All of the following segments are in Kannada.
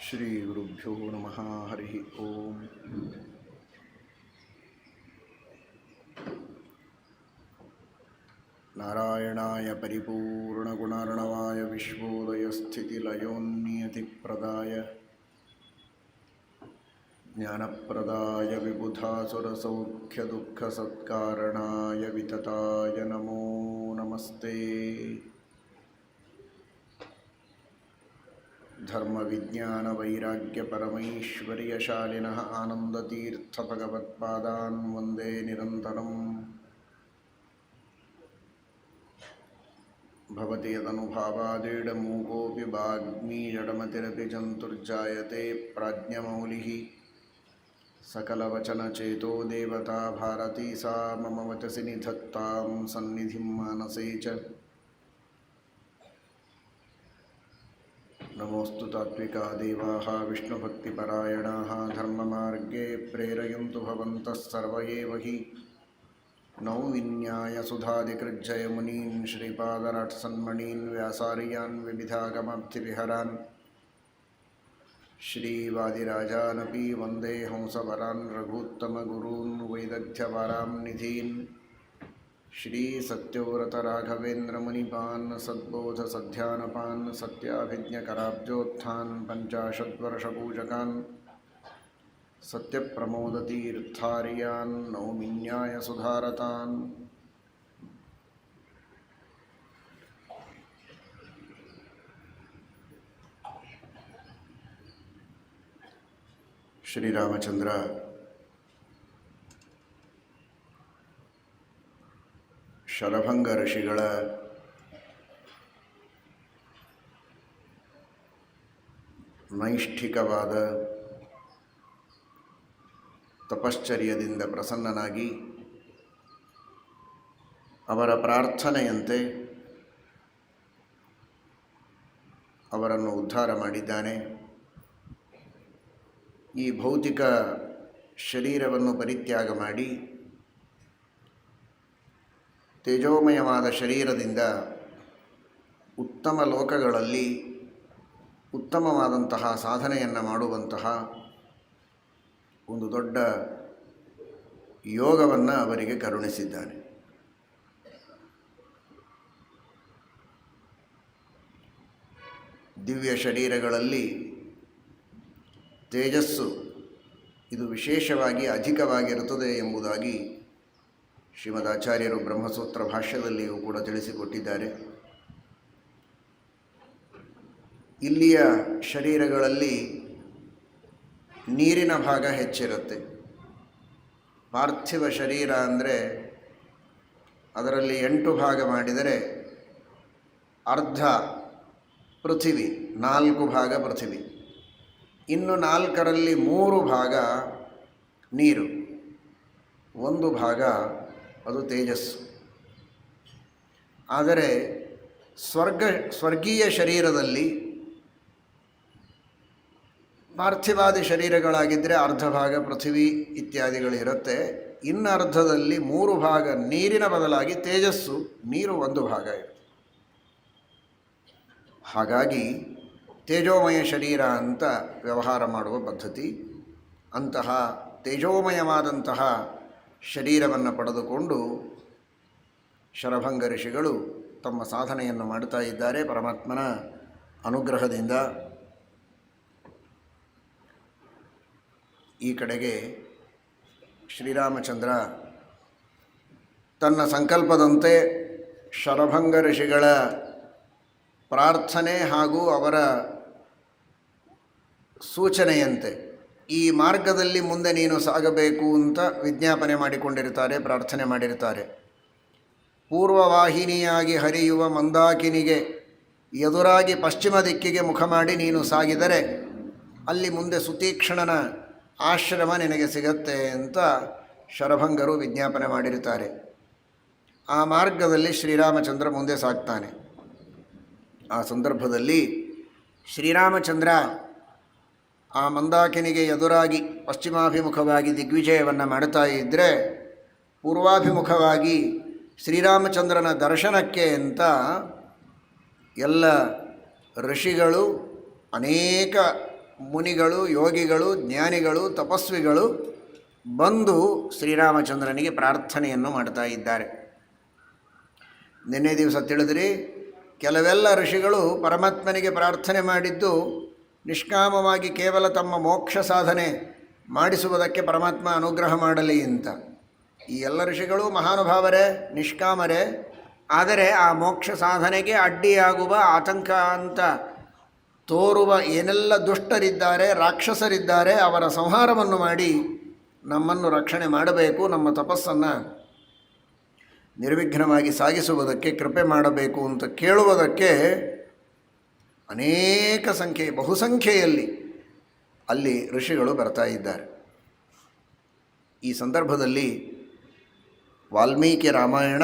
ಶ್ರೀ ಗುರುಭ್ಯೋ ನಮಃ. ಹರಿ ಓಂ. ನಾರಾಯಣಾಯ ಪರಿಪೂರ್ಣಗುಣಾರ್ಣವಾಯ ವಿಶ್ವೋದಯಸ್ಥಿತಿಲಯೋನ್ನಿಯತಿಪ್ರದಾಯ ಜ್ಞಾನಪ್ರದಾಯ ವಿಬುಧಾಸುರಸೌಖ್ಯದುಃಖಸತ್ಕಾರಣಾಯ ವಿತತಾಯ ನಮೋ ನಮಸ್ತೆ. ಧರ್ಮವಿಜ್ಞಾನವೈರಾಗ್ಯಪರಮೈಶ್ವರ್ಯಶಾಲಿನಃ ಆನಂದತೀರ್ಥಭಗವತ್ಪಾದಾನ್ ವಂದೇ ನಿರಂತರಂ. ಭವತಿ ಯದನುಭಾವಾದೀಢಮೂಕೋऽಪಿ ವಾಗ್ಮೀ ಜಡಮತಿರಪಿ ಜಂತುರ್ಜಾಯತೆ ಪ್ರಾಜ್ಞಮೌಲಿಃ. ಸಕಲವಚನಚೇತೋ ದೇವತಾ ಭಾರತೀ ಸಾ ಮಮ ವಚಸಿ ನಿಧತ್ತಾಂ ಸನ್ನಿಧಿಂ ಮಾನಸೇ ಚ. ನಮೋऽस्तु ತಾತ್ವಿಕಾ ದೇವಾಃ ವಿಷ್ಣುಭಕ್ತಿಪರಾಯಣಾಃ ಧರ್ಮಮಾರ್ಗೇ ಪ್ರೇರಯन्तु ಭವಂತಃ ಸರ್ವ ಏವ ಹಿ. ನೌವಿನ್ಯಾಯಸುಧಾದಿಕೃಜ್ಜಯಮುನೀನ್ ಶ್ರೀಪಾದರಾಟ್ಸನ್ಮಣೀನ್ ವ್ಯಾಸಾರ್ಯಾನ್ ವಿವಿಧಾಗಮಾಬ್ಧಿವಿಹರಾನ್ ಶ್ರೀವಾದಿರಾಜಾನಪಿ ವಂದೇ ಹಂಸವರಾನ್ ರಘೂತ್ತಮಗುರೂನ್ ವೈದಗ್ಧ್ಯವಾರಾಂ ನಿಧೀನ್. ಶ್ರೀ ಸತ್ಯವ್ರತರಾಘವೇಂದ್ರಮುನಿಪಾನ್ ಸದ್ಬೋಧಸಧ್ಯಾನಪಾನ್ ಸತ್ಯಾಭಿಜ್ಞಕರಾಬ್ಜೋತ್ಥಾನ್ ಪಂಚಾಶದ್ವರ್ಷಪೂಜಕಾನ್ ಸತ್ಯಪ್ರಮೋದತೀರ್ಥಾರ್ಯಾನ್ ನೌಮಿನ್ಯಾಯಸುಧಾರತಾನ್. ಶ್ರೀರಾಮಚಂದ್ರ ಶರಭಂಗ ಋಷಿಗಳ ನೈಷ್ಠಿಕವಾದ ತಪಶ್ಚರ್ಯದಿಂದ ಪ್ರಸನ್ನನಾಗಿ ಅವರ ಪ್ರಾರ್ಥನೆಯಂತೆ ಅವರನ್ನು ಉದ್ಧಾರ ಮಾಡಿದ್ದಾನೆ. ಈ ಭೌತಿಕ ಶರೀರವನ್ನು ಪರಿತ್ಯಾಗ ಮಾಡಿ ತೇಜೋಮಯವಾದ ಶರೀರದಿಂದ ಉತ್ತಮ ಲೋಕಗಳಲ್ಲಿ ಉತ್ತಮವಾದಂತಹ ಸಾಧನೆಯನ್ನು ಮಾಡುವಂತಹ ಒಂದು ದೊಡ್ಡ ಯೋಗವನ್ನು ಅವರಿಗೆ ಕರುಣಿಸಿದ್ದಾನೆ. ದಿವ್ಯ ಶರೀರಗಳಲ್ಲಿ ತೇಜಸ್ಸು ಇದು ವಿಶೇಷವಾಗಿ ಅಧಿಕವಾಗಿರುತ್ತದೆ ಎಂಬುದಾಗಿ ಶ್ರೀಮದ್ ಆಚಾರ್ಯರು ಬ್ರಹ್ಮಸೂತ್ರ ಭಾಷ್ಯದಲ್ಲಿಯೂ ಕೂಡ ತಿಳಿಸಿಕೊಟ್ಟಿದ್ದಾರೆ. ಇಲ್ಲಿಯ ಶರೀರಗಳಲ್ಲಿ ನೀರಿನ ಭಾಗ ಹೆಚ್ಚಿರುತ್ತೆ. ಪಾರ್ಥಿವ ಶರೀರ ಅಂದರೆ ಅದರಲ್ಲಿ 8 ಭಾಗ ಮಾಡಿದರೆ ಅರ್ಧ ಪೃಥಿವಿ, 4 ಭಾಗ ಪೃಥಿವಿ, ಇನ್ನು 4ರಲ್ಲಿ 3 ಭಾಗ ನೀರು, 1 ಭಾಗ ಅದು ತೇಜಸ್ಸು. ಆದರೆ ಸ್ವರ್ಗೀಯ ಶರೀರದಲ್ಲಿ ಪಾರ್ಥಿವಾದಿ ಶರೀರಗಳಾಗಿದ್ದರೆ ಅರ್ಧ ಭಾಗ ಪೃಥ್ವಿ ಇತ್ಯಾದಿಗಳಿರುತ್ತೆ. ಇನ್ನು ಅರ್ಧದಲ್ಲಿ 3 ಭಾಗ ನೀರಿನ ಬದಲಾಗಿ ತೇಜಸ್ಸು, ನೀರು 1 ಭಾಗ ಇರುತ್ತೆ. ಹಾಗಾಗಿ ತೇಜೋಮಯ ಶರೀರ ಅಂತ ವ್ಯವಹಾರ ಮಾಡುವ ಪದ್ಧತಿ. ಅಂತಹ ತೇಜೋಮಯವಾದಂತಹ ಶರೀರವನ್ನು ಪಡೆದುಕೊಂಡು ಶರಭಂಗ ಋಷಿಗಳು ತಮ್ಮ ಸಾಧನೆಯನ್ನು ಮಾಡ್ತಾ ಇದ್ದಾರೆ ಪರಮಾತ್ಮನ ಅನುಗ್ರಹದಿಂದ. ಈ ಕಡೆಗೆ ಶ್ರೀರಾಮಚಂದ್ರ ತನ್ನ ಸಂಕಲ್ಪದಂತೆ ಶರಭಂಗ ಋಷಿಗಳ ಪ್ರಾರ್ಥನೆ ಹಾಗೂ ಅವರ ಸೂಚನೆಯಂತೆ ಈ ಮಾರ್ಗದಲ್ಲಿ ಮುಂದೆ ನೀನು ಸಾಗಬೇಕು ಅಂತ ವಿಜ್ಞಾಪನೆ ಮಾಡಿಕೊಂಡಿರ್ತಾರೆ, ಪ್ರಾರ್ಥನೆ ಮಾಡಿರ್ತಾರೆ. ಪೂರ್ವವಾಹಿನಿಯಾಗಿ ಹರಿಯುವ ಮಂದಾಕಿನಿಗೆ ಎದುರಾಗಿ ಪಶ್ಚಿಮ ದಿಕ್ಕಿಗೆ ಮುಖ ಮಾಡಿ ನೀನು ಸಾಗಿದರೆ ಅಲ್ಲಿ ಮುಂದೆ ಸುತೀಕ್ಷ್ಣನ ಆಶ್ರಮ ನಿನಗೆ ಸಿಗತ್ತೆ ಅಂತ ಶರಭಂಗರು ವಿಜ್ಞಾಪನೆ ಮಾಡಿರ್ತಾರೆ. ಆ ಮಾರ್ಗದಲ್ಲಿ ಶ್ರೀರಾಮಚಂದ್ರ ಮುಂದೆ ಸಾಗ್ತಾನೆ. ಆ ಸಂದರ್ಭದಲ್ಲಿ ಶ್ರೀರಾಮಚಂದ್ರ ಆ ಮಂದಾಕಿನಿಗೆ ಎದುರಾಗಿ ಪಶ್ಚಿಮಾಭಿಮುಖವಾಗಿ ದಿಗ್ವಿಜಯವನ್ನು ಮಾಡ್ತಾ ಇದ್ದರೆ, ಪೂರ್ವಾಭಿಮುಖವಾಗಿ ಶ್ರೀರಾಮಚಂದ್ರನ ದರ್ಶನಕ್ಕೆ ಅಂತ ಎಲ್ಲ ಋಷಿಗಳು ಅನೇಕ ಮುನಿಗಳು, ಯೋಗಿಗಳು, ಜ್ಞಾನಿಗಳು, ತಪಸ್ವಿಗಳು ಬಂದು ಶ್ರೀರಾಮಚಂದ್ರನಿಗೆ ಪ್ರಾರ್ಥನೆಯನ್ನು ಮಾಡ್ತಾ ಇದ್ದಾರೆ. ನಿನ್ನೆ ದಿವಸ ತಿಳಿದ್ರಿ, ಕೆಲವೆಲ್ಲ ಋಷಿಗಳು ಪರಮಾತ್ಮನಿಗೆ ಪ್ರಾರ್ಥನೆ ಮಾಡಿದ್ದು ನಿಷ್ಕಾಮವಾಗಿ ಕೇವಲ ತಮ್ಮ ಮೋಕ್ಷ ಸಾಧನೆ ಮಾಡಿಸುವುದಕ್ಕೆ ಪರಮಾತ್ಮ ಅನುಗ್ರಹ ಮಾಡಲಿ ಅಂತ. ಈ ಎಲ್ಲ ಋಷಿಗಳು ಮಹಾನುಭಾವರೇ, ನಿಷ್ಕಾಮರೇ. ಆದರೆ ಆ ಮೋಕ್ಷ ಸಾಧನೆಗೆ ಅಡ್ಡಿಯಾಗುವ, ಆತಂಕ ಅಂತ ತೋರುವ ಏನೆಲ್ಲ ದುಷ್ಟರಿದ್ದಾರೆ, ರಾಕ್ಷಸರಿದ್ದಾರೆ, ಅವರ ಸಂಹಾರವನ್ನು ಮಾಡಿ ನಮ್ಮನ್ನು ರಕ್ಷಣೆ ಮಾಡಬೇಕು, ನಮ್ಮ ತಪಸ್ಸನ್ನು ನಿರ್ವಿಘ್ನವಾಗಿ ಸಾಗಿಸುವುದಕ್ಕೆ ಕೃಪೆ ಮಾಡಬೇಕು ಅಂತ ಕೇಳುವುದಕ್ಕೆ ಅನೇಕ ಬಹುಸಂಖ್ಯೆಯಲ್ಲಿ ಅಲ್ಲಿ ಋಷಿಗಳು ಬರ್ತಾ ಇದ್ದಾರೆ. ಈ ಸಂದರ್ಭದಲ್ಲಿ ವಾಲ್ಮೀಕಿ ರಾಮಾಯಣ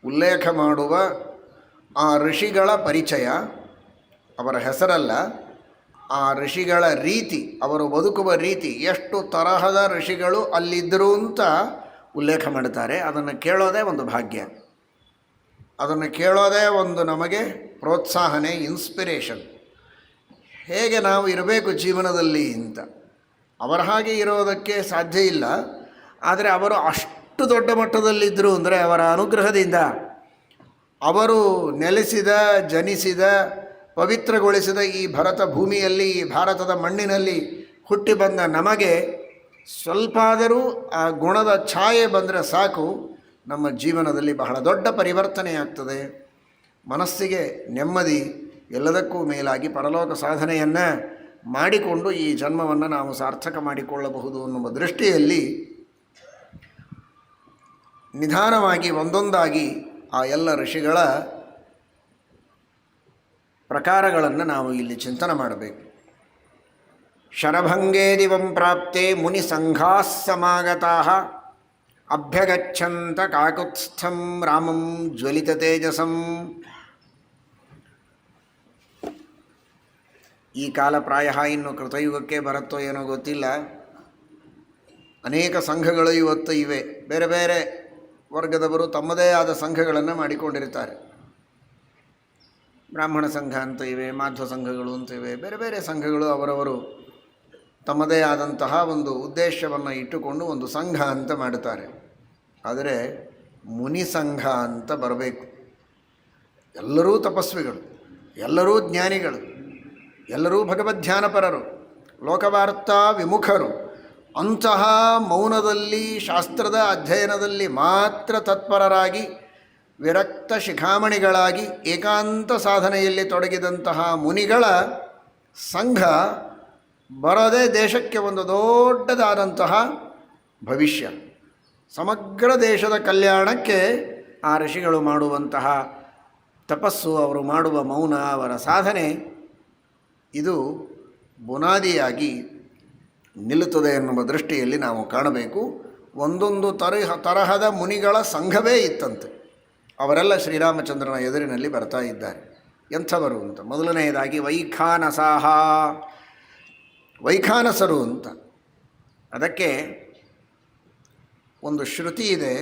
ಉಲ್ಲೇಖ ಮಾಡುವ ಆ ಋಷಿಗಳ ಪರಿಚಯ, ಅವರ ಹೆಸರಲ್ಲ, ಆ ಋಷಿಗಳ ರೀತಿ, ಅವರು ಬದುಕುವ ರೀತಿ, ಎಷ್ಟು ತರಹದ ಋಷಿಗಳು ಅಲ್ಲಿದ್ದರು ಅಂತ ಉಲ್ಲೇಖ ಮಾಡುತ್ತಾರೆ. ಅದನ್ನು ಕೇಳೋದೇ ಒಂದು ಭಾಗ್ಯ, ಅದನ್ನು ಕೇಳೋದೇ ಒಂದು ನಮಗೆ ಪ್ರೋತ್ಸಾಹನೆ, ಇನ್ಸ್ಪಿರೇಷನ್. ಹೇಗೆ ನಾವು ಇರಬೇಕು ಜೀವನದಲ್ಲಿ ಅಂತ. ಅವರ ಹಾಗೆ ಇರೋದಕ್ಕೆ ಸಾಧ್ಯ ಇಲ್ಲ. ಆದರೆ ಅವರು ಅಷ್ಟು ದೊಡ್ಡ ಮಟ್ಟದಲ್ಲಿದ್ದರು ಅಂದರೆ ಅವರ ಅನುಗ್ರಹದಿಂದ ಅವರು ನೆಲೆಸಿದ, ಜನಿಸಿದ, ಪವಿತ್ರಗೊಳಿಸಿದ ಈ ಭರತ ಭೂಮಿಯಲ್ಲಿ, ಈ ಭಾರತದ ಮಣ್ಣಿನಲ್ಲಿ ಹುಟ್ಟಿ ಬಂದ ನಮಗೆ ಸ್ವಲ್ಪ ಆದರೂ ಆ ಗುಣದ ಛಾಯೆ ಬಂದರೆ ಸಾಕು, ನಮ್ಮ ಜೀವನದಲ್ಲಿ ಬಹಳ ದೊಡ್ಡ ಪರಿವರ್ತನೆಯಾಗ್ತದೆ. ಮನಸ್ಸಿಗೆ ನೆಮ್ಮದಿ, ಎಲ್ಲದಕ್ಕೂ ಮೇಲಾಗಿ ಪರಲೋಕ ಸಾಧನೆಯನ್ನು ಮಾಡಿಕೊಂಡು ಈ ಜನ್ಮವನ್ನು ನಾವು ಸಾರ್ಥಕ ಮಾಡಿಕೊಳ್ಳಬಹುದು ಅನ್ನುವ ದೃಷ್ಟಿಯಲ್ಲಿ ನಿಧಾನವಾಗಿ ಒಂದೊಂದಾಗಿ ಆ ಎಲ್ಲ ಋಷಿಗಳ ಪ್ರಕಾರಗಳನ್ನು ನಾವು ಇಲ್ಲಿ ಚಿಂತನೆ ಮಾಡಬೇಕು. ಶರಭಂಗೇ ದಿವಂ ಪ್ರಾಪ್ತೆ ಮುನಿ ಸಂಘಾಃ ಸಮಾಗತಾಃ ಅಭ್ಯಗಚ್ಛಂತ ಕಾಕುತ್ಸ್ಥಂ ರಾಮಂ ಜ್ವಲಿತ ತೇಜಸಂ. ಈ ಕಾಲ ಪ್ರಾಯ ಇನ್ನು ಕೃತಯುಗಕ್ಕೆ ಬರುತ್ತೋ ಏನೋ ಗೊತ್ತಿಲ್ಲ. ಅನೇಕ ಸಂಘಗಳು ಇವತ್ತು ಇವೆ. ಬೇರೆ ಬೇರೆ ವರ್ಗದವರು ತಮ್ಮದೇ ಆದ ಸಂಘಗಳನ್ನು ಮಾಡಿಕೊಂಡಿರ್ತಾರೆ. ಬ್ರಾಹ್ಮಣ ಸಂಘ ಅಂತ ಇವೆ, ಮಾಧ್ವ ಸಂಘಗಳು ಅಂತ ಇವೆ, ಬೇರೆ ಬೇರೆ ಸಂಘಗಳು ಅವರವರು ತಮ್ಮದೇ ಆದಂತಹ ಒಂದು ಉದ್ದೇಶವನ್ನು ಇಟ್ಟುಕೊಂಡು ಒಂದು ಸಂಘ ಅಂತ ಮಾಡುತ್ತಾರೆ. ಆದರೆ ಮುನಿ ಸಂಘ ಅಂತ ಬರಬೇಕು. ಎಲ್ಲರೂ ತಪಸ್ವಿಗಳು, ಎಲ್ಲರೂ ಜ್ಞಾನಿಗಳು, ಎಲ್ಲರೂ ಭಗವದ್ಧ್ಯಾನಪರರು, ಲೋಕವಾರ್ತಾ ವಿಮುಖರು. ಅಂತಹ ಮೌನದಲ್ಲಿ, ಶಾಸ್ತ್ರದ ಅಧ್ಯಯನದಲ್ಲಿ ಮಾತ್ರ ತತ್ಪರರಾಗಿ, ವಿರಕ್ತ ಶಿಖಾಮಣಿಗಳಾಗಿ ಏಕಾಂತ ಸಾಧನೆಯಲ್ಲಿ ತೊಡಗಿದಂತಹ ಮುನಿಗಳ ಸಂಘ ಬರೋದೇ ದೇಶಕ್ಕೆ ಒಂದು ದೊಡ್ಡದಾದಂತಹ ಭವಿಷ್ಯ. ಸಮಗ್ರ ದೇಶದ ಕಲ್ಯಾಣಕ್ಕೆ ಆ ಋಷಿಗಳು ಮಾಡುವಂತಹ ತಪಸ್ಸು, ಅವರು ಮಾಡುವ ಮೌನ, ಅವರ ಸಾಧನೆ ಇದು ಬುನಾದಿಯಾಗಿ ನಿಲ್ಲುತ್ತದೆ ಎನ್ನುವ ದೃಷ್ಟಿಯಲ್ಲಿ ನಾವು ಕಾಣಬೇಕು. ಒಂದೊಂದು ತರಹದ ಮುನಿಗಳ ಸಂಘವೇ ಇತ್ತಂತೆ. ಅವರೆಲ್ಲ ಶ್ರೀರಾಮಚಂದ್ರನ ಎದುರಿನಲ್ಲಿ ಬರ್ತಾ ಇದ್ದಾರೆ. ಎಂಥವರು ಅಂತ, ಮೊದಲನೆಯದಾಗಿ ವೈಖಾನಸರು ಅಂತ. ಅದಕ್ಕೆ ಒಂದು ಶ್ರುತಿ ಇದೆ,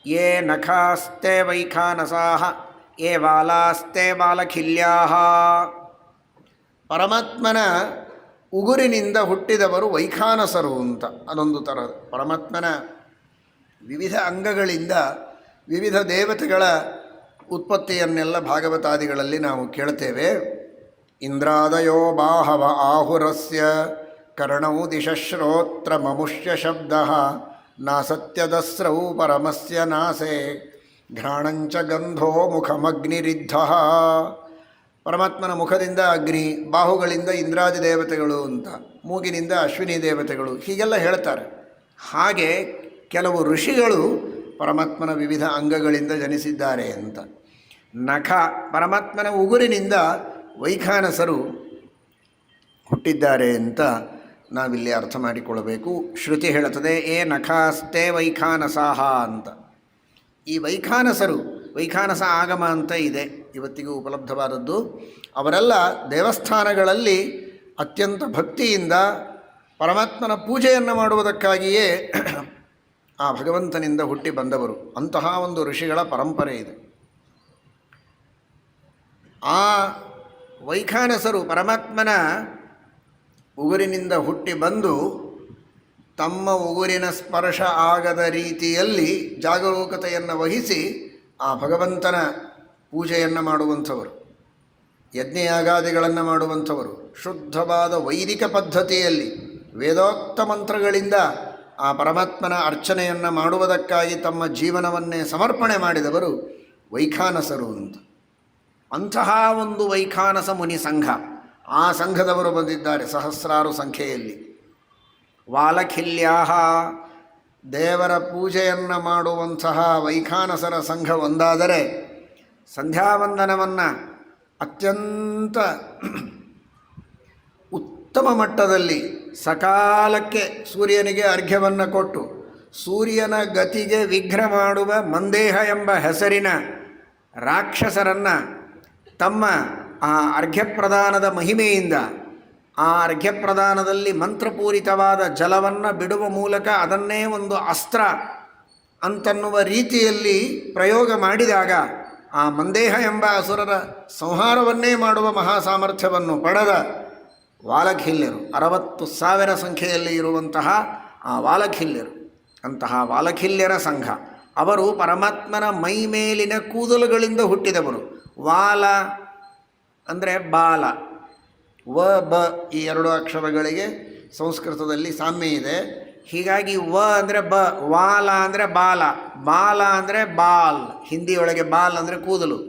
ಯೇ ನಖಾಸ್ತೆ ವೈಖಾನಸಾಹ ಯೇ ಬಾಲಾಸ್ತೆ ಬಾಲಖಿಲ್ಯಾಹ. ಪರಮಾತ್ಮನ ಉಗುರಿನಿಂದ ಹುಟ್ಟಿದವರು ವೈಖಾನಸರು ಅಂತ. ಅದೊಂದು ಥರ ಪರಮಾತ್ಮನ ವಿವಿಧ ಅಂಗಗಳಿಂದ ವಿವಿಧ ದೇವತೆಗಳ ಉತ್ಪತ್ತಿಯನ್ನೆಲ್ಲ ಭಾಗವತಾದಿಗಳಲ್ಲಿ ನಾವು ಕೇಳ್ತೇವೆ. ಇಂದ್ರಾದಯೋ ಬಾಹವ ಆಹುರಸ್ಯ ಕರ್ಣೌ ದಿಶಶ್ರೋತ್ರ ಮಮುಷ್ಯ ಶಬ್ದ ನಾಸತ್ಯದಸ್ರೌ ಪರಮಸ್ಯ ನಾಸೆ ಘ್ರಾಣಂಚ ಗಂಧೋ ಮುಖಮಗ್ನಿರಿದ್ಧ. ಪರಮಾತ್ಮನ ಮುಖದಿಂದ ಅಗ್ನಿ, ಬಾಹುಗಳಿಂದ ಇಂದ್ರಾದಿ ದೇವತೆಗಳು ಅಂತ, ಮೂಗಿನಿಂದ ಅಶ್ವಿನಿ ದೇವತೆಗಳು, ಹೀಗೆಲ್ಲ ಹೇಳ್ತಾರೆ. ಹಾಗೆ ಕೆಲವು ಋಷಿಗಳು ಪರಮಾತ್ಮನ ವಿವಿಧ ಅಂಗಗಳಿಂದ ಜನಿಸಿದ್ದಾರೆ ಅಂತ. ನಖ, ಪರಮಾತ್ಮನ ಉಗುರಿನಿಂದ ವೈಖಾನಸರು ಹುಟ್ಟಿದ್ದಾರೆ ಅಂತ ನಾವಿಲ್ಲಿ ಅರ್ಥ ಮಾಡಿಕೊಳ್ಳಬೇಕು. ಶ್ರುತಿ ಹೇಳುತ್ತದೆ, ಏ ನಖಾಸ್ತೆ ವೈಖಾನಸಾಹ ಅಂತ. ಈ ವೈಖಾನಸರು, ವೈಖಾನಸ ಆಗಮ ಅಂತ ಇದೆ, ಇವತ್ತಿಗೂ ಉಪಲಬ್ಧವಾದದ್ದು. ಅವರೆಲ್ಲ ದೇವಸ್ಥಾನಗಳಲ್ಲಿ ಅತ್ಯಂತ ಭಕ್ತಿಯಿಂದ ಪರಮಾತ್ಮನ ಪೂಜೆಯನ್ನು ಮಾಡುವುದಕ್ಕಾಗಿಯೇ ಆ ಭಗವಂತನಿಂದ ಹುಟ್ಟಿ ಬಂದವರು. ಅಂತಹ ಒಂದು ಋಷಿಗಳ ಪರಂಪರೆ ಇದೆ. ಆ ವೈಖಾನಸರು ಪರಮಾತ್ಮನ ಉಗುರಿನಿಂದ ಹುಟ್ಟಿ ಬಂದು ತಮ್ಮ ಉಗುರಿನ ಸ್ಪರ್ಶ ಆಗದ ರೀತಿಯಲ್ಲಿ ಜಾಗರೂಕತೆಯನ್ನು ವಹಿಸಿ ಆ ಭಗವಂತನ ಪೂಜೆಯನ್ನು ಮಾಡುವಂಥವರು, ಯಜ್ಞಯಾಗಾದಿಗಳನ್ನು ಮಾಡುವಂಥವರು, ಶುದ್ಧವಾದ ವೈದಿಕ ಪದ್ಧತಿಯಲ್ಲಿ ವೇದೋಕ್ತ ಮಂತ್ರಗಳಿಂದ ಆ ಪರಮಾತ್ಮನ ಅರ್ಚನೆಯನ್ನು ಮಾಡುವುದಕ್ಕಾಗಿ ತಮ್ಮ ಜೀವನವನ್ನೇ ಸಮರ್ಪಣೆ ಮಾಡಿದವರು ವೈಖಾನಸರು ಅಂತ. ಅಂತಹ ಒಂದು ವೈಖಾನಸ ಮುನಿ ಸಂಘ, ಆ ಸಂಘದವರು ಬಂದಿದ್ದಾರೆ ಸಹಸ್ರಾರು ಸಂಖ್ಯೆಯಲ್ಲಿ. ವಾಲಖಿಲ್ಯಾಹ, ದೇವರ ಪೂಜೆಯನ್ನು ಮಾಡುವಂತಹ ವೈಖಾನಸರ ಸಂಘ ಒಂದಾದರೆ ಸಂಧ್ಯಾವಂದನವನ್ನು ಅತ್ಯಂತ ಉತ್ತಮ ಮಟ್ಟದಲ್ಲಿ ಸಕಾಲಕ್ಕೆ ಸೂರ್ಯನಿಗೆ ಅರ್ಘ್ಯವನ್ನು ಕೊಟ್ಟು ಸೂರ್ಯನ ಗತಿಗೆ ವಿಘ್ನ ಮಾಡುವ ಮಂದೇಹ ಎಂಬ ಹೆಸರಿನ ರಾಕ್ಷಸರನ್ನು ತಮ್ಮ ಆ ಅರ್ಘ್ಯಪ್ರದಾನದ ಮಹಿಮೆಯಿಂದ, ಆ ಅರ್ಘ್ಯಪ್ರದಾನದಲ್ಲಿ ಮಂತ್ರಪೂರಿತವಾದ ಜಲವನ್ನು ಬಿಡುವ ಮೂಲಕ ಅದನ್ನೇ ಒಂದು ಅಸ್ತ್ರ ಅಂತನ್ನುವ ರೀತಿಯಲ್ಲಿ ಪ್ರಯೋಗ ಮಾಡಿದಾಗ ಆ ಮಂದೇಹ ಎಂಬ ಅಸುರರ ಸಂಹಾರವನ್ನೇ ಮಾಡುವ ಮಹಾಸಾಮರ್ಥ್ಯವನ್ನು ಪಡೆದ ವಾಲಖಿಲ್ಯರು, 60,000 ಸಂಖ್ಯೆಯಲ್ಲಿ ಇರುವಂತಹ ಆ ವಾಲಖಿಲ್ಯರು, ಅಂತಹ ವಾಲಖಿಲ್ಯರ ಸಂಘ. ಅವರು ಪರಮಾತ್ಮನ ಮೈ ಮೇಲಿನ ಕೂದಲುಗಳಿಂದ ಹುಟ್ಟಿದವರು. ವಾಲ ಅಂದರೆ ಬಾಲ, ವ ಬ ಈ 2 ಅಕ್ಷರಗಳಿಗೆ ಸಂಸ್ಕೃತದಲ್ಲಿ ಸಾಮ್ಯ ಇದೆ. ಹೀಗಾಗಿ ವ ಅಂದರೆ ಬ, ವಾಲ ಅಂದರೆ ಬಾಲ, ಬಾಲ ಅಂದರೆ ಬಾಲ್, ಹಿಂದಿಯೊಳಗೆ ಬಾಲ್ ಅಂದರೆ ಕೂದಲು.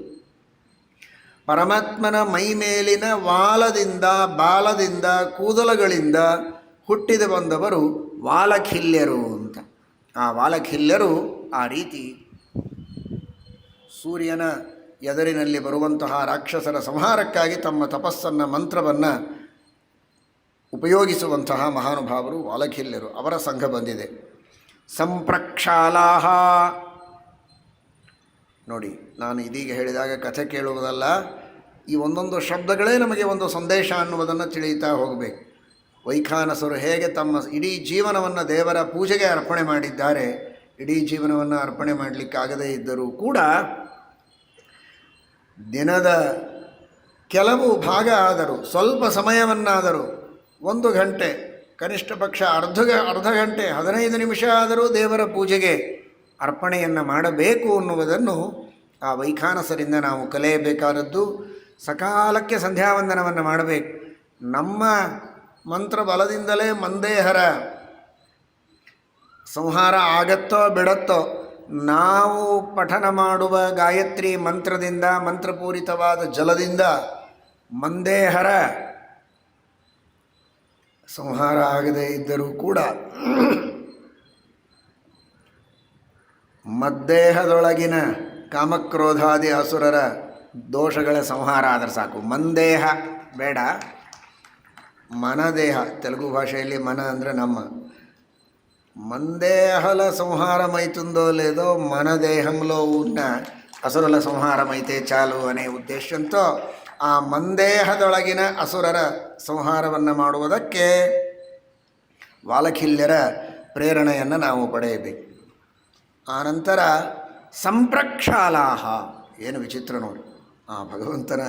ಪರಮಾತ್ಮನ ಮೈ ಮೇಲಿನ ವಾಲದಿಂದ, ಬಾಲದಿಂದ, ಕೂದಲುಗಳಿಂದ ಹುಟ್ಟಿದ ಬಂದವರು ವಾಲಖಿಲ್ಯರು ಅಂತ. ಆ ವಾಲಖಿಲ್ಯರು ಆ ರೀತಿ ಸೂರ್ಯನ ಎದುರಿನಲ್ಲಿ ಬರುವಂತಹ ರಾಕ್ಷಸರ ಸಂಹಾರಕ್ಕಾಗಿ ತಮ್ಮ ತಪಸ್ಸನ್ನು, ಮಂತ್ರವನ್ನು ಉಪಯೋಗಿಸುವಂತಹ ಮಹಾನುಭಾವರು ವಾಲಖಿಲ್ಯರು. ಅವರ ಸಂಘ ಬಂದಿದೆ. ಸಂಪ್ರಕ್ಷಾಲಾಹ, ನೋಡಿ, ನಾನು ಇದೀಗ ಹೇಳಿದಾಗ ಕಥೆ ಕೇಳುವುದಲ್ಲ, ಈ ಒಂದೊಂದು ಶಬ್ದಗಳೇ ನಮಗೆ ಒಂದು ಸಂದೇಶ ಅನ್ನುವುದನ್ನು ತಿಳಿಯುತ್ತಾ ಹೋಗಬೇಕು. ವೈಖಾನಸರು ಹೇಗೆ ತಮ್ಮ ಇಡೀ ಜೀವನವನ್ನು ದೇವರ ಪೂಜೆಗೆ ಅರ್ಪಣೆ ಮಾಡಿದ್ದಾರೆ, ಇಡೀ ಜೀವನವನ್ನು ಅರ್ಪಣೆ ಮಾಡಲಿಕ್ಕಾಗದೇ ಇದ್ದರೂ ಕೂಡ ದಿನದ ಕೆಲವು ಭಾಗ ಆದರೂ, ಸ್ವಲ್ಪ ಸಮಯವನ್ನಾದರೂ, 1 ಗಂಟೆ, ಕನಿಷ್ಠ ಪಕ್ಷ ಅರ್ಧ ಗಂಟೆ, 15 ನಿಮಿಷ ಆದರೂ ದೇವರ ಪೂಜೆಗೆ ಅರ್ಪಣೆಯನ್ನು ಮಾಡಬೇಕು ಅನ್ನುವುದನ್ನು ಆ ವೈಖಾನಸರಿಂದ ನಾವು ಕಲಿಯಬೇಕಾದದ್ದು. ಸಕಾಲಕ್ಕೆ ಸಂಧ್ಯಾವಂದನವನ್ನು ಮಾಡಬೇಕು. ನಮ್ಮ ಮಂತ್ರ ಬಲದಿಂದಲೇ ಮಂದೇಹರ ಸಂಹಾರ ಆಗತ್ತೋ ಬಿಡತ್ತೋ, ನಾವು ಪಠನ ಮಾಡುವ ಗಾಯತ್ರಿ ಮಂತ್ರದಿಂದ, ಮಂತ್ರಪೂರಿತವಾದ ಜಲದಿಂದ ಮಂದೇಹರ ಸಂಹಾರ ಆಗದೇ ಇದ್ದರೂ ಕೂಡ ಮದ್ದೇಹದೊಳಗಿನ ಕಾಮಕ್ರೋಧಾದಿ ಅಸುರರ ದೋಷಗಳ ಸಂಹಾರ ಆದರೆ ಸಾಕು. ಮಂದೇಹ ಬೇಡ, ಮನದೇಹ, ತೆಲುಗು భాషಯಲ್ಲಿ మన ಅಂದರೆ ನಮ್ಮ. మందేహల సంహారమైతుందో లేదో మన దేహంలో ఉన్న అసురుల సంహారమైతే చాలు అనే ఉద్దేశంతో ಆ ಮಂದೇಹದೊಳಗಿನ ಅಸುರರ ಸಂಹಾರವನ್ನು ಮಾಡುವುದಕ್ಕೆ ವಾಲಖಿಲ್ಯರ ಪ್ರೇರಣೆಯನ್ನು ನಾವು ಪಡೆಯಬೇಕು. ಆನಂತರ ಸಂಪ್ರಕ್ಷಾಲಾಹ, ಏನು ವಿಚಿತ್ರ ನೋಡಿ, ಆ ಭಗವಂತನ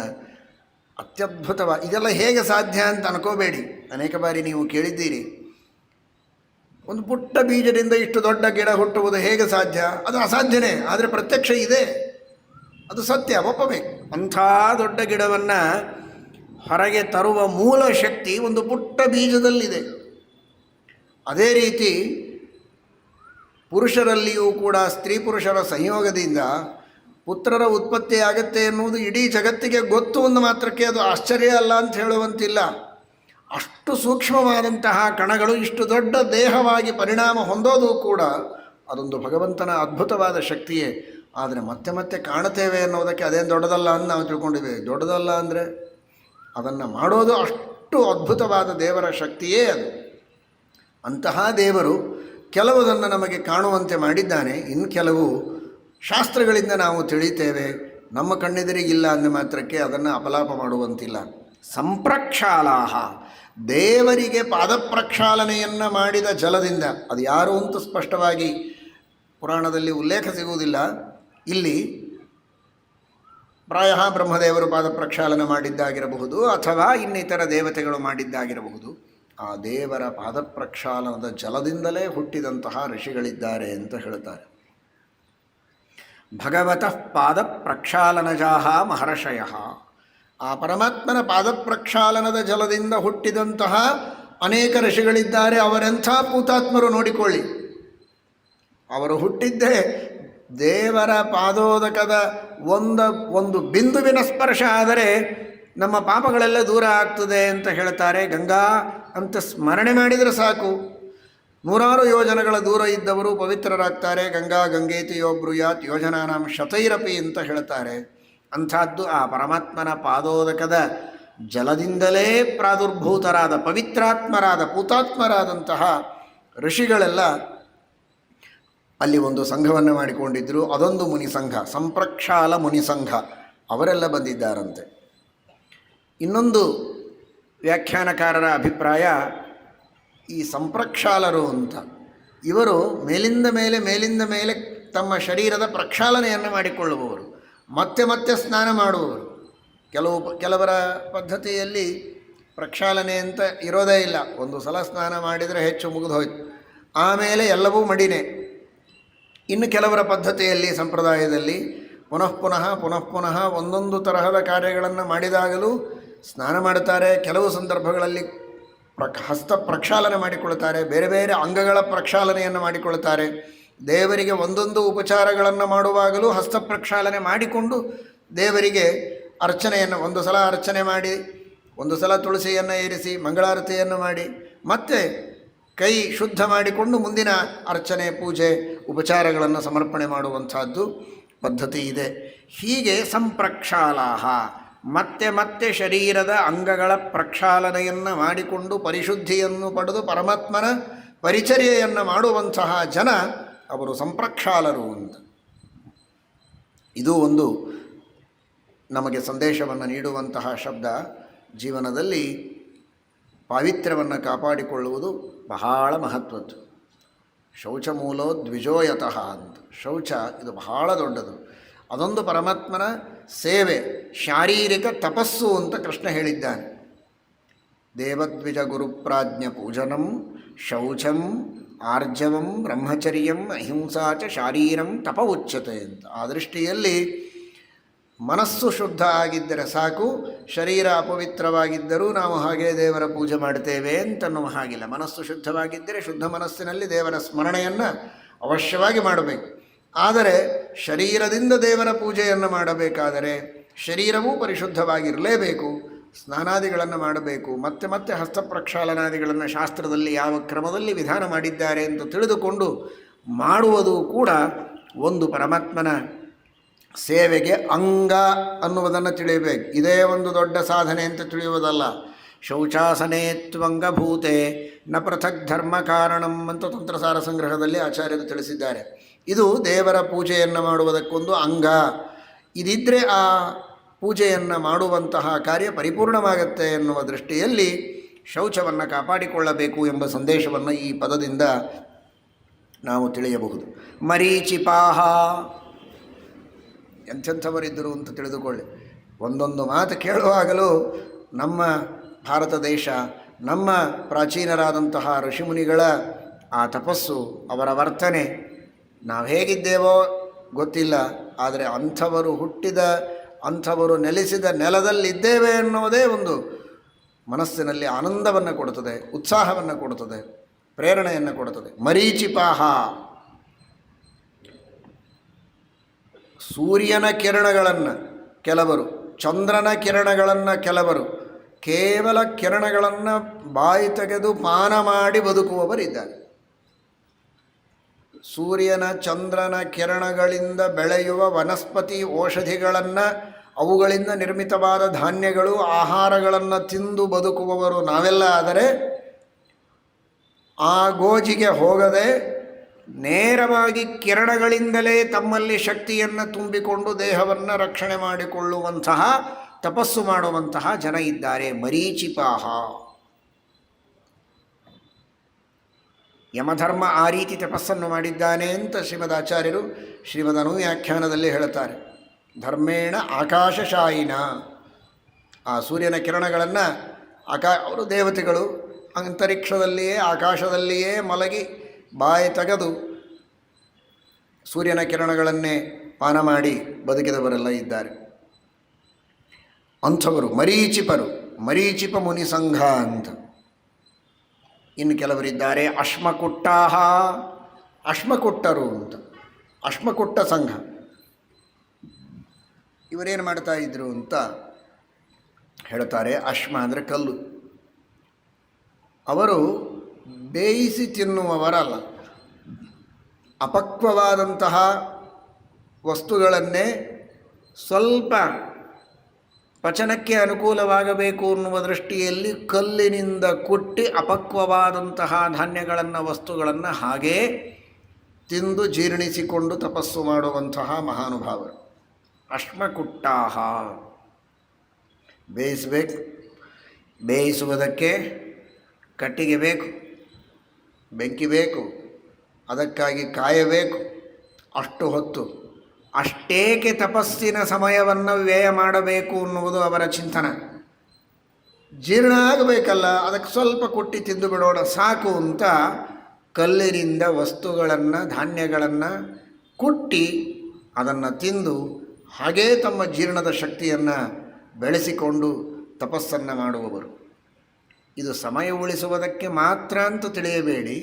ಅತ್ಯದ್ಭುತವಾದ, ಇದೆಲ್ಲ ಹೇಗೆ ಸಾಧ್ಯ ಅಂತ ಅನ್ಕೋಬೇಡಿ. ಅನೇಕ ಬಾರಿ ನೀವು ಕೇಳಿದ್ದೀರಿ, ಒಂದು ಪುಟ್ಟ ಬೀಜದಿಂದ ಇಷ್ಟು ದೊಡ್ಡ ಗಿಡ ಹುಟ್ಟುವುದು ಹೇಗೆ ಸಾಧ್ಯ? ಅದು ಅಸಾಧ್ಯನೇ, ಆದರೆ ಪ್ರತ್ಯಕ್ಷ ಇದೆ, ಅದು ಸತ್ಯ, ಒಪ್ಪಬೇಕು. ಅಂಥ ದೊಡ್ಡ ಗಿಡವನ್ನು ಹೊರಗೆ ತರುವ ಮೂಲ ಶಕ್ತಿ ಒಂದು ಪುಟ್ಟ ಬೀಜದಲ್ಲಿದೆ. ಅದೇ ರೀತಿ ಪುರುಷರಲ್ಲಿಯೂ ಕೂಡ ಸ್ತ್ರೀ ಪುರುಷರ ಸಂಯೋಗದಿಂದ ಪುತ್ರರ ಉತ್ಪತ್ತಿ ಆಗತ್ತೆ ಎನ್ನುವುದು ಇಡೀ ಜಗತ್ತಿಗೆ ಗೊತ್ತು. ಒಂದು ಮಾತ್ರಕ್ಕೆ ಅದು ಆಶ್ಚರ್ಯ ಅಲ್ಲ ಅಂತ ಹೇಳುವಂತಿಲ್ಲ. ಅಷ್ಟು ಸೂಕ್ಷ್ಮವಾದಂತಹ ಕಣಗಳು ಇಷ್ಟು ದೊಡ್ಡ ದೇಹವಾಗಿ ಪರಿಣಾಮ ಹೊಂದೋದು ಕೂಡ ಅದೊಂದು ಭಗವಂತನ ಅದ್ಭುತವಾದ ಶಕ್ತಿಯೇ. ಆದರೆ ಮತ್ತೆ ಮತ್ತೆ ಕಾಣುತ್ತೇವೆ ಅನ್ನೋದಕ್ಕೆ ಅದೇನು ದೊಡ್ಡದಲ್ಲ ಅಂತ ನಾವು ತಿಳ್ಕೊಂಡಿದ್ದೇವೆ. ದೊಡ್ಡದಲ್ಲ ಅಂದರೆ ಅದನ್ನು ಮಾಡೋದು ಅಷ್ಟು ಅದ್ಭುತವಾದ ದೇವರ ಶಕ್ತಿಯೇ ಅದು. ಅಂತಹ ದೇವರು ಕೆಲವುದನ್ನು ನಮಗೆ ಕಾಣುವಂತೆ ಮಾಡಿದ್ದಾನೆ, ಇನ್ನು ಕೆಲವು ಶಾಸ್ತ್ರಗಳಿಂದ ನಾವು ತಿಳಿತೇವೆ. ನಮ್ಮ ಕಣ್ಣೆದುರಿಗಿಲ್ಲ ಅಂದ ಮಾತ್ರಕ್ಕೆ ಅದನ್ನು ಅಪಲಾಪ ಮಾಡುವಂತಿಲ್ಲ. ಸಂಪ್ರಕ್ಷಾಲಾಹ, ದೇವರಿಗೆ ಪಾದಪ್ರಕ್ಷಾಲನೆಯನ್ನು ಮಾಡಿದ ಜಲದಿಂದ, ಅದು ಯಾರು ಅಂತ ಸ್ಪಷ್ಟವಾಗಿ ಪುರಾಣದಲ್ಲಿ ಉಲ್ಲೇಖ ಸಿಗುವುದಿಲ್ಲ. ಇಲ್ಲಿ ಪ್ರಾಯ ಬ್ರಹ್ಮದೇವರು ಪಾದಪ್ರಕ್ಷಾಲನೆ ಮಾಡಿದ್ದಾಗಿರಬಹುದು, ಅಥವಾ ಇನ್ನಿತರ ದೇವತೆಗಳು ಮಾಡಿದ್ದಾಗಿರಬಹುದು. ಆ ದೇವರ ಪಾದಪ್ರಕ್ಷಾಲನದ ಜಲದಿಂದಲೇ ಹುಟ್ಟಿದಂತಹ ಋಷಿಗಳಿದ್ದಾರೆ ಅಂತ ಹೇಳ್ತಾರೆ. ಭಗವತಃ ಪಾದಪ್ರಕ್ಷಾಲನಜಾಹ ಮಹರ್ಷಯ. ಆ ಪರಮಾತ್ಮನ ಪಾದಪ್ರಕ್ಷಾಲನದ ಜಲದಿಂದ ಹುಟ್ಟಿದಂತಹ ಅನೇಕ ಋಷಿಗಳಿದ್ದಾರೆ. ಅವರೆಂಥ ಪೂತಾತ್ಮರು ನೋಡಿಕೊಳ್ಳಿ. ಅವರು ಹುಟ್ಟಿದ್ದೇ ದೇವರ ಪಾದೋದಕದ ಒಂದು ಬಿಂದುವಿನ ಸ್ಪರ್ಶ ಆದರೆ ನಮ್ಮ ಪಾಪಗಳೆಲ್ಲ ದೂರ ಆಗ್ತದೆ ಅಂತ ಹೇಳ್ತಾರೆ. ಗಂಗಾ ಅಂತ ಸ್ಮರಣೆ ಮಾಡಿದರೆ ಸಾಕು, ನೂರಾರು ಯೋಜನೆಗಳ ದೂರ ಇದ್ದವರು ಪವಿತ್ರರಾಗ್ತಾರೆ. ಗಂಗಾ ಗಂಗೇತಿ ಯೋ ಬ್ರೂಯಾತ್ ಯೋಜನಾನಾಂ ಶತೈರಪಿ ಅಂತ ಹೇಳ್ತಾರೆ. ಅಂಥದ್ದು ಆ ಪರಮಾತ್ಮನ ಪಾದೋದಕದ ಜಲದಿಂದಲೇ ಪ್ರಾದುರ್ಭೂತರಾದ ಪವಿತ್ರಾತ್ಮರಾದ ಪೂತಾತ್ಮರಾದಂತಹ ಋಷಿಗಳೆಲ್ಲ ಅಲ್ಲಿ ಒಂದು ಸಂಘವನ್ನು ಮಾಡಿಕೊಂಡಿದ್ದರು. ಅದೊಂದು ಮುನಿಸಂಘ, ಸಂಪ್ರಕ್ಷಾಲ ಮುನಿಸಂಘ. ಅವರೆಲ್ಲ ಬಂದಿದ್ದಾರಂತೆ. ಇನ್ನೊಂದು ವ್ಯಾಖ್ಯಾನಕಾರರ ಅಭಿಪ್ರಾಯ, ಈ ಸಂಪ್ರಕ್ಷಾಲರು ಅಂತ ಇವರು ಮೇಲಿಂದ ಮೇಲೆ ತಮ್ಮ ಶರೀರದ ಪ್ರಕ್ಷಾಲನೆಯನ್ನು ಮಾಡಿಕೊಳ್ಳುವವರು, ಮತ್ತೆ ಮತ್ತೆ ಸ್ನಾನ ಮಾಡುವವರು. ಕೆಲವರ ಪದ್ಧತಿಯಲ್ಲಿ ಪ್ರಕ್ಷಾಲನೆ ಅಂತ ಇರೋದೇ ಇಲ್ಲ. ಒಂದು ಸಲ ಸ್ನಾನ ಮಾಡಿದರೆ ಹೆಚ್ಚು ಮುಗಿದು ಹೋಯ್ತು, ಆಮೇಲೆ ಎಲ್ಲವೂ ಮಡಿನೇ. ಇನ್ನು ಕೆಲವರ ಪದ್ಧತಿಯಲ್ಲಿ ಸಂಪ್ರದಾಯದಲ್ಲಿ ಪುನಃ ಒಂದೊಂದು ತರಹದ ಕಾರ್ಯಗಳನ್ನು ಮಾಡಿದಾಗಲೂ ಸ್ನಾನ ಮಾಡುತ್ತಾರೆ. ಕೆಲವು ಸಂದರ್ಭಗಳಲ್ಲಿ ಹಸ್ತ ಪ್ರಕ್ಷಾಲನೆ ಮಾಡಿಕೊಳ್ಳುತ್ತಾರೆ, ಬೇರೆ ಬೇರೆ ಅಂಗಗಳ ಪ್ರಕ್ಷಾಲನೆಯನ್ನು ಮಾಡಿಕೊಳ್ಳುತ್ತಾರೆ. ದೇವರಿಗೆ ಒಂದೊಂದು ಉಪಚಾರಗಳನ್ನು ಮಾಡುವಾಗಲೂ ಹಸ್ತ ಪ್ರಕ್ಷಾಲನೆ ಮಾಡಿಕೊಂಡು ದೇವರಿಗೆ ಅರ್ಚನೆಯನ್ನು, ಒಂದು ಸಲ ಅರ್ಚನೆ ಮಾಡಿ, ಒಂದು ಸಲ ತುಳಸಿಯನ್ನು ಏರಿಸಿ ಮಂಗಳಾರತಿಯನ್ನು ಮಾಡಿ, ಮತ್ತೆ ಕೈ ಶುದ್ಧ ಮಾಡಿಕೊಂಡು ಮುಂದಿನ ಅರ್ಚನೆ, ಪೂಜೆ, ಉಪಚಾರಗಳನ್ನು ಸಮರ್ಪಣೆ ಮಾಡುವಂಥದ್ದು ಪದ್ಧತಿ ಇದೆ. ಹೀಗೆ ಸಂಪ್ರಕ್ಷಾಲಾಹ, ಮತ್ತೆ ಶರೀರದ ಅಂಗಗಳ ಪ್ರಕ್ಷಾಲನೆಯನ್ನು ಮಾಡಿಕೊಂಡು ಪರಿಶುದ್ಧಿಯನ್ನು ಪಡೆದು ಪರಮಾತ್ಮನ ಪರಿಚರ್ಯೆಯನ್ನು ಮಾಡುವಂತಹ ಜನ ಅವರು ಸಂಪ್ರಕ್ಷಾಲರು ಅಂತ. ಇದು ಒಂದು ನಮಗೆ ಸಂದೇಶವನ್ನು ನೀಡುವಂತಹ ಶಬ್ದ. ಜೀವನದಲ್ಲಿ ಪಾವಿತ್ರ್ಯವನ್ನು ಕಾಪಾಡಿಕೊಳ್ಳುವುದು ಬಹಳ ಮಹತ್ವದ್ದು. ಶೌಚ ಮೂಲೋ ದ್ವಿಜೋಯತಃ ಅಂತ. ಶೌಚ ಇದು ಬಹಳ ದೊಡ್ಡದು. ಅದೊಂದು ಪರಮಾತ್ಮನ ಸೇವೆ, ಶಾರೀರಿಕ ತಪಸ್ಸು ಅಂತ ಕೃಷ್ಣ ಹೇಳಿದ್ದಾನೆ. ದೇವದ್ವಿಜ ಗುರುಪ್ರಾಜ್ಞ ಪೂಜನಂ ಶೌಚಂ ಆರ್ಜವಂ ಬ್ರಹ್ಮಚರ್ಯಂ ಅಹಿಂಸಾ ಚ ಶಾರೀರಂ ತಪ ಉಚ್ಯತೆ ಅಂತ. ಆ ದೃಷ್ಟಿಯಲ್ಲಿ ಮನಸ್ಸು ಶುದ್ಧ ಆಗಿದ್ದರೆ ಸಾಕು, ಶರೀರ ಅಪವಿತ್ರವಾಗಿದ್ದರೂ ನಾವು ಹಾಗೆ ದೇವರ ಪೂಜೆ ಮಾಡ್ತೇವೆ ಅಂತನ್ನುವ ಹಾಗಿಲ್ಲ. ಮನಸ್ಸು ಶುದ್ಧವಾಗಿದ್ದರೆ ಶುದ್ಧ ಮನಸ್ಸಿನಲ್ಲಿ ದೇವರ ಸ್ಮರಣೆಯನ್ನು ಅವಶ್ಯವಾಗಿ ಮಾಡಬೇಕು. ಆದರೆ ಶರೀರದಿಂದ ದೇವರ ಪೂಜೆಯನ್ನು ಮಾಡಬೇಕಾದರೆ ಶರೀರವೂ ಪರಿಶುದ್ಧವಾಗಿರಲೇಬೇಕು. ಸ್ನಾನಾದಿಗಳನ್ನು ಮಾಡಬೇಕು. ಮತ್ತೆ ಹಸ್ತ ಪ್ರಕ್ಷಾಲನಾದಿಗಳನ್ನು ಶಾಸ್ತ್ರದಲ್ಲಿ ಯಾವ ಕ್ರಮದಲ್ಲಿ ವಿಧಾನ ಮಾಡಿದ್ದಾರೆ ಅಂತ ತಿಳಿದುಕೊಂಡು ಮಾಡುವುದು ಕೂಡ ಒಂದು ಪರಮಾತ್ಮನ ಸೇವೆಗೆ ಅಂಗ ಅನ್ನುವುದನ್ನು ತಿಳಿಯಬೇಕು. ಇದೇ ಒಂದು ದೊಡ್ಡ ಸಾಧನೆ ಅಂತ ತಿಳಿಯುವುದಲ್ಲ. ಶೌಚಾಸನೇ ತ್ವಂಗಭೂತೆ ನ ಪೃಥಕ್ ಧರ್ಮ ಕಾರಣಂ ಅಂತ ತಂತ್ರಸಾರ ಸಂಗ್ರಹದಲ್ಲಿ ಆಚಾರ್ಯರು ತಿಳಿಸಿದ್ದಾರೆ. ಇದು ದೇವರ ಪೂಜೆಯನ್ನು ಮಾಡುವುದಕ್ಕೊಂದು ಅಂಗ. ಇದಿದ್ದರೆ ಆ ಪೂಜೆಯನ್ನು ಮಾಡುವಂತಹ ಕಾರ್ಯ ಪರಿಪೂರ್ಣವಾಗುತ್ತೆ ಎನ್ನುವ ದೃಷ್ಟಿಯಲ್ಲಿ ಶೌಚವನ್ನು ಕಾಪಾಡಿಕೊಳ್ಳಬೇಕು ಎಂಬ ಸಂದೇಶವನ್ನು ಈ ಪದದಿಂದ ನಾವು ತಿಳಿಯಬಹುದು. ಮರೀಚಿಪಾಹ ಎಂಥೆಂಥವರಿದ್ದರು ಅಂತ ತಿಳಿದುಕೊಳ್ಳಿ. ಒಂದೊಂದು ಮಾತು ಕೇಳುವಾಗಲೂ ನಮ್ಮ ಭಾರತ ದೇಶ, ನಮ್ಮ ಪ್ರಾಚೀನರಾದಂತಹ ಋಷಿಮುನಿಗಳ ಆ ತಪಸ್ಸು, ಅವರ ವರ್ತನೆ, ನಾವು ಹೇಗಿದ್ದೇವೋ ಗೊತ್ತಿಲ್ಲ, ಆದರೆ ಅಂಥವರು ನೆಲೆಸಿದ ನೆಲದಲ್ಲಿದ್ದೇವೆ ಎನ್ನುವುದೇ ಒಂದು ಮನಸ್ಸಿನಲ್ಲಿ ಆನಂದವನ್ನು ಕೊಡುತ್ತದೆ, ಉತ್ಸಾಹವನ್ನು ಕೊಡುತ್ತದೆ, ಪ್ರೇರಣೆಯನ್ನು ಕೊಡುತ್ತದೆ. ಮರೀಚಿಪಾಹ, ಸೂರ್ಯನ ಕಿರಣಗಳನ್ನು ಕೆಲವರು, ಚಂದ್ರನ ಕಿರಣಗಳನ್ನು ಕೆಲವರು, ಕೇವಲ ಕಿರಣಗಳನ್ನು ಬಾಯಿ ತೆಗೆದು ಪಾನ ಮಾಡಿ ಬದುಕುವವರಿದ್ದಾರೆ. ಸೂರ್ಯನ ಚಂದ್ರನ ಕಿರಣಗಳಿಂದ ಬೆಳೆಯುವ ವನಸ್ಪತಿ ಔಷಧಿಗಳನ್ನು, ಅವುಗಳಿಂದ ನಿರ್ಮಿತವಾದ ಧಾನ್ಯಗಳು, ಆಹಾರಗಳನ್ನು ತಿಂದು ಬದುಕುವವರು ನಾವೆಲ್ಲ. ಆದರೆ ಆ ಗೋಜಿಗೆ ಹೋಗದೆ ನೇರವಾಗಿ ಕಿರಣಗಳಿಂದಲೇ ತಮ್ಮಲ್ಲಿ ಶಕ್ತಿಯನ್ನು ತುಂಬಿಕೊಂಡು ದೇಹವನ್ನು ರಕ್ಷಣೆ ಮಾಡಿಕೊಳ್ಳುವಂತಹ, ತಪಸ್ಸು ಮಾಡುವಂತಹ ಜನ ಇದ್ದಾರೆ. ಮರೀಚಿಪಾಹ. ಯಮಧರ್ಮ ಆ ರೀತಿ ತಪಸ್ಸನ್ನು ಮಾಡಿದ್ದಾನೆ ಅಂತ ಶ್ರೀಮದಾಚಾರ್ಯರು ಶ್ರೀಮದ್ ಅನುವ್ಯಾಖ್ಯಾನದಲ್ಲಿ ಹೇಳುತ್ತಾರೆ. ಧರ್ಮೇಣ ಆಕಾಶಶಾಯಿನ, ಆ ಸೂರ್ಯನ ಕಿರಣಗಳನ್ನು ಅವರು ದೇವತೆಗಳು ಅಂತರಿಕ್ಷದಲ್ಲಿಯೇ ಆಕಾಶದಲ್ಲಿಯೇ ಮಲಗಿ ಬಾಯಿ ತೆಗೆದು ಸೂರ್ಯನ ಕಿರಣಗಳನ್ನೇ ಪಾನ ಮಾಡಿ ಬದುಕಿದವರೆಲ್ಲ ಇದ್ದಾರೆ. ಅಂಥವರು ಮರೀಚಿಪರು, ಮರೀಚಿಪ ಮುನಿ ಸಂಘ ಅಂತ. ಇನ್ನು ಕೆಲವರಿದ್ದಾರೆ ಅಶ್ಮಕುಟ್ಟಾಹ, ಅಶ್ಮಕುಟ್ಟರು ಅಂತ, ಅಶ್ಮಕುಟ್ಟ ಸಂಘ. ಇವರೇನು ಮಾಡ್ತಾ ಇದ್ರು ಅಂತ ಹೇಳ್ತಾರೆ. ಅಶ್ಮ ಅಂದರೆ ಕಲ್ಲು. ಅವರು ಬೇಯಿಸಿ ತಿನ್ನುವವರಲ್ಲ, ಅಪಕ್ವವಾದಂತಹ ವಸ್ತುಗಳನ್ನೇ ಸ್ವಲ್ಪ ಪಚನಕ್ಕೆ ಅನುಕೂಲವಾಗಬೇಕು ಅನ್ನುವ ದೃಷ್ಟಿಯಲ್ಲಿ ಕಲ್ಲಿನಿಂದ ಕುಟ್ಟಿ ಅಪಕ್ವವಾದಂತಹ ಧಾನ್ಯಗಳನ್ನು, ವಸ್ತುಗಳನ್ನು ಹಾಗೇ ತಿಂದು ಜೀರ್ಣಿಸಿಕೊಂಡು ತಪಸ್ಸು ಮಾಡುವಂತಹ ಮಹಾನುಭಾವರು ಅಶ್ಮಕುಟ್ಟಾಹ. ಬೇಯಿಸಬೇಕು, ಬೇಯಿಸುವುದಕ್ಕೆ ಕಟ್ಟಿಗೆ ಬೇಕು, ಬೆಂಕಿ ಬೇಕು, ಅದಕ್ಕಾಗಿ ಕಾಯಬೇಕು. ಅಷ್ಟು ಹೊತ್ತು ಅಷ್ಟೇಕೆ ತಪಸ್ಸಿನ ಸಮಯವನ್ನು ವ್ಯಯ ಮಾಡಬೇಕು ಅನ್ನುವುದು ಅವರ ಚಿಂತನ. ಜೀರ್ಣ ಆಗಬೇಕಲ್ಲ, ಅದಕ್ಕೆ ಸ್ವಲ್ಪ ಕುಟ್ಟಿ ತಿಂದು ಬಿಡೋಣ ಸಾಕು ಅಂತ ಕಲ್ಲಿನಿಂದ ವಸ್ತುಗಳನ್ನು, ಧಾನ್ಯಗಳನ್ನು ಕುಟ್ಟಿ ಅದನ್ನು ತಿಂದು ಹಾಗೇ ತಮ್ಮ ಜೀರ್ಣದ ಶಕ್ತಿಯನ್ನು ಬೆಳೆಸಿಕೊಂಡು ತಪಸ್ಸನ್ನು ಮಾಡುವವರು. ಇದು ಸಮಯ ಉಳಿಸುವುದಕ್ಕೆ ಮಾತ್ರ ಅಂತ ತಿಳಿಯಬೇಡಿ.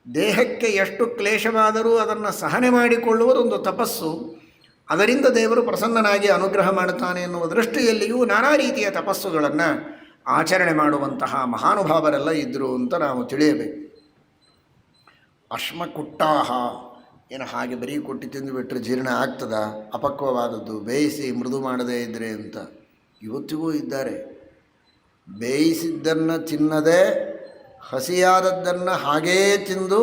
ದೇಹಕ್ಕೆ ಎಷ್ಟು ಕ್ಲೇಶವಾದರೂ ಅದನ್ನು ಸಹನೆ ಮಾಡಿಕೊಳ್ಳುವುದೊಂದು ತಪಸ್ಸು. ಅದರಿಂದ ದೇವರು ಪ್ರಸನ್ನನಾಗಿ ಅನುಗ್ರಹ ಮಾಡುತ್ತಾನೆ ಎನ್ನುವ ದೃಷ್ಟಿಯಲ್ಲಿಯೂ ನಾನಾ ರೀತಿಯ ತಪಸ್ಸುಗಳನ್ನು ಆಚರಣೆ ಮಾಡುವಂತಹ ಮಹಾನುಭಾವರೆಲ್ಲ ಇದ್ದರು ಅಂತ ನಾವು ತಿಳಿಯಬೇಕು. ಅಶ್ಮಕುಟ್ಟಾಹ, ಏನು ಹಾಗೆ ಬರೀ ಕೊಟ್ಟು ತಿಂದುಬಿಟ್ರೆ ಜೀರ್ಣ ಆಗ್ತದ? ಅಪಕ್ವವಾದದ್ದು ಬೇಯಿಸಿ ಮೃದು ಮಾಡದೇ ಇದ್ದರೆ ಅಂತ ಇವತ್ತಿಗೂ ಇದ್ದಾರೆ. ಬೇಯಿಸಿದ್ದನ್ನು ತಿನ್ನದೆ ಹಸಿಯಾದದ್ದನ್ನು ಹಾಗೇ ತಿಂದು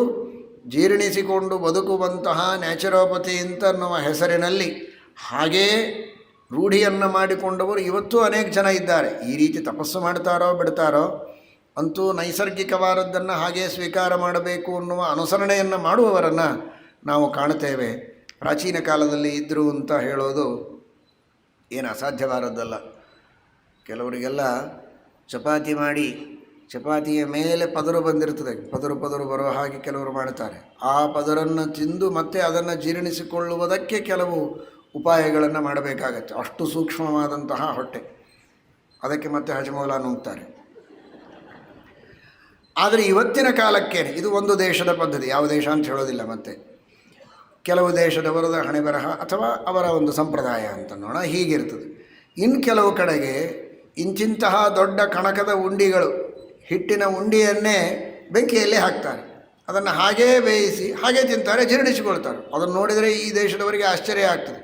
ಜೀರ್ಣಿಸಿಕೊಂಡು ಬದುಕುವಂತಹ ನ್ಯಾಚುರೋಪತಿ ಅಂತನ್ನುವ ಹೆಸರಿನಲ್ಲಿ ಹಾಗೇ ರೂಢಿಯನ್ನು ಮಾಡಿಕೊಂಡವರು ಇವತ್ತೂ ಅನೇಕ ಜನ ಇದ್ದಾರೆ. ಈ ರೀತಿ ತಪಸ್ಸು ಮಾಡ್ತಾರೋ ಬಿಡ್ತಾರೋ, ಅಂತೂ ನೈಸರ್ಗಿಕವಾದದ್ದನ್ನು ಹಾಗೇ ಸ್ವೀಕಾರ ಮಾಡಬೇಕು ಅನ್ನುವ ಅನುಸರಣೆಯನ್ನು ಮಾಡುವವರನ್ನು ನಾವು ಕಾಣುತ್ತೇವೆ. ಪ್ರಾಚೀನ ಕಾಲದಲ್ಲಿ ಇದ್ದರು ಅಂತ ಹೇಳೋದು ಏನು ಅಸಾಧ್ಯವಾದದ್ದಲ್ಲ. ಕೆಲವರಿಗೆಲ್ಲ ಚಪಾತಿ ಮಾಡಿ ಚಪಾತಿಯ ಮೇಲೆ ಪದರು ಬಂದಿರ್ತದೆ, ಪದರು ಬರೋ ಹಾಗೆ ಕೆಲವರು ಮಾಡ್ತಾರೆ. ಆ ಪದರನ್ನು ತಿಂದು ಮತ್ತೆ ಅದನ್ನು ಜೀರ್ಣಿಸಿಕೊಳ್ಳುವುದಕ್ಕೆ ಕೆಲವು ಉಪಾಯಗಳನ್ನು ಮಾಡಬೇಕಾಗತ್ತೆ. ಅಷ್ಟು ಸೂಕ್ಷ್ಮವಾದಂತಹ ಹೊಟ್ಟೆ, ಅದಕ್ಕೆ ಮತ್ತೆ ಹಜಮೂಲ ನುಂಗ್ತಾರೆ. ಆದರೆ ಇವತ್ತಿನ ಕಾಲಕ್ಕೆ ಇದು ಒಂದು ದೇಶದ ಪದ್ಧತಿ, ಯಾವ ದೇಶ ಅಂತ ಹೇಳೋದಿಲ್ಲ. ಮತ್ತು ಕೆಲವು ದೇಶದವರದ ಹಣೆ ಬರಹ ಅಥವಾ ಅವರ ಒಂದು ಸಂಪ್ರದಾಯ ಅಂತ ನೋಡ ಹೀಗಿರ್ತದೆ. ಇನ್ನು ಕೆಲವು ಕಡೆಗೆ ಇಂತಿಂತಹ ದೊಡ್ಡ ಕಣಕದ ಉಂಡಿಗಳು, ಹಿಟ್ಟಿನ ಉಂಡಿಯನ್ನೇ ಬೆಂಕಿಯಲ್ಲಿ ಹಾಕ್ತಾರೆ, ಅದನ್ನು ಹಾಗೇ ಬೇಯಿಸಿ ಹಾಗೇ ತಿಂತಾರೆ, ಜೀರ್ಣಿಸಿಕೊಳ್ತಾರೆ. ಅದನ್ನು ನೋಡಿದರೆ ಈ ದೇಶದವರಿಗೆ ಆಶ್ಚರ್ಯ ಆಗ್ತದೆ.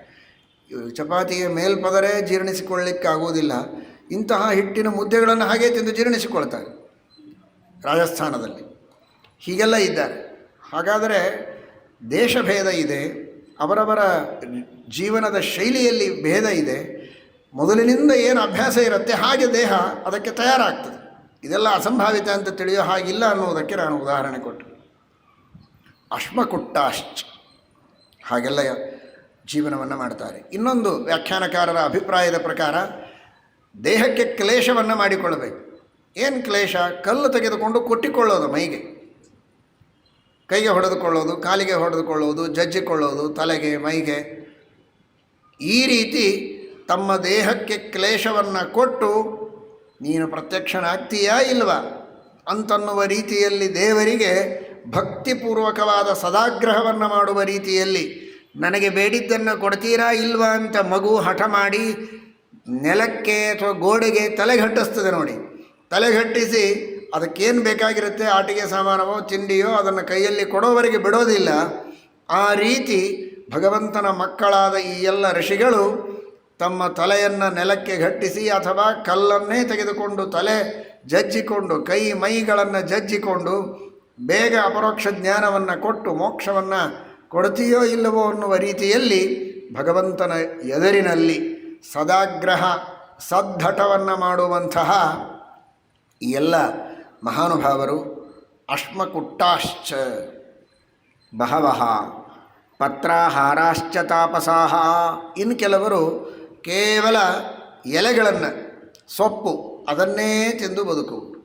ಚಪಾತಿಯ ಮೇಲ್ಪದರೇ ಜೀರ್ಣಿಸಿಕೊಳ್ಳಲಿಕ್ಕಾಗುವುದಿಲ್ಲ, ಇಂತಹ ಹಿಟ್ಟಿನ ಮುದ್ದೆಗಳನ್ನು ಹಾಗೇ ತಿಂದು ಜೀರ್ಣಿಸಿಕೊಳ್ತಾರೆ. ರಾಜಸ್ಥಾನದಲ್ಲಿ ಹೀಗೆಲ್ಲ ಇದ್ದಾರೆ. ಹಾಗಾದರೆ ದೇಶಭೇದ ಇದೆ, ಅವರವರ ಜೀವನದ ಶೈಲಿಯಲ್ಲಿ ಭೇದ ಇದೆ. ಮೊದಲಿನಿಂದ ಏನು ಅಭ್ಯಾಸ ಇರುತ್ತೆ ಹಾಗೆ ದೇಹ ಅದಕ್ಕೆ ತಯಾರಾಗ್ತದೆ. ಇದೆಲ್ಲ ಅಸಂಭಾವಿತ ಅಂತ ತಿಳಿಯೋ ಹಾಗಿಲ್ಲ ಅನ್ನೋದಕ್ಕೆ ನಾನು ಉದಾಹರಣೆ ಕೊಟ್ಟೆ. ಅಶ್ಮಕುಟ್ಟಾಶ್ಚ ಹಾಗೆಲ್ಲ ಜೀವನವನ್ನು ಮಾಡ್ತಾರೆ. ಇನ್ನೊಂದು ವ್ಯಾಖ್ಯಾನಕಾರರ ಅಭಿಪ್ರಾಯದ ಪ್ರಕಾರ ದೇಹಕ್ಕೆ ಕ್ಲೇಶವನ್ನು ಮಾಡಿಕೊಳ್ಳಬೇಕು. ಏನು ಕ್ಲೇಶ? ಕಲ್ಲು ತೆಗೆದುಕೊಂಡು ಕೊಟ್ಟಿಕೊಳ್ಳೋದು ಮೈಗೆ, ಕೈಗೆ ಹೊಡೆದುಕೊಳ್ಳೋದು, ಕಾಲಿಗೆ ಹೊಡೆದುಕೊಳ್ಳೋದು, ಜಜ್ಜಿಕೊಳ್ಳೋದು, ತಲೆಗೆ, ಮೈಗೆ. ಈ ರೀತಿ ತಮ್ಮ ದೇಹಕ್ಕೆ ಕ್ಲೇಶವನ್ನು ಕೊಟ್ಟು ನೀನು ಪ್ರತ್ಯಕ್ಷನಾಗ್ತೀಯಾ ಇಲ್ವಾ ಅಂತನ್ನುವ ರೀತಿಯಲ್ಲಿ ದೇವರಿಗೆ ಭಕ್ತಿಪೂರ್ವಕವಾದ ಸದಾಗ್ರಹವನ್ನು ಮಾಡುವ ರೀತಿಯಲ್ಲಿ ನನಗೆ ಬೇಡಿದ್ದನ್ನು ಕೊಡ್ತೀರಾ ಇಲ್ವಾ ಅಂತ ಮಗು ಹಠ ಮಾಡಿ ನೆಲಕ್ಕೆ ಅಥವಾ ಗೋಡೆಗೆ ತಲೆಗಟ್ಟಿಸ್ತದೆ ನೋಡಿ. ತಲೆಗಟ್ಟಿಸಿ ಅದಕ್ಕೇನು ಬೇಕಾಗಿರುತ್ತೆ, ಆಟಿಕೆ ಸಾಮಾನವೋ ತಿಂಡಿಯೋ, ಅದನ್ನು ಕೈಯಲ್ಲಿ ಕೊಡೋವರೆಗೆ ಬಿಡೋದಿಲ್ಲ. ಆ ರೀತಿ ಭಗವಂತನ ಮಕ್ಕಳಾದ ಈ ಎಲ್ಲ ಋಷಿಗಳು ತಮ್ಮ ತಲೆಯನ್ನು ನೆಲಕ್ಕೆ ಗಟ್ಟಿಸಿ ಅಥವಾ ಕಲ್ಲನ್ನೇ ತೆಗೆದುಕೊಂಡು ತಲೆ ಜಜ್ಜಿಕೊಂಡು, ಕೈ ಮೈಗಳನ್ನು ಜಜ್ಜಿಕೊಂಡು ಬೇಗ ಅಪರೋಕ್ಷ ಜ್ಞಾನವನ್ನು ಕೊಟ್ಟು ಮೋಕ್ಷವನ್ನು ಕೊಡ್ತೀಯೋ ಇಲ್ಲವೋ ಅನ್ನುವ ರೀತಿಯಲ್ಲಿ ಭಗವಂತನ ಎದುರಿನಲ್ಲಿ ಸದಾಗ್ರಹ ಸದ್ಧಟವನ್ನು ಮಾಡುವಂತಹ ಈ ಎಲ್ಲ ಮಹಾನುಭಾವರು ಅಶ್ಮಕುಟ್ಟಾಶ್ಚ ಬಹವಃ ಪತ್ರಾಹಾರಾಶ್ಚ ತಾಪಸಾಹ. ಇನ್ನು ಕೆಲವರು ಕೇವಲ ಎಲೆಗಳನ್ನು, ಸೊಪ್ಪು ಅದನ್ನೇ ತಿಂದು ಬದುಕುವುದು.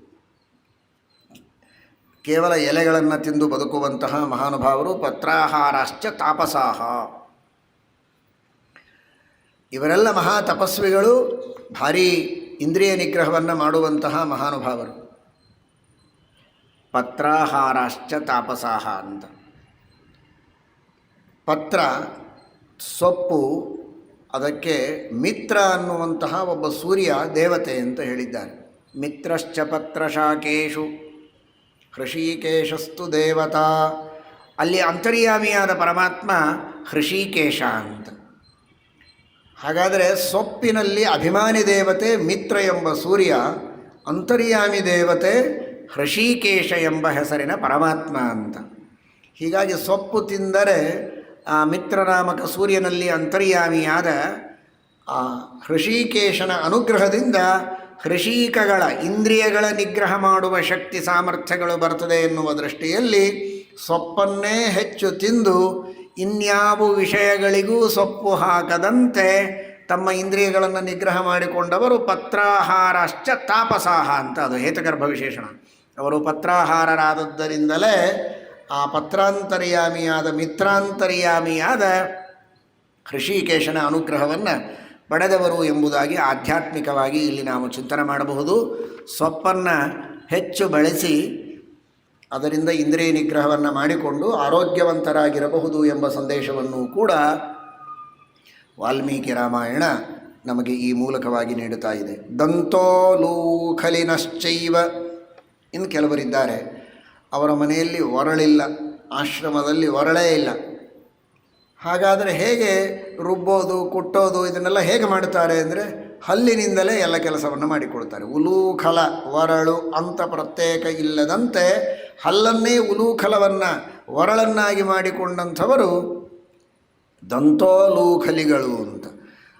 ಕೇವಲ ಎಲೆಗಳನ್ನು ತಿಂದು ಬದುಕುವಂತಹ ಮಹಾನುಭಾವರು. ಪತ್ರಾಹಾರಾಶ್ಚ ತಾಪಸಾಹ, ಇವರೆಲ್ಲ ಮಹಾ ತಪಸ್ವಿಗಳು, ಭಾರೀ ಇಂದ್ರಿಯ ನಿಗ್ರಹವನ್ನು ಮಾಡುವಂತಹ ಮಹಾನುಭಾವರು. ಪತ್ರಾಹಾರಾಶ್ಚ ತಾಪಸಾಹ ಅಂತ. ಪತ್ರ ಸೊಪ್ಪು, ಅದಕ್ಕೆ ಮಿತ್ರ ಅನ್ನುವಂತಹ ಒಬ್ಬ ಸೂರ್ಯ ದೇವತೆ ಅಂತ ಹೇಳಿದ್ದಾರೆ. ಮಿತ್ರಶ್ಚ ಪತ್ರಶಾಖೇಶು ಹೃಷೀಕೇಶಸ್ತು ದೇವತಾ. ಅಲ್ಲಿ ಅಂತರ್ಯಾಮಿಯಾದ ಪರಮಾತ್ಮ ಹೃಷೀಕೇಶ ಅಂತ. ಹಾಗಾದರೆ ಸೊಪ್ಪಿನಲ್ಲಿ ಅಭಿಮಾನಿ ದೇವತೆ ಮಿತ್ರ ಎಂಬ ಸೂರ್ಯ, ಅಂತರ್ಯಾಮಿ ದೇವತೆ ಹೃಷೀಕೇಶ ಎಂಬ ಹೆಸರಿನ ಪರಮಾತ್ಮ ಅಂತ. ಹೀಗಾಗಿ ಸೊಪ್ಪು ತಿಂದರೆ ಆ ಮಿತ್ರನಾಮಕ ಸೂರ್ಯನಲ್ಲಿ ಅಂತರ್ಯಾಮಿಯಾದ ಆ ಹೃಷೀಕೇಶನ ಅನುಗ್ರಹದಿಂದ ಹೃಷೀಕಗಳ ಇಂದ್ರಿಯಗಳ ನಿಗ್ರಹ ಮಾಡುವ ಶಕ್ತಿ ಸಾಮರ್ಥ್ಯಗಳು ಬರ್ತದೆ ಎನ್ನುವ ದೃಷ್ಟಿಯಲ್ಲಿ ಸೊಪ್ಪನ್ನೇ ಹೆಚ್ಚು ತಿಂದು ಇನ್ಯಾವ ವಿಷಯಗಳಿಗೂ ಸೊಪ್ಪು ಹಾಕದಂತೆ ತಮ್ಮ ಇಂದ್ರಿಯಗಳನ್ನು ನಿಗ್ರಹ ಮಾಡಿಕೊಂಡವರು ಪತ್ರಾಹಾರಶ್ಚ ತಾಪಸಾಹ ಅಂತ. ಅದು ಹೇತಗರ್ಭ ವಿಶೇಷಣ. ಅವರು ಪತ್ರಾಹಾರರಾದದ್ದರಿಂದಲೇ ಆ ಪತ್ರಾಂತರ್ಯಾಮಿಯಾದ ಮಿತ್ರಾಂತರ್ಯಾಮಿಯಾದ ಹೃಷೀಕೇಶನ ಅನುಗ್ರಹವನ್ನು ಪಡೆದವರು ಎಂಬುದಾಗಿ ಆಧ್ಯಾತ್ಮಿಕವಾಗಿ ಇಲ್ಲಿ ನಾವು ಚಿಂತನೆ ಮಾಡಬಹುದು. ಸೊಪ್ಪನ್ನು ಹೆಚ್ಚು ಬಳಸಿ ಅದರಿಂದ ಇಂದ್ರಿಯ ನಿಗ್ರಹವನ್ನು ಮಾಡಿಕೊಂಡು ಆರೋಗ್ಯವಂತರಾಗಿರಬಹುದು ಎಂಬ ಸಂದೇಶವನ್ನು ಕೂಡ ವಾಲ್ಮೀಕಿ ರಾಮಾಯಣ ನಮಗೆ ಈ ಮೂಲಕವಾಗಿ ನೀಡುತ್ತಾ ಇದೆ. ದಂತೋಲೂಖಲಿನಶ್ಚೈವ. ಇನ್ನು ಕೆಲವರಿದ್ದಾರೆ, ಅವರ ಮನೆಯಲ್ಲಿ ಒರಳಿಲ್ಲ, ಆಶ್ರಮದಲ್ಲಿ ಒರಳೇ ಇಲ್ಲ. ಹಾಗಾದರೆ ಹೇಗೆ ರುಬ್ಬೋದು, ಕುಟ್ಟೋದು ಇದನ್ನೆಲ್ಲ ಹೇಗೆ ಮಾಡ್ತಾರೆ ಅಂದರೆ ಹಲ್ಲಿನಿಂದಲೇ ಎಲ್ಲ ಕೆಲಸವನ್ನು ಮಾಡಿಕೊಡ್ತಾರೆ. ಉಲೂಖಲ, ಒರಳು ಅಂತ ಪ್ರತ್ಯೇಕ ಇಲ್ಲದಂತೆ ಹಲ್ಲನ್ನೇ ಉಲೂಖಲವನ್ನು ಒರಳನ್ನಾಗಿ ಮಾಡಿಕೊಂಡಂಥವರು ದಂತೋಲೂಖಲಿಗಳು ಅಂತ.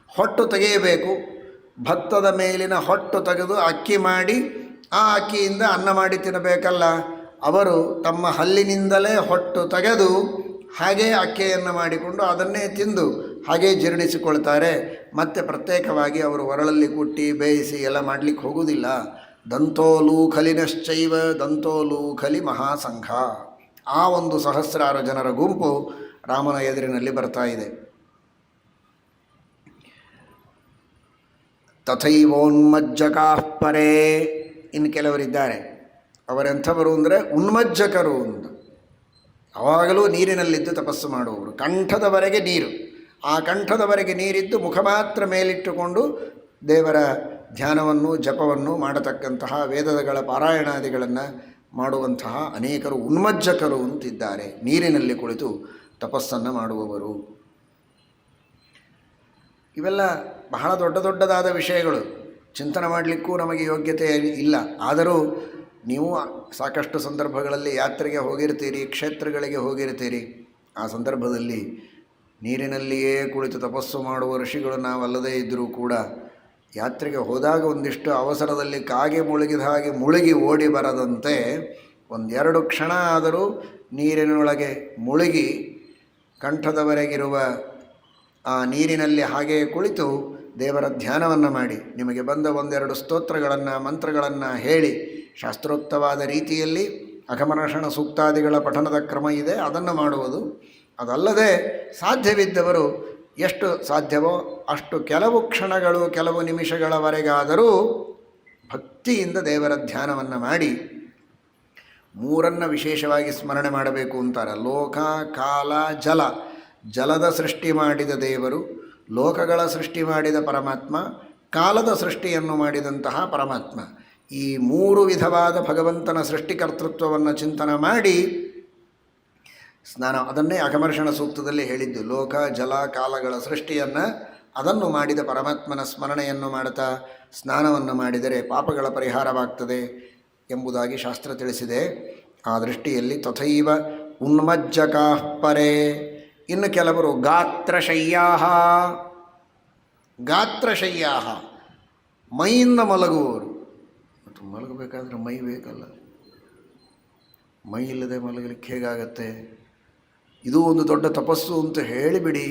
ಹೊಟ್ಟು ತೆಗೆಯಬೇಕು, ಭತ್ತದ ಮೇಲಿನ ಹೊಟ್ಟು ತೆಗೆದು ಅಕ್ಕಿ ಮಾಡಿ ಆ ಅಕ್ಕಿಯಿಂದ ಅನ್ನ ಮಾಡಿ ತಿನ್ನಬೇಕಲ್ಲ, ಅವರು ತಮ್ಮ ಹಲ್ಲಿನಿಂದಲೇ ಹೊಟ್ಟು ತೆಗೆದು ಹಾಗೇ ಅಕ್ಕಿಯನ್ನು ಮಾಡಿಕೊಂಡು ಅದನ್ನೇ ತಿಂದು ಹಾಗೇ ಜೀರ್ಣಿಸಿಕೊಳ್ತಾರೆ. ಮತ್ತು ಪ್ರತ್ಯೇಕವಾಗಿ ಅವರು ಒರಳಲ್ಲಿ ಕುಟ್ಟಿ ಬೇಯಿಸಿ ಎಲ್ಲ ಮಾಡಲಿಕ್ಕೆ ಹೋಗುವುದಿಲ್ಲ. ದಂತೋಲೂಖಲಿನಶ್ಚೈವ ದಂತೋಲೂಖಲಿ ಮಹಾಸಂಘ. ಆ ಒಂದು ಸಹಸ್ರಾರು ಜನರ ಗುಂಪು ರಾಮನ ಎದುರಿನಲ್ಲಿ ಬರ್ತಾ ಇದೆ. ತಥೈವೋನ್ಮಜ್ಜಕಾಃ ಪರೇ. ಇನ್ನು ಕೆಲವರಿದ್ದಾರೆ, ಅವರೆಂಥವರು ಅಂದರೆ ಉನ್ಮಜ್ಜಕರು ಅಂತ. ಆವಾಗಲೂ ನೀರಿನಲ್ಲಿದ್ದು ತಪಸ್ಸು ಮಾಡುವವರು. ಕಂಠದವರೆಗೆ ನೀರು, ಆ ಕಂಠದವರೆಗೆ ನೀರಿದ್ದು ಮುಖ ಮಾತ್ರ ಮೇಲಿಟ್ಟುಕೊಂಡು ದೇವರ ಧ್ಯಾನವನ್ನು ಜಪವನ್ನು ಮಾಡತಕ್ಕಂತಹ ವೇದಗಳ ಪಾರಾಯಣಾದಿಗಳನ್ನು ಮಾಡುವಂತಹ ಅನೇಕರು ಉನ್ಮಜ್ಜಕರು ಅಂತಿದ್ದಾರೆ. ನೀರಿನಲ್ಲಿ ಕುಳಿತು ತಪಸ್ಸನ್ನು ಮಾಡುವವರು. ಇವೆಲ್ಲ ಬಹಳ ದೊಡ್ಡ ದೊಡ್ಡದಾದ ವಿಷಯಗಳು, ಚಿಂತನೆ ಮಾಡಲಿಕ್ಕೂ ನಮಗೆ ಯೋಗ್ಯತೆ ಇಲ್ಲ. ಆದರೂ ನೀವು ಸಾಕಷ್ಟು ಸಂದರ್ಭಗಳಲ್ಲಿ ಯಾತ್ರೆಗೆ ಹೋಗಿರ್ತೀರಿ, ಕ್ಷೇತ್ರಗಳಿಗೆ ಹೋಗಿರ್ತೀರಿ. ಆ ಸಂದರ್ಭದಲ್ಲಿ ನೀರಿನಲ್ಲಿಯೇ ಕುಳಿತು ತಪಸ್ಸು ಮಾಡುವ ಋಷಿಗಳು ನಾವಲ್ಲದೇ ಇದ್ದರೂ ಕೂಡ ಯಾತ್ರೆಗೆ ಹೋದಾಗ ಒಂದಿಷ್ಟು ಅವಸರದಲ್ಲಿ ಕಾಗೆ ಮುಳುಗಿದ ಹಾಗೆ ಮುಳುಗಿ ಓಡಿ ಬರದಂತೆ ಒಂದೆರಡು ಕ್ಷಣ ಆದರೂ ನೀರಿನೊಳಗೆ ಮುಳುಗಿ ಕಂಠದವರೆಗಿರುವ ಆ ನೀರಿನಲ್ಲಿ ಹಾಗೆಯೇ ಕುಳಿತು ದೇವರ ಧ್ಯಾನವನ್ನು ಮಾಡಿ, ನಿಮಗೆ ಬಂದ ಒಂದೆರಡು ಸ್ತೋತ್ರಗಳನ್ನು ಮಂತ್ರಗಳನ್ನು ಹೇಳಿ ಶಾಸ್ತ್ರೋಕ್ತವಾದ ರೀತಿಯಲ್ಲಿ ಅಘಮನಷಣ ಸೂಕ್ತಾದಿಗಳ ಪಠನದ ಕ್ರಮ ಇದೆ, ಅದನ್ನು ಮಾಡುವುದು. ಅದಲ್ಲದೆ ಸಾಧ್ಯವಿದ್ದವರು ಎಷ್ಟು ಸಾಧ್ಯವೋ ಅಷ್ಟು ಕೆಲವು ಕ್ಷಣಗಳು, ಕೆಲವು ನಿಮಿಷಗಳವರೆಗಾದರೂ ಭಕ್ತಿಯಿಂದ ದೇವರ ಧ್ಯಾನವನ್ನು ಮಾಡಿ ಮೂರನ್ನು ವಿಶೇಷವಾಗಿ ಸ್ಮರಣೆ ಮಾಡಬೇಕು ಅಂತಾರೆ. ಲೋಕ, ಕಾಲ, ಜಲ. ಜಲದ ಸೃಷ್ಟಿ ಮಾಡಿದ ದೇವರು, ಲೋಕಗಳ ಸೃಷ್ಟಿ ಮಾಡಿದ ಪರಮಾತ್ಮ, ಕಾಲದ ಸೃಷ್ಟಿಯನ್ನು ಮಾಡಿದಂತಹ ಪರಮಾತ್ಮ. ಈ ಮೂರು ವಿಧವಾದ ಭಗವಂತನ ಸೃಷ್ಟಿಕರ್ತೃತ್ವವನ್ನು ಚಿಂತನೆ ಮಾಡಿ ಸ್ನಾನ, ಅದನ್ನೇ ಅಘಮರ್ಷಣ ಸೂಕ್ತದಲ್ಲಿ ಹೇಳಿದ್ದು. ಲೋಕ, ಜಲ, ಕಾಲಗಳ ಸೃಷ್ಟಿಯನ್ನು ಅದನ್ನು ಮಾಡಿದ ಪರಮಾತ್ಮನ ಸ್ಮರಣೆಯನ್ನು ಮಾಡುತ್ತಾ ಸ್ನಾನವನ್ನು ಮಾಡಿದರೆ ಪಾಪಗಳ ಪರಿಹಾರವಾಗ್ತದೆ ಎಂಬುದಾಗಿ ಶಾಸ್ತ್ರ ತಿಳಿಸಿದೆ. ಆ ದೃಷ್ಟಿಯಲ್ಲಿ ತಥೈವ ಉನ್ಮಜ್ಜಕಾಃ ಪರೇ. ಇನ್ನು ಕೆಲವರು ಗಾತ್ರಶಯ್ಯಾಹ. ಗಾತ್ರಶಯ್ಯಾಹ, ಮೈಯಿಂದ ಮಲಗುವವರು. ಮತ್ತು ಮಲಗಬೇಕಾದ್ರೆ ಮೈ ಬೇಕಲ್ಲ, ಮೈ ಇಲ್ಲದೆ ಮಲಗಲಿಕ್ಕೆ ಹೇಗಾಗತ್ತೆ? ಇದು ಒಂದು ದೊಡ್ಡ ತಪಸ್ಸು ಅಂತ ಹೇಳಿಬಿಡಿ.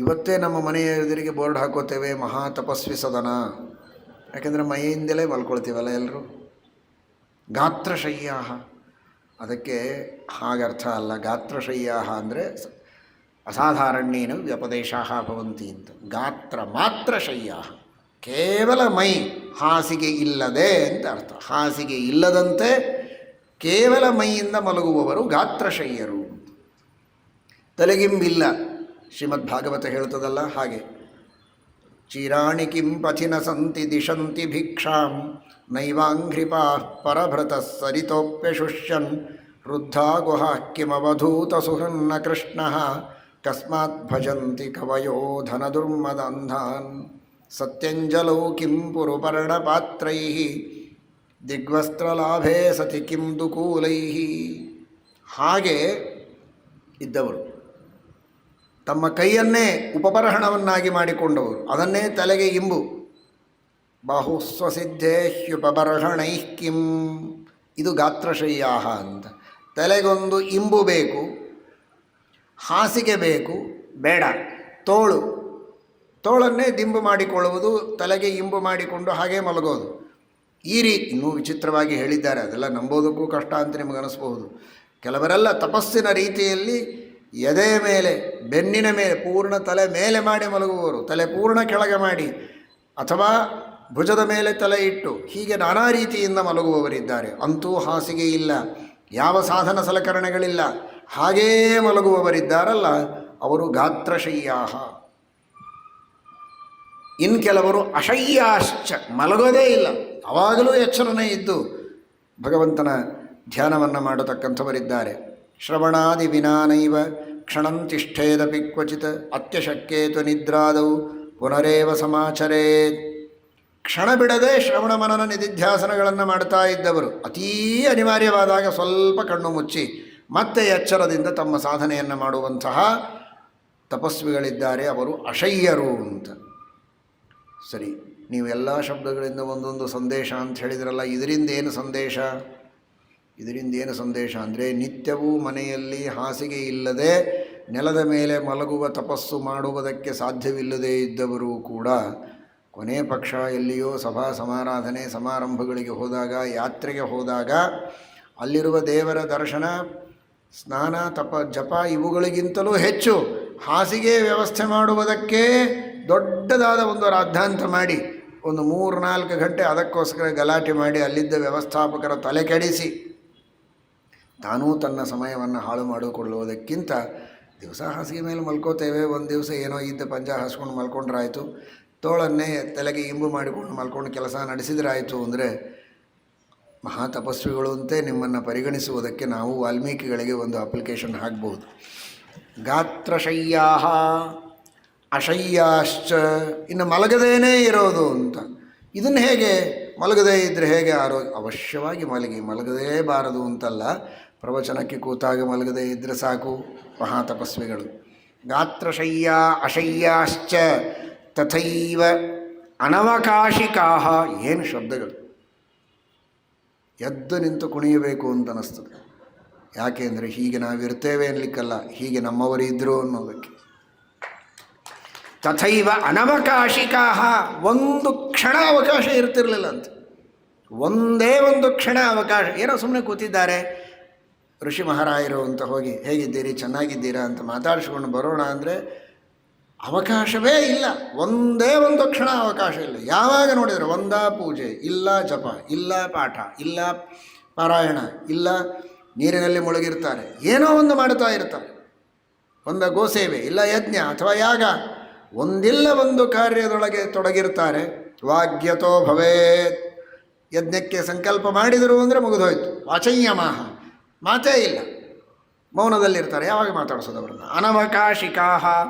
ಇವತ್ತೇ ನಮ್ಮ ಮನೆಯ ಎದುರಿಗೆ ಬೋರ್ಡ್ ಹಾಕೋತೇವೆ, ಮಹಾ ತಪಸ್ವಿ ಸದನ. ಯಾಕೆಂದರೆ ಮೈಯಿಂದಲೇ ಮಲ್ಕೊಳ್ತೀವಲ್ಲ ಎಲ್ಲರೂ. ಗಾತ್ರಶಯ್ಯಾಹ, ಅದಕ್ಕೆ ಹಾಗರ್ಥ ಅಲ್ಲ. ಗಾತ್ರಶಯ್ಯ ಅಂದರೆ ಅಸಾಧಾರಣ್ಯೇನ ವ್ಯಪದೇಶಾ ಭವಂತಿ ಅಂತ. ಗಾತ್ರ ಮಾತ್ರ ಶಯ್ಯ, ಕೇವಲ ಮೈ, ಹಾಸಿಗೆ ಇಲ್ಲದೆ ಅಂತ ಅರ್ಥ. ಹಾಸಿಗೆ ಇಲ್ಲದಂತೆ ಕೇವಲ ಮೈಯಿಂದ ಮಲಗುವವರು ಗಾತ್ರಶಯ್ಯರು. ತಲೆಗಿಂಬಿಲ್ಲ, ಶ್ರೀಮದ್ ಭಾಗವತ ಹೇಳ್ತದಲ್ಲ ಹಾಗೆ. ಚೀರಾಣಿ ಕಿಂ ಪಥಿನ ಸಂತಿ ದಿಶಂತಿ ಭಿಕ್ಷಾಂ ನೈವಾಂಘ್ರಿಪಾ ಪರಭೃತ ಸರಿತೋಪ್ಯಶುಷ್ಯನ್ ವೃದ್ಧಾ ಗುಹ ಕಿಮವಧೂತ ಸುಹೃನ್ನ ಕೃಷ್ಣ ಕಸ್ಮಾತ್ ಭಜಂತಿ ಕವಯೋ ಧನದುರ್ಮದಂಧಾನ್ ಸತ್ಯಂಜಲೌ ಕಿಂ ಪುರುಪರ್ಣಪಾತ್ರೈ ದಿಗ್ವಸ್ತ್ರಲಾಭೇ ಸತಿ ಕಿಂ ದುಕೂಲೈ. ಹಾಗೆ ಇದ್ದವರು ತಮ್ಮ ಕೈಯನ್ನೇ ಉಪಬರಹಣವನ್ನಾಗಿ ಮಾಡಿಕೊಂಡವರು, ಅದನ್ನೇ ತಲೆಗೆ ಇಂಬು. ಬಾಹುಸ್ವಸಿದ್ಧೇಹ್ಯುಪಬರ್ಹಣೈ ಕಿಂ, ಇದು ಗಾತ್ರಶಯ್ಯಾ ಅಂತ. ತಲೆಗೊಂದು ಇಂಬು ಬೇಕು, ಹಾಸಿಗೆ ಬೇಕು, ಬೇಡ, ತೋಳನ್ನೇ ದಿಂಬು ಮಾಡಿಕೊಳ್ಳುವುದು, ತಲೆಗೆ ಇಂಬು ಮಾಡಿಕೊಂಡು ಹಾಗೇ ಮಲಗೋದು. ಈ ರೀತಿ ಇನ್ನೂ ವಿಚಿತ್ರವಾಗಿ ಹೇಳಿದ್ದಾರೆ. ಅದೆಲ್ಲ ನಂಬೋದಕ್ಕೂ ಕಷ್ಟ ಅಂತ ನಿಮಗೆ ಅನಿಸ್ಬಹುದು. ಕೆಲವರೆಲ್ಲ ತಪಸ್ಸಿನ ರೀತಿಯಲ್ಲಿ ಎದೆಯ ಮೇಲೆ, ಬೆನ್ನಿನ ಮೇಲೆ ಪೂರ್ಣ ತಲೆ ಮೇಲೆ ಮಾಡಿ ಮಲಗುವವರು, ತಲೆ ಪೂರ್ಣ ಕೆಳಗೆ ಮಾಡಿ, ಅಥವಾ ಭುಜದ ಮೇಲೆ ತಲೆ ಇಟ್ಟು, ಹೀಗೆ ನಾನಾ ರೀತಿಯಿಂದ ಮಲಗುವವರಿದ್ದಾರೆ. ಅಂತೂ ಹಾಸಿಗೆ ಇಲ್ಲ, ಯಾವ ಸಾಧನ ಸಲಕರಣೆಗಳಿಲ್ಲ, ಹಾಗೇ ಮಲಗುವವರಿದ್ದಾರಲ್ಲ ಅವರು ಗಾತ್ರಶಯ್ಯಾ. ಇನ್ನು ಕೆಲವರು ಅಶಯ್ಯಾಶ್ಚ, ಮಲಗೋದೇ ಇಲ್ಲ, ಯಾವಾಗಲೂ ಎಚ್ಚರನೇ ಇದ್ದು ಭಗವಂತನ ಧ್ಯಾನವನ್ನು ಮಾಡತಕ್ಕಂಥವರಿದ್ದಾರೆ. ಶ್ರವಣಾದಿ ವಿನಾನೈವ ಕ್ಷಣಂ ತಿಷ್ಠೇದಪಿ ಕ್ವಚಿತ್ ಅತ್ಯಶಕ್ಯೇತು ನಿದ್ರಾದೌ ಪುನರೇವ ಸಮಾಚರೇತ್. ಕ್ಷಣ ಬಿಡದೆ ಶ್ರವಣ ಮನನ ನಿಧಿಧ್ಯಾಸನಗಳನ್ನು ಮಾಡ್ತಾ ಇದ್ದವರು ಅತೀ ಅನಿವಾರ್ಯವಾದಾಗ ಸ್ವಲ್ಪ ಕಣ್ಣು ಮುಚ್ಚಿ ಮತ್ತೆ ಎಚ್ಚರದಿಂದ ತಮ್ಮ ಸಾಧನೆಯನ್ನು ಮಾಡುವಂತಹ ತಪಸ್ವಿಗಳಿದ್ದಾರೆ, ಅವರು ಅಶಯ್ಯರು ಅಂತ. ಸರಿ, ನೀವು ಎಲ್ಲ ಶಬ್ದಗಳಿಂದ ಒಂದೊಂದು ಸಂದೇಶ ಅಂತ ಹೇಳಿದ್ರಲ್ಲ, ಇದರಿಂದ ಏನು ಸಂದೇಶ? ಇದರಿಂದ ಏನು ಸಂದೇಶ ಅಂದರೆ, ನಿತ್ಯವೂ ಮನೆಯಲ್ಲಿ ಹಾಸಿಗೆ ಇಲ್ಲದೆ ನೆಲದ ಮೇಲೆ ಮಲಗುವ ತಪಸ್ಸು ಮಾಡುವುದಕ್ಕೆ ಸಾಧ್ಯವಿಲ್ಲದೇ ಇದ್ದವರು ಕೂಡ ಕೊನೆ ಪಕ್ಷ ಎಲ್ಲಿಯೋ ಸಭಾ ಸಮಾರಾಧನೆ ಸಮಾರಂಭಗಳಿಗೆ ಹೋದಾಗ, ಯಾತ್ರೆಗೆ ಹೋದಾಗ ಅಲ್ಲಿರುವ ದೇವರ ದರ್ಶನ, ಸ್ನಾನ, ಜಪ ಇವುಗಳಿಗಿಂತಲೂ ಹೆಚ್ಚು ಹಾಸಿಗೆ ವ್ಯವಸ್ಥೆ ಮಾಡುವುದಕ್ಕೆ ದೊಡ್ಡದಾದ ಒಂದು ರಾದ್ಧಾಂತ ಮಾಡಿ ಒಂದು 3-4 ಗಂಟೆ ಅದಕ್ಕೋಸ್ಕರ ಗಲಾಟೆ ಮಾಡಿ ಅಲ್ಲಿದ್ದ ವ್ಯವಸ್ಥಾಪಕರ ತಲೆ ಕೆಡಿಸಿ ತಾನೂ ತನ್ನ ಸಮಯವನ್ನು ಹಾಳು ಮಾಡಿಕೊಳ್ಳುವುದಕ್ಕಿಂತ ದಿವಸ ಹಾಸಿಗೆ ಮೇಲೆ ಮಲ್ಕೋತೇವೆ, ಒಂದು ದಿವಸ ಏನೋ ಇದ್ದ ಪಂಜ ಹಾಸ್ಕೊಂಡು ಮಲ್ಕೊಂಡ್ರಾಯ್ತು, ತೋಳನ್ನೇ ತಲೆಗೆ ಇಂಬು ಮಾಡಿಕೊಂಡು ಮಲ್ಕೊಂಡು ಕೆಲಸ ನಡೆಸಿದ್ರಾಯಿತು ಅಂದರೆ ಮಹಾ ತಪಸ್ವಿಗಳು ಅಂತೆ ನಿಮ್ಮನ್ನು ಪರಿಗಣಿಸುವುದಕ್ಕೆ ನಾವು ವಾಲ್ಮೀಕಿಗಳಿಗೆ ಒಂದು ಅಪ್ಲಿಕೇಶನ್ ಹಾಕ್ಬೋದು. ಗಾತ್ರಶಯ್ಯಾ ಅಶಯ್ಯಾಶ್ಚ, ಇನ್ನು ಮಲಗದೇನೇ ಇರೋದು ಅಂತ. ಇದನ್ನು ಹೇಗೆ ಮಲಗದೇ ಇದ್ದರೆ ಹೇಗೆ ಅವಶ್ಯವಾಗಿ ಮಲಗದೇ ಬಾರದು ಅಂತಲ್ಲ, ಪ್ರವಚನಕ್ಕೆ ಕೂತಾಗ ಮಲಗದೇ ಇದ್ದರೆ ಸಾಕು ಮಹಾತಪಸ್ವಿಗಳು. ಗಾತ್ರಶಯ್ಯಾ ಅಶಯ್ಯಾಶ್ಚ ತಥೈವ ಅನವಕಾಶಿಕಾ. ಏನು ಶಬ್ದಗಳು! ಎದ್ದು ನಿಂತು ಕುಣಿಯಬೇಕು ಅಂತ ಅನ್ನಿಸ್ತದೆ. ಯಾಕೆ ಅಂದರೆ ಹೀಗೆ ನಾವಿರ್ತೇವೆ ಅನ್ನಲಿಕ್ಕಲ್ಲ, ಹೀಗೆ ನಮ್ಮವರು ಇದ್ದರು ಅನ್ನೋದಕ್ಕೆ. ತಥೈವ ಅನವಕಾಶಿಕಾ, ಒಂದು ಕ್ಷಣ ಅವಕಾಶ ಇರ್ತಿರಲಿಲ್ಲ ಅಂತ. ಒಂದೇ ಒಂದು ಕ್ಷಣ ಅವಕಾಶ, ಏನೋ ಸುಮ್ಮನೆ ಕೂತಿದ್ದಾರೆ, ಋಷಿ ಮಹಾರಾಯರು ಅಂತ ಹೋಗಿ ಹೇಗಿದ್ದೀರಿ ಚೆನ್ನಾಗಿದ್ದೀರಾ ಅಂತ ಮಾತಾಡಿಸ್ಕೊಂಡು ಬರೋಣ ಅಂದರೆ ಅವಕಾಶವೇ ಇಲ್ಲ. ಒಂದೇ ಒಂದು ಕ್ಷಣ ಅವಕಾಶ ಇಲ್ಲ. ಯಾವಾಗ ನೋಡಿದರೆ ಒಂದ ಪೂಜೆ, ಇಲ್ಲ ಜಪ, ಇಲ್ಲ ಪಾಠ, ಇಲ್ಲ ಪಾರಾಯಣ, ಇಲ್ಲ ನೀರಿನಲ್ಲಿ ಮುಳುಗಿರ್ತಾರೆ, ಏನೋ ಒಂದು ಮಾಡ್ತಾ ಇರ್ತಾರೆ. ಒಂದು ಗೋಸೇವೆ, ಇಲ್ಲ ಯಜ್ಞ ಅಥವಾ ಯಾಗ, ಒಂದಿಲ್ಲ ಒಂದು ಕಾರ್ಯದೊಳಗೆ ತೊಡಗಿರ್ತಾರೆ. ವಾಗ್ಯತೋ ಭವೇತ್, ಯಜ್ಞಕ್ಕೆ ಸಂಕಲ್ಪ ಮಾಡಿದರು ಅಂದರೆ ಮುಗಿದೋಯ್ತು. ವಾಚಯ್ಯಮಾಹ, ಮಾತೇ ಇಲ್ಲ, ಮೌನದಲ್ಲಿರ್ತಾರೆ. ಯಾವಾಗ ಮಾತಾಡಿಸೋದು ಅವರನ್ನು? ಅನವಕಾಶಿಕಾ,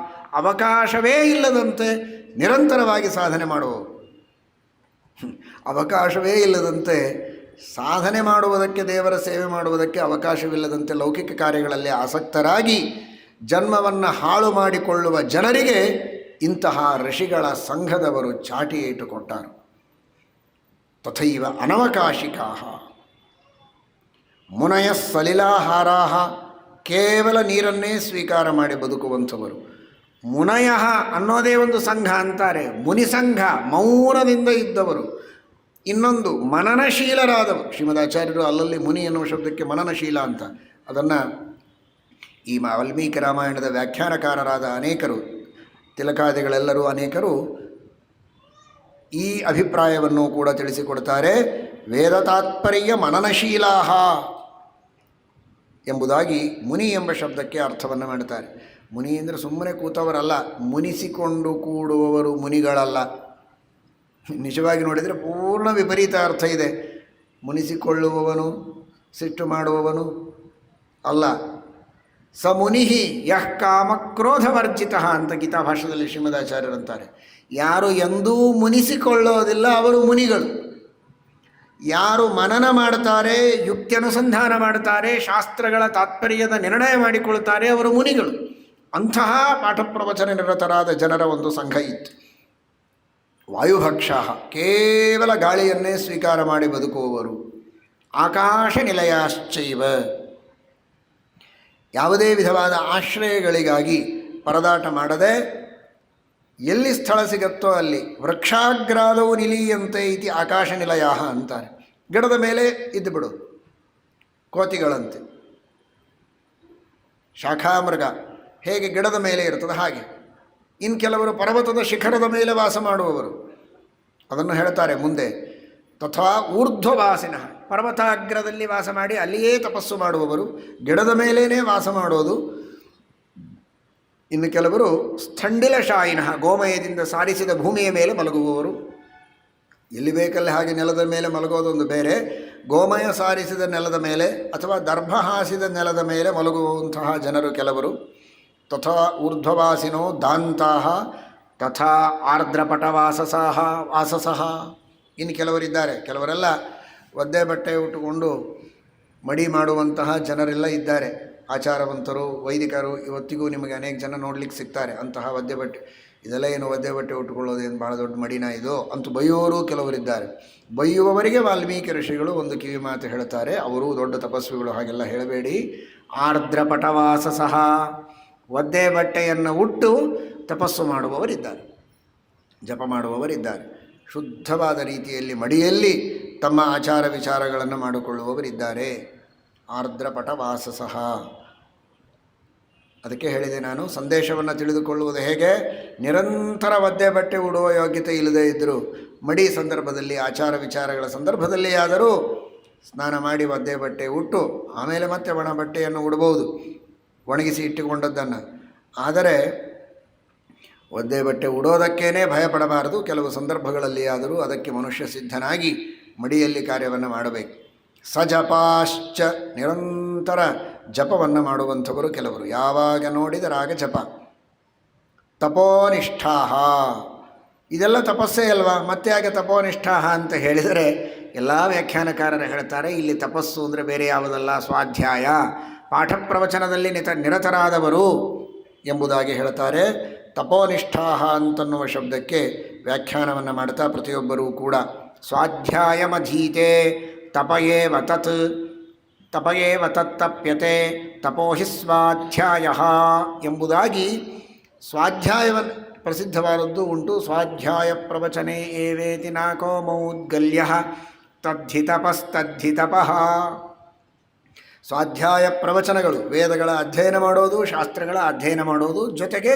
ಅವಕಾಶವೇ ಇಲ್ಲದಂತೆ ನಿರಂತರವಾಗಿ ಸಾಧನೆ ಮಾಡುವವರು. ಅವಕಾಶವೇ ಇಲ್ಲದಂತೆ ಸಾಧನೆ ಮಾಡುವುದಕ್ಕೆ, ದೇವರ ಸೇವೆ ಮಾಡುವುದಕ್ಕೆ ಅವಕಾಶವಿಲ್ಲದಂತೆ ಲೌಕಿಕ ಕಾರ್ಯಗಳಲ್ಲಿ ಆಸಕ್ತರಾಗಿ ಜನ್ಮವನ್ನು ಹಾಳು ಮಾಡಿಕೊಳ್ಳುವ ಜನರಿಗೆ ಇಂತಹ ಋಷಿಗಳ ಸಂಘದವರು ಚಾಟಿ ಇಟ್ಟುಕೊಟ್ಟಾರು. ತಥೈವ ಅನವಕಾಶಿಕಾ ಮುನಯ ಸಲಿಲಾಹಾರಾ, ಕೇವಲ ನೀರನ್ನೇ ಸ್ವೀಕಾರ ಮಾಡಿ ಬದುಕುವಂಥವರು. ಮುನಯ ಅನ್ನೋದೇ ಒಂದು ಸಂಘ ಅಂತಾರೆ, ಮುನಿಸಂಘ, ಮೌನದಿಂದ ಇದ್ದವರು. ಇನ್ನೊಂದು ಮನನಶೀಲರಾದವರು. ಶ್ರೀಮದಾಚಾರ್ಯರು ಅಲ್ಲಲ್ಲಿ ಮುನಿ ಎನ್ನುವ ಶಬ್ದಕ್ಕೆ ಮನನಶೀಲ ಅಂತ, ಅದನ್ನು ಈ ವಾಲ್ಮೀಕಿ ರಾಮಾಯಣದ ವ್ಯಾಖ್ಯಾನಕಾರರಾದ ಅನೇಕರು, ತಿಲಕಾದಿಗಳೆಲ್ಲರೂ ಅನೇಕರು ಈ ಅಭಿಪ್ರಾಯವನ್ನು ಕೂಡ ತಿಳಿಸಿಕೊಡ್ತಾರೆ. ವೇದ ತಾತ್ಪರ್ಯ ಮನನಶೀಲಾ ಎಂಬುದಾಗಿ ಮುನಿ ಎಂಬ ಶಬ್ದಕ್ಕೆ ಅರ್ಥವನ್ನು ಮಾಡ್ತಾರೆ. ಮುನಿ ಅಂದರೆ ಸುಮ್ಮನೆ ಕೂತವರಲ್ಲ, ಮುನಿಸಿಕೊಂಡು ಕೂಡುವವರು ಮುನಿಗಳಲ್ಲ. ನಿಜವಾಗಿ ನೋಡಿದರೆ ಪೂರ್ಣ ವಿಪರೀತ ಅರ್ಥ ಇದೆ. ಮುನಿಸಿಕೊಳ್ಳುವವನು, ಸಿಟ್ಟು ಮಾಡುವವನು ಅಲ್ಲ. ಸ ಮುನಿ ಯಃ ಕಾಮಕ್ರೋಧವರ್ಜಿತ ಅಂತ ಗೀತಾಭಾಷ್ಯದಲ್ಲಿ ಶ್ರೀಮದಾಚಾರ್ಯರಂತಾರೆ. ಯಾರು ಎಂದೂ ಮುನಿಸಿಕೊಳ್ಳೋದಿಲ್ಲ ಅವರು ಮುನಿಗಳು. ಯಾರು ಮನನ ಮಾಡ್ತಾರೆ, ಯುಕ್ತ್ಯನುಸಂಧಾನ ಮಾಡ್ತಾರೆ, ಶಾಸ್ತ್ರಗಳ ತಾತ್ಪರ್ಯದ ನಿರ್ಣಯ ಮಾಡಿಕೊಳ್ತಾರೆ ಅವರು ಮುನಿಗಳು. ಅಂತಹ ಪಾಠ ಪ್ರವಚನ ನಿರತರಾದ ಜನರ ಒಂದು ಸಂಘ ಇತ್ತು. ವಾಯುಭಕ್ಷ, ಕೇವಲ ಗಾಳಿಯನ್ನೇ ಸ್ವೀಕಾರ ಮಾಡಿ ಬದುಕುವವರು. ಆಕಾಶ ನಿಲಯಾಶ್ಚೈವ, ಯಾವುದೇ ವಿಧವಾದ ಆಶ್ರಯಗಳಿಗಾಗಿ ಪರದಾಟ ಮಾಡದೆ ಎಲ್ಲಿ ಸ್ಥಳ ಸಿಗತ್ತೋ ಅಲ್ಲಿ ವೃಕ್ಷಾಗ್ರಾದವು ನಿಲೀಯಂತೆ ಇತಿ ಆಕಾಶ ನಿಲಯ ಅಂತಾರೆ. ಗಿಡದ ಮೇಲೆ ಇದ್ದು ಬಿಡೋದು, ಕೋತಿಗಳಂತೆ. ಶಾಖಾಮೃಗ ಹೇಗೆ ಗಿಡದ ಮೇಲೆ ಇರ್ತದೆ ಹಾಗೆ. ಇನ್ನು ಕೆಲವರು ಪರ್ವತದ ಶಿಖರದ ಮೇಲೆ ವಾಸ ಮಾಡುವವರು, ಅದನ್ನು ಹೇಳ್ತಾರೆ ಮುಂದೆ. ತಥಾ ಊರ್ಧ್ವವಾಸಿನ, ಪರ್ವತಾಗ್ರದಲ್ಲಿ ವಾಸ ಮಾಡಿ ಅಲ್ಲಿಯೇ ತಪಸ್ಸು ಮಾಡುವವರು, ಗಿಡದ ಮೇಲೇ ವಾಸ ಮಾಡೋದು. ಇನ್ನು ಕೆಲವರು ಸ್ಥಂಡಿಲಶಾಯಿನ, ಗೋಮಯದಿಂದ ಸಾರಿಸಿದ ಭೂಮಿಯ ಮೇಲೆ ಮಲಗುವವರು. ಎಲ್ಲಿ ಬೇಕಲ್ಲಿ ಹಾಗೆ ನೆಲದ ಮೇಲೆ ಮಲಗೋದೊಂದು ಬೇರೆ, ಗೋಮಯ ಸಾರಿಸಿದ ನೆಲದ ಮೇಲೆ ಅಥವಾ ದರ್ಭ ಹಾಸಿದ ನೆಲದ ಮೇಲೆ ಮಲಗುವಂತಹ ಜನರು ಕೆಲವರು. ತಥಾ ಊರ್ಧ್ವವಾಸಿನೋ ದಾಂತಾಹ ತಥಾ ವಾಸಸಃ. ಇನ್ನು ಕೆಲವರಿದ್ದಾರೆ, ಕೆಲವರೆಲ್ಲ ಒದ್ದೆ ಬಟ್ಟೆ ಉಟ್ಟುಕೊಂಡು ಮಡಿ ಮಾಡುವಂತಹ ಜನರೆಲ್ಲ ಇದ್ದಾರೆ. ಆಚಾರವಂತರು, ವೈದಿಕರು, ಇವತ್ತಿಗೂ ನಿಮಗೆ ಅನೇಕ ಜನ ನೋಡ್ಲಿಕ್ಕೆ ಸಿಗ್ತಾರೆ. ಅಂತಹ ಒದ್ದೆ ಬಟ್ಟೆ, ಇದೆಲ್ಲ ಏನು ಒದ್ದೆ ಬಟ್ಟೆ ಉಟ್ಕೊಳ್ಳೋದೇನು ಭಾಳ ದೊಡ್ಡ ಮಡಿನ ಇದು ಅಂತೂ ಬೈಯೋರು ಕೆಲವರಿದ್ದಾರೆ. ಬೈಯುವವರಿಗೆ ವಾಲ್ಮೀಕಿ ಋಷಿಗಳು ಒಂದು ಕಿವಿ ಮಾತು ಹೇಳ್ತಾರೆ, ಅವರು ದೊಡ್ಡ ತಪಸ್ವಿಗಳು, ಹಾಗೆಲ್ಲ ಹೇಳಬೇಡಿ. ಆರ್ದ್ರಪಟವಾಸಸಃ, ಒದ್ದೆ ಬಟ್ಟೆಯನ್ನು ಉಟ್ಟು ತಪಸ್ಸು ಮಾಡುವವರಿದ್ದಾರೆ, ಜಪ ಮಾಡುವವರಿದ್ದಾರೆ. ಶುದ್ಧವಾದ ರೀತಿಯಲ್ಲಿ ಮಡಿಯಲ್ಲಿ ತಮ್ಮ ಆಚಾರ ವಿಚಾರಗಳನ್ನು ಮಾಡಿಕೊಳ್ಳುವವರಿದ್ದಾರೆ. ಆರ್ದ್ರಪಟವಾಸಸಃ. ಅದಕ್ಕೆ ಹೇಳಿದೆ ನಾನು, ಸಂದೇಶವನ್ನು ತಿಳಿದುಕೊಳ್ಳುವುದು ಹೇಗೆ? ನಿರಂತರ ಒದ್ದೆ ಬಟ್ಟೆ ಉಡುವ ಯೋಗ್ಯತೆ ಇಲ್ಲದೇ ಇದ್ದರೂ ಮಡಿ ಸಂದರ್ಭದಲ್ಲಿ, ಆಚಾರ ವಿಚಾರಗಳ ಸಂದರ್ಭದಲ್ಲಿ ಆದರೂ ಸ್ನಾನ ಮಾಡಿ ಒದ್ದೆ ಬಟ್ಟೆ ಉಟ್ಟು ಆಮೇಲೆ ಮತ್ತೆ ಒಣ ಬಟ್ಟೆಯನ್ನು ಉಡಬಹುದು, ಒಣಗಿಸಿ ಇಟ್ಟುಕೊಂಡದ್ದನ್ನು. ಆದರೆ ಒದ್ದೆ ಬಟ್ಟೆ ಉಡೋದಕ್ಕೇ ಭಯಪಡಬಾರದು. ಕೆಲವು ಸಂದರ್ಭಗಳಲ್ಲಿ ಆದರೂ ಅದಕ್ಕೆ ಮನುಷ್ಯ ಸಿದ್ಧನಾಗಿ ಮಡಿಯಲ್ಲಿ ಕಾರ್ಯವನ್ನು ಮಾಡಬೇಕು. ಸಜಪಾಶ್ಚ, ನಿರಂತರ ಜಪವನ್ನು ಮಾಡುವಂಥವರು ಕೆಲವರು, ಯಾವಾಗ ನೋಡಿದರಾಗ ಜಪ. ತಪೋನಿಷ್ಠಾಹ, ಇದೆಲ್ಲ ತಪಸ್ಸೇ ಅಲ್ವಾ, ಮತ್ತೆ ಯಾಕೆ ತಪೋನಿಷ್ಠಾಹ ಅಂತ ಹೇಳಿದರೆ ಎಲ್ಲ ವ್ಯಾಖ್ಯಾನಕಾರರು ಹೇಳ್ತಾರೆ, ಇಲ್ಲಿ ತಪಸ್ಸು ಅಂದರೆ ಬೇರೆ ಯಾವುದಲ್ಲ, ಸ್ವಾಧ್ಯಾಯ, ಪಾಠ ಪ್ರವಚನದಲ್ಲಿ ನಿರತರಾದವರು ಎಂಬುದಾಗಿ ಹೇಳ್ತಾರೆ. ತಪೋನಿಷ್ಠಾಹ ಅಂತನ್ನುವ ಶಬ್ದಕ್ಕೆ ವ್ಯಾಖ್ಯಾನವನ್ನು ಮಾಡ್ತಾ ಪ್ರತಿಯೊಬ್ಬರೂ ಕೂಡ ಸ್ವಾಧ್ಯಾಯಮಧೀತೆ ತಪಯೇವ ತತ್ತಪ್ಯತೆ ತಪೋ ಹಿ ಸ್ವಾಧ್ಯಾಯ ಎಂಬುದಾಗಿ ಸ್ವಾಧ್ಯಾಯವನ್ನು ಪ್ರಸಿದ್ಧವಾದದ್ದು ಉಂಟು. ಸ್ವಾಧ್ಯಾಯ ಪ್ರವಚನೆ ಏವೇತಿ ನಾಕೋ ಮೌದ್ಗಲ್ಯ ತದ್ಧಿ ತಪಃ. ಸ್ವಾಧ್ಯಾಯ ಪ್ರವಚನಗಳು, ವೇದಗಳ ಅಧ್ಯಯನ ಮಾಡೋದು, ಶಾಸ್ತ್ರಗಳ ಅಧ್ಯಯನ ಮಾಡೋದು, ಜೊತೆಗೆ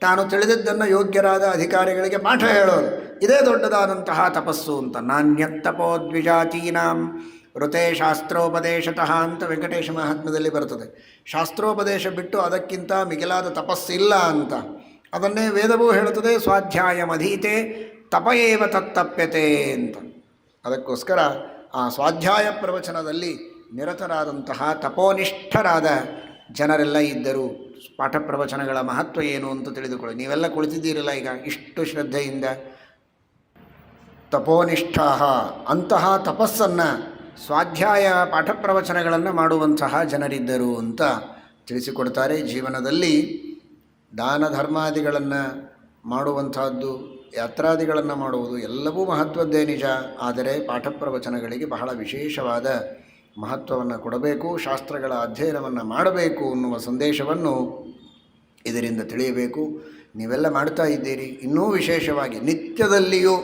ತಾನು ತಿಳಿದಿದ್ದನ್ನು ಯೋಗ್ಯರಾದ ಅಧಿಕಾರಿಗಳಿಗೆ ಪಾಠ ಹೇಳೋದು, ಇದೇ ದೊಡ್ಡದಾದಂತಹ ತಪಸ್ಸು ಅಂತ. ನಾಣ್ಯತ್ತಪೋ ದ್ವಿಜಾತೀನಾಂ ಋತೆ ಶಾಸ್ತ್ರೋಪದೇಶತಃ ಅಂತ ವೆಂಕಟೇಶ ಮಹಾತ್ಮ್ಯದಲ್ಲಿ ಬರ್ತದೆ. ಶಾಸ್ತ್ರೋಪದೇಶ ಬಿಟ್ಟು ಅದಕ್ಕಿಂತ ಮಿಗಿಲಾದ ತಪಸ್ಸಿಲ್ಲ ಅಂತ. ಅದನ್ನೇ ವೇದವೂ ಹೇಳುತ್ತದೆ, ಸ್ವಾಧ್ಯಾಯಮಧೀತೆ ತಪಯೇವ ತತ್ತಪ್ಯತೆ ಅಂತ. ಅದಕ್ಕೋಸ್ಕರ ಆ ಸ್ವಾಧ್ಯಾಯ ಪ್ರವಚನದಲ್ಲಿ ನಿರತರಾದಂತಹ ತಪೋನಿಷ್ಠರಾದ ಜನರೆಲ್ಲ ಇದ್ದರು. ಪಾಠ ಪ್ರವಚನಗಳ ಮಹತ್ವ ಏನು ಅಂತ ತಿಳಿದುಕೊಳ್ಳಿ. ನೀವೆಲ್ಲ ಕುಳಿತಿದ್ದೀರಲ್ಲ ಈಗ ಇಷ್ಟು ಶ್ರದ್ಧೆಯಿಂದ. ತಪೋನಿಷ್ಠಾಹ, ಅಂತಹ ತಪಸ್ಸನ್ನು, ಸ್ವಾಧ್ಯಾಯ ಪಾಠ ಪ್ರವಚನಗಳನ್ನು ಮಾಡುವಂತಹ ಜನರಿದ್ದರು ಅಂತ ತಿಳಿಸಿಕೊಡ್ತಾರೆ. ಜೀವನದಲ್ಲಿ ದಾನ ಧರ್ಮಾದಿಗಳನ್ನು ಮಾಡುವಂತಹದ್ದು, ಯಾತ್ರಾದಿಗಳನ್ನು ಮಾಡುವುದು ಎಲ್ಲವೂ ಮಹತ್ವದ್ದೇ ನಿಜ. ಆದರೆ ಪಾಠ ಪ್ರವಚನಗಳಿಗೆ ಬಹಳ ವಿಶೇಷವಾದ ಮಹತ್ವವನ್ನು ಕೊಡಬೇಕು, ಶಾಸ್ತ್ರಗಳ ಅಧ್ಯಯನವನ್ನು ಮಾಡಬೇಕು ಅನ್ನುವ ಸಂದೇಶವನ್ನು ಇದರಿಂದ ತಿಳಿಯಬೇಕು. ನೀವೆಲ್ಲ ಮಾಡ್ತಾ ಇದ್ದೀರಿ. ಇನ್ನೂ ವಿಶೇಷವಾಗಿ ನಿತ್ಯದಲ್ಲಿಯೂ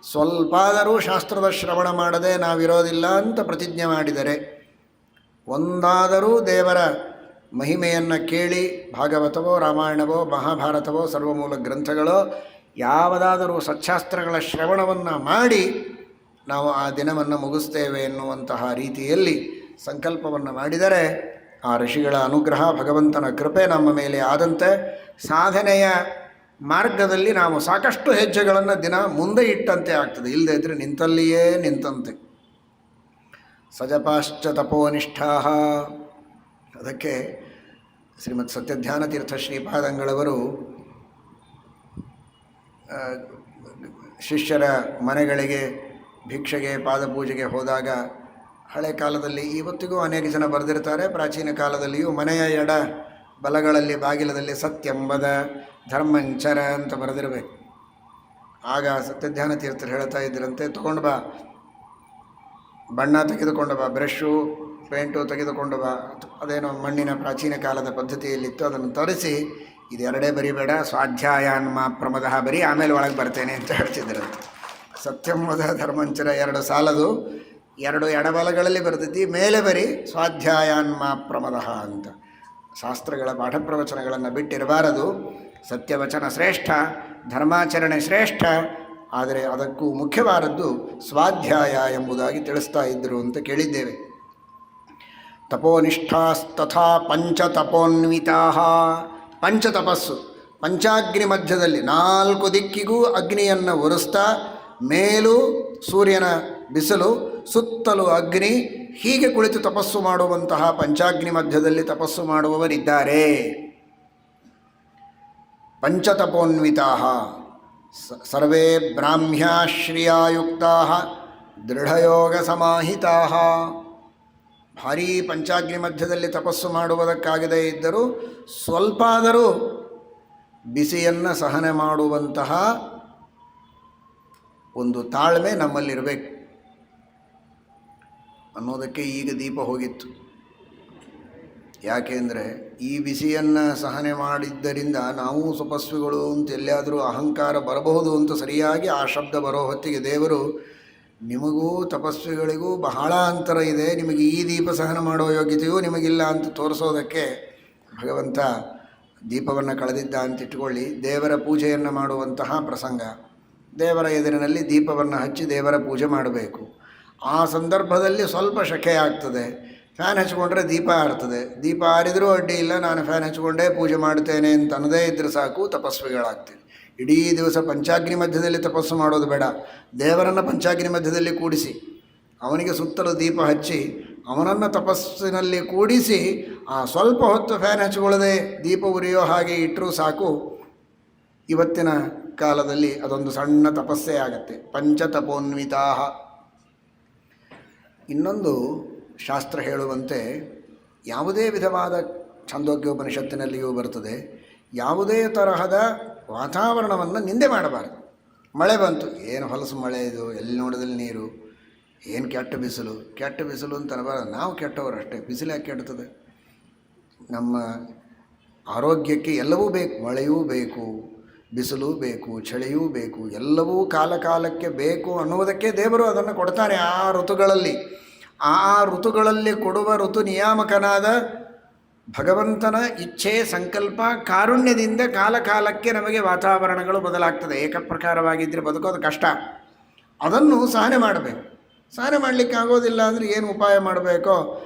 ಸ್ವಲ್ಪಾದರೂ ಶಾಸ್ತ್ರದ ಶ್ರವಣ ಮಾಡದೆ ನಾವಿರೋದಿಲ್ಲ ಅಂತ ಪ್ರತಿಜ್ಞೆ ಮಾಡಿದರೆ, ಒಂದಾದರೂ ದೇವರ ಮಹಿಮೆಯನ್ನು ಕೇಳಿ ಭಾಗವತವೋ ರಾಮಾಯಣವೋ ಮಹಾಭಾರತವೋ ಸರ್ವಮೂಲ ಗ್ರಂಥಗಳೋ ಯಾವುದಾದರೂ ಸಚ್ಚಾಸ್ತ್ರಗಳ ಶ್ರವಣವನ್ನು ಮಾಡಿ ನಾವು ಆ ದಿನವನ್ನು ಮುಗಿಸ್ತೇವೆ ಎನ್ನುವಂತಹ ರೀತಿಯಲ್ಲಿ ಸಂಕಲ್ಪವನ್ನು ಮಾಡಿದರೆ ಆ ಋಷಿಗಳ ಅನುಗ್ರಹ ಭಗವಂತನ ಕೃಪೆ ನಮ್ಮ ಮೇಲೆ ಆದಂತೆ ಸಾಧನೆಯ ಮಾರ್ಗದಲ್ಲಿ ನಾವು ಸಾಕಷ್ಟು ಹೆಜ್ಜೆಗಳನ್ನು ದಿನ ಮುಂದೆ ಇಟ್ಟಂತೆ ಆಗ್ತದೆ. ಇಲ್ಲದೇ ಇದ್ದರೆ ನಿಂತಲ್ಲಿಯೇ ನಿಂತಂತೆ. ಸಜಪಾಶ್ಚ ತಪೋನಿಷ್ಠಾ. ಅದಕ್ಕೆ ಶ್ರೀಮದ್ ಸತ್ಯಧ್ಯಾನತೀರ್ಥ ಶ್ರೀಪಾದಂಗಳವರು ಶಿಷ್ಯರ ಮನೆಗಳಿಗೆ ಭಿಕ್ಷೆಗೆ ಪಾದಪೂಜೆಗೆ ಹೋದಾಗ ಹಳೆ ಕಾಲದಲ್ಲಿ, ಇವತ್ತಿಗೂ ಅನೇಕ ಜನ ಬರೆದಿರ್ತಾರೆ, ಪ್ರಾಚೀನ ಕಾಲದಲ್ಲಿಯೂ ಮನೆಯ ಎಡ ಬಲಗಳಲ್ಲಿ ಬಾಗಿಲದಲ್ಲಿ ಸತ್ಯಂಬದ ಧರ್ಮಂಚರ ಅಂತ ಬರೆದಿರಬೇಕು. ಆಗ ಸತ್ಯಧ್ಯಾನ ತೀರ್ಥರು ಹೇಳ್ತಾ ಇದ್ದರಂತೆ, ತೊಗೊಂಡು ಬಾ, ಬಣ್ಣ ತೆಗೆದುಕೊಂಡು ಬಾ, ಬ್ರಷು ಪೇಂಟು ತೆಗೆದುಕೊಂಡು ಬಾ. ಅದೇನೋ ಮಣ್ಣಿನ ಪ್ರಾಚೀನ ಕಾಲದ ಪದ್ಧತಿಯಲ್ಲಿತ್ತು, ಅದನ್ನು ತರಿಸಿ ಇದೆರಡೇ ಬರಿಬೇಡ, ಸ್ವಾಧ್ಯಾಯಾನ್ಮ ಪ್ರಮದಃ ಬರಿ, ಆಮೇಲೆ ಒಳಗೆ ಬರ್ತೇನೆ ಅಂತ ಹೇಳ್ತಿದ್ದರಂತೆ. ಸತ್ಯಂಬದ ಧರ್ಮಂಚರ ಎರಡು ಸಾಲದು, ಎರಡು ಎಡಬಲಗಳಲ್ಲಿ ಬರ್ತೈತಿ, ಮೇಲೆ ಬರಿ ಸ್ವಾಧ್ಯಾಯಾನ್ಮ ಪ್ರಮದಃ ಅಂತ. ಶಾಸ್ತ್ರಗಳ ಪಾಠ ಪ್ರವಚನಗಳನ್ನು ಬಿಟ್ಟಿರಬಾರದು. ಸತ್ಯವಚನ ಶ್ರೇಷ್ಠ, ಧರ್ಮಾಚರಣೆ ಶ್ರೇಷ್ಠ, ಆದರೆ ಅದಕ್ಕೂ ಮುಖ್ಯವಾದದ್ದು ಸ್ವಾಧ್ಯಾಯ ಎಂಬುದಾಗಿ ತಿಳಿಸ್ತಾ ಇದ್ದರು ಅಂತ ಕೇಳಿದ್ದೇವೆ. ತಪೋನಿಷ್ಠಾಸ್ತಥಾ ಪಂಚತಪೋನ್ವಿತಾ. ಪಂಚತಪಸ್ಸು, ಪಂಚಾಗ್ನಿ ಮಧ್ಯದಲ್ಲಿ 4 ದಿಕ್ಕಿಗೂ ಅಗ್ನಿಯನ್ನು ಒರೆಸ್ತಾ, ಮೇಲೂ ಸೂರ್ಯನ ಬಿಸಿಲು, ಸುತ್ತಲೂ ಅಗ್ನಿ, ಹೀಗೆ ಕುಳಿತು ತಪಸ್ಸು ಮಾಡುವಂತಹ ಪಂಚಾಗ್ನಿ ಮಧ್ಯದಲ್ಲಿ ತಪಸ್ಸು ಮಾಡುವವರಿದ್ದಾರೆ. ಪಂಚತಪೋನ್ವಿತಾ ಸರ್ವೇ ಬ್ರಾಹ್ಮ್ಯಾಶ್ರಿಯಾಯುಕ್ತಾ ದೃಢಯೋಗ ಸಮಾಹಿತಾ. ಭಾರೀ ಪಂಚಾಗ್ನಿ ಮಧ್ಯದಲ್ಲಿ ತಪಸ್ಸು ಮಾಡುವುದಕ್ಕಾಗದೇ ಇದ್ದರೂ ಸ್ವಲ್ಪಾದರೂ ಬಿಸಿಯನ್ನು ಸಹನೆ ಮಾಡುವಂತಹ ಒಂದು ತಾಳ್ಮೆ ನಮ್ಮಲ್ಲಿರಬೇಕು ಅನ್ನೋದಕ್ಕೆ ಈಗ ದೀಪ ಹೋಗಿತ್ತು. ಯಾಕೆಂದರೆ ಈ ಬಿಸಿಯನ್ನು ಸಹನೆ ಮಾಡಿದ್ದರಿಂದ ನಾವು ತಪಸ್ವಿಗಳು ಅಂತ ಎಲ್ಲಿಯಾದರೂ ಅಹಂಕಾರ ಬರಬಹುದು ಅಂತ ಸರಿಯಾಗಿ ಆ ಶಬ್ದ ಬರೋ ಹೊತ್ತಿಗೆ ದೇವರು, ನಿಮಗೂ ತಪಸ್ವಿಗಳಿಗೂ ಬಹಳ ಅಂತರ ಇದೆ, ನಿಮಗೆ ಈ ದೀಪ ಸಹನ ಮಾಡೋ ಯೋಗ್ಯತೆಯೂ ನಿಮಗಿಲ್ಲ ಅಂತ ತೋರಿಸೋದಕ್ಕೆ ಭಗವಂತ ದೀಪವನ್ನು ಕಳೆದಿದ್ದ ಅಂತ ಇಟ್ಕೊಳ್ಳಿ. ದೇವರ ಪೂಜೆಯನ್ನು ಮಾಡುವಂತಹ ಪ್ರಸಂಗ, ದೇವರ ಎದುರಿನಲ್ಲಿ ದೀಪವನ್ನು ಹಚ್ಚಿ ದೇವರ ಪೂಜೆ ಮಾಡಬೇಕು. ಆ ಸಂದರ್ಭದಲ್ಲಿ ಸ್ವಲ್ಪ ಶಕೆ ಆಗ್ತದೆ. ಫ್ಯಾನ್ ಹಚ್ಕೊಂಡ್ರೆ ದೀಪ ಆರ್ತದೆ. ದೀಪ ಆರಿದರೂ ಅಡ್ಡಿ ಇಲ್ಲ, ನಾನು ಫ್ಯಾನ್ ಹಚ್ಕೊಂಡೇ ಪೂಜೆ ಮಾಡ್ತೇನೆ ಅಂತ ಅನ್ನದೇ ಇದ್ದರೆ ಸಾಕು, ತಪಸ್ವಿಗಳಾಗ್ತೀವಿ. ಇಡೀ ದಿವಸ ಪಂಚಾಗ್ನಿ ಮಧ್ಯದಲ್ಲಿ ತಪಸ್ಸು ಮಾಡೋದು ಬೇಡ. ದೇವರನ್ನು ಪಂಚಾಗ್ನಿ ಮಧ್ಯದಲ್ಲಿ ಕೂಡಿಸಿ, ಅವನಿಗೆ ಸುತ್ತಲೂ ದೀಪ ಹಚ್ಚಿ, ಅವನನ್ನು ತಪಸ್ಸಿನಲ್ಲಿ ಕೂಡಿಸಿ, ಆ ಸ್ವಲ್ಪ ಹೊತ್ತು ಫ್ಯಾನ್ ಹಚ್ಕೊಳ್ಳದೆ ದೀಪ ಉರಿಯೋ ಹಾಗೆ ಇಟ್ಟರೂ ಸಾಕು. ಇವತ್ತಿನ ಕಾಲದಲ್ಲಿ ಅದೊಂದು ಸಣ್ಣ ತಪಸ್ಸೇ ಆಗತ್ತೆ. ಪಂಚತಪೋನ್ವಿತಾ. ಇನ್ನೊಂದು ಶಾಸ್ತ್ರ ಹೇಳುವಂತೆ, ಯಾವುದೇ ವಿಧವಾದ ಛಾಂದೋಗ್ಯೋಪನಿಷತ್ತಿನಲ್ಲಿಯೂ ಬರ್ತದೆ, ಯಾವುದೇ ತರಹದ ವಾತಾವರಣವನ್ನು ನಿಂದೆ ಮಾಡಬಾರ್ದು. ಮಳೆ ಬಂತು, ಏನು ಹೊಲಸು ಮಳೆ ಇದು, ಎಲ್ಲಿ ನೋಡಿದಲ್ಲಿ ನೀರು, ಏನು ಕೆಟ್ಟ ಬಿಸಿಲು, ಕೆಟ್ಟ ಬಿಸಿಲು ಅಂತ ಅನ್ನಬಾರ್ದು. ನಾವು ಕೆಟ್ಟವರು ಅಷ್ಟೇ, ಬಿಸಿಲು ಯಾಕೆ ಕೆಡ್ತದೆ? ನಮ್ಮ ಆರೋಗ್ಯಕ್ಕೆ ಎಲ್ಲವೂ ಬೇಕು, ಮಳೆಯೂ ಬೇಕು, ಬಿಸಿಲು ಬೇಕು, ಚಳಿಯೂ ಬೇಕು, ಎಲ್ಲವೂ ಕಾಲಕ್ಕೆ ಬೇಕು ಅನ್ನುವುದಕ್ಕೆ ದೇವರು ಅದನ್ನು ಕೊಡ್ತಾನೆ. ಆ ಋತುಗಳಲ್ಲಿ, ಆ ಋತುಗಳಲ್ಲಿ ಕೊಡುವ ಋತು ನಿಯಾಮಕನಾದ ಭಗವಂತನ ಇಚ್ಛೆ, ಸಂಕಲ್ಪ, ಕಾರುಣ್ಯದಿಂದ ಕಾಲಕ್ಕೆ ನಮಗೆ ವಾತಾವರಣಗಳು ಬದಲಾಗ್ತದೆ. ಏಕಪ್ರಕಾರವಾಗಿದ್ದರೆ ಬದುಕೋದು ಕಷ್ಟ. ಅದನ್ನು ಸಹನೆ ಮಾಡಬೇಕು. ಸಹನೆ ಮಾಡಲಿಕ್ಕೆ ಆಗೋದಿಲ್ಲ ಅಂದರೆ ಏನು ಉಪಾಯ ಮಾಡಬೇಕೋ